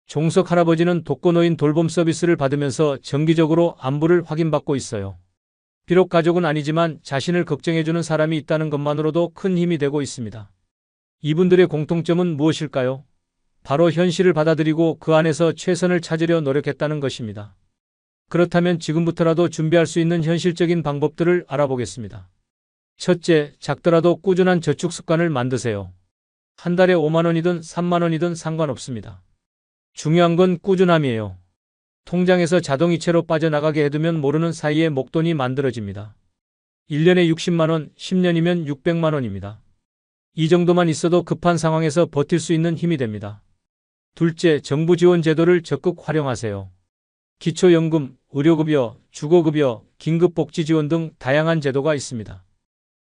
종석 할아버지는 독거노인 돌봄 서비스를 받으면서 정기적으로 안부를 확인받고 있어요. 비록 가족은 아니지만 자신을 걱정해주는 사람이 있다는 것만으로도 큰 힘이 되고 있습니다. 이분들의 공통점은 무엇일까요? 바로 현실을 받아들이고 그 안에서 최선을 찾으려 노력했다는 것입니다. 그렇다면 지금부터라도 준비할 수 있는 현실적인 방법들을 알아보겠습니다. 첫째, 작더라도 꾸준한 저축 습관을 만드세요. 한 달에 5만 원이든 3만 원이든 상관없습니다. 중요한 건 꾸준함이에요. 통장에서 자동이체로 빠져나가게 해두면 모르는 사이에 목돈이 만들어집니다. 1년에 60만 원, 10년이면 600만 원입니다. 이 정도만 있어도 급한 상황에서 버틸 수 있는 힘이 됩니다. 둘째, 정부 지원 제도를 적극 활용하세요. 기초연금, 의료급여, 주거급여, 긴급복지지원 등 다양한 제도가 있습니다.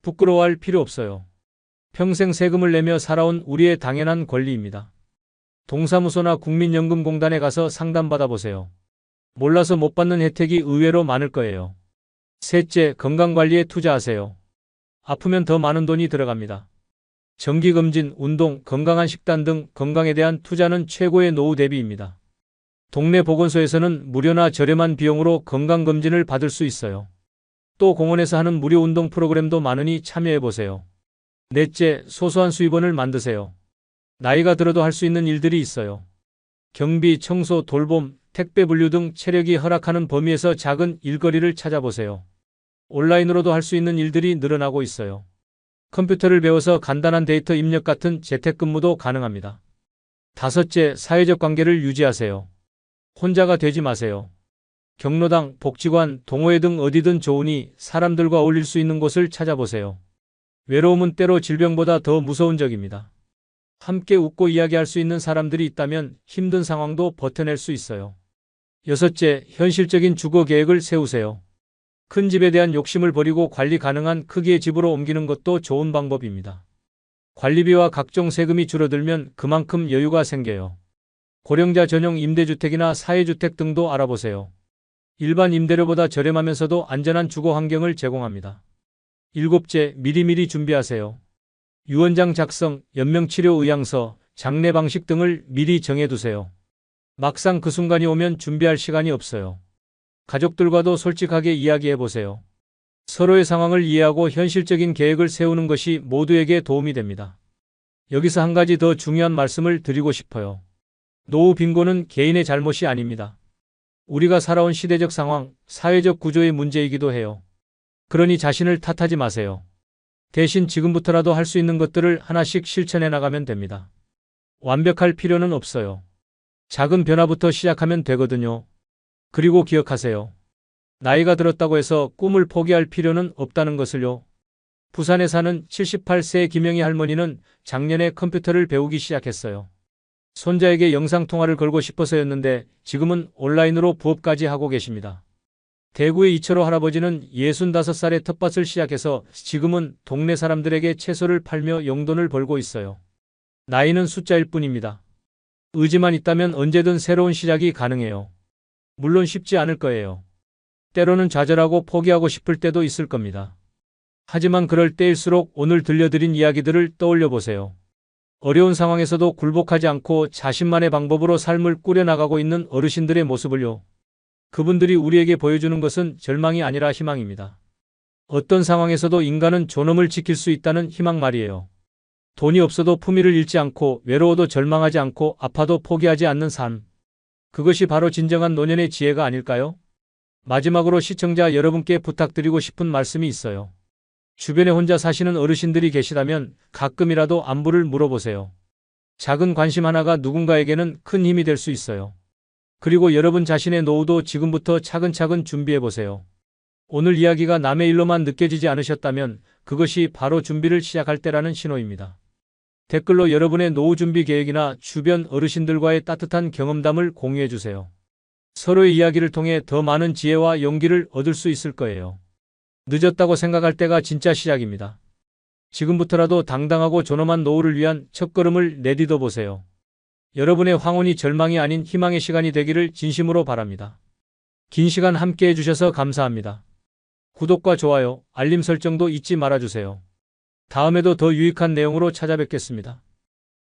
부끄러워할 필요 없어요. 평생 세금을 내며 살아온 우리의 당연한 권리입니다. 동사무소나 국민연금공단에 가서 상담받아보세요. 몰라서 못 받는 혜택이 의외로 많을 거예요. 셋째, 건강관리에 투자하세요. 아프면 더 많은 돈이 들어갑니다. 정기검진, 운동, 건강한 식단 등 건강에 대한 투자는 최고의 노후 대비입니다. 동네 보건소에서는 무료나 저렴한 비용으로 건강검진을 받을 수 있어요. 또 공원에서 하는 무료 운동 프로그램도 많으니 참여해보세요. 넷째, 소소한 수입원을 만드세요. 나이가 들어도 할 수 있는 일들이 있어요. 경비, 청소, 돌봄, 택배 분류 등 체력이 허락하는 범위에서 작은 일거리를 찾아보세요. 온라인으로도 할 수 있는 일들이 늘어나고 있어요. 컴퓨터를 배워서 간단한 데이터 입력 같은 재택근무도 가능합니다. 다섯째, 사회적 관계를 유지하세요. 혼자가 되지 마세요. 경로당, 복지관, 동호회 등 어디든 좋으니 사람들과 어울릴 수 있는 곳을 찾아보세요. 외로움은 때로 질병보다 더 무서운 적입니다. 함께 웃고 이야기할 수 있는 사람들이 있다면 힘든 상황도 버텨낼 수 있어요. 여섯째, 현실적인 주거 계획을 세우세요. 큰 집에 대한 욕심을 버리고 관리 가능한 크기의 집으로 옮기는 것도 좋은 방법입니다. 관리비와 각종 세금이 줄어들면 그만큼 여유가 생겨요. 고령자 전용 임대주택이나 사회주택 등도 알아보세요. 일반 임대료보다 저렴하면서도 안전한 주거 환경을 제공합니다. 일곱째, 미리미리 준비하세요. 유언장 작성, 연명치료 의향서, 장례 방식 등을 미리 정해두세요. 막상 그 순간이 오면 준비할 시간이 없어요. 가족들과도 솔직하게 이야기해보세요. 서로의 상황을 이해하고 현실적인 계획을 세우는 것이 모두에게 도움이 됩니다. 여기서 한 가지 더 중요한 말씀을 드리고 싶어요. 노후 빈곤은 개인의 잘못이 아닙니다. 우리가 살아온 시대적 상황, 사회적 구조의 문제이기도 해요. 그러니 자신을 탓하지 마세요. 대신 지금부터라도 할 수 있는 것들을 하나씩 실천해 나가면 됩니다. 완벽할 필요는 없어요. 작은 변화부터 시작하면 되거든요. 그리고 기억하세요. 나이가 들었다고 해서 꿈을 포기할 필요는 없다는 것을요. 부산에 사는 78세 김영희 할머니는 작년에 컴퓨터를 배우기 시작했어요. 손자에게 영상통화를 걸고 싶어서였는데 지금은 온라인으로 부업까지 하고 계십니다. 대구의 이철호 할아버지는 65살에 텃밭을 시작해서 지금은 동네 사람들에게 채소를 팔며 용돈을 벌고 있어요. 나이는 숫자일 뿐입니다. 의지만 있다면 언제든 새로운 시작이 가능해요. 물론 쉽지 않을 거예요. 때로는 좌절하고 포기하고 싶을 때도 있을 겁니다. 하지만 그럴 때일수록 오늘 들려드린 이야기들을 떠올려 보세요. 어려운 상황에서도 굴복하지 않고 자신만의 방법으로 삶을 꾸려나가고 있는 어르신들의 모습을요. 그분들이 우리에게 보여주는 것은 절망이 아니라 희망입니다. 어떤 상황에서도 인간은 존엄을 지킬 수 있다는 희망 말이에요. 돈이 없어도 품위를 잃지 않고 외로워도 절망하지 않고 아파도 포기하지 않는 삶. 그것이 바로 진정한 노년의 지혜가 아닐까요? 마지막으로 시청자 여러분께 부탁드리고 싶은 말씀이 있어요. 주변에 혼자 사시는 어르신들이 계시다면 가끔이라도 안부를 물어보세요. 작은 관심 하나가 누군가에게는 큰 힘이 될 수 있어요. 그리고 여러분 자신의 노후도 지금부터 차근차근 준비해 보세요. 오늘 이야기가 남의 일로만 느껴지지 않으셨다면 그것이 바로 준비를 시작할 때라는 신호입니다. 댓글로 여러분의 노후 준비 계획이나 주변 어르신들과의 따뜻한 경험담을 공유해 주세요. 서로의 이야기를 통해 더 많은 지혜와 용기를 얻을 수 있을 거예요. 늦었다고 생각할 때가 진짜 시작입니다. 지금부터라도 당당하고 존엄한 노후를 위한 첫걸음을 내딛어 보세요. 여러분의 황혼이 절망이 아닌 희망의 시간이 되기를 진심으로 바랍니다. 긴 시간 함께 해주셔서 감사합니다. 구독과 좋아요, 알림 설정도 잊지 말아주세요. 다음에도 더 유익한 내용으로 찾아뵙겠습니다.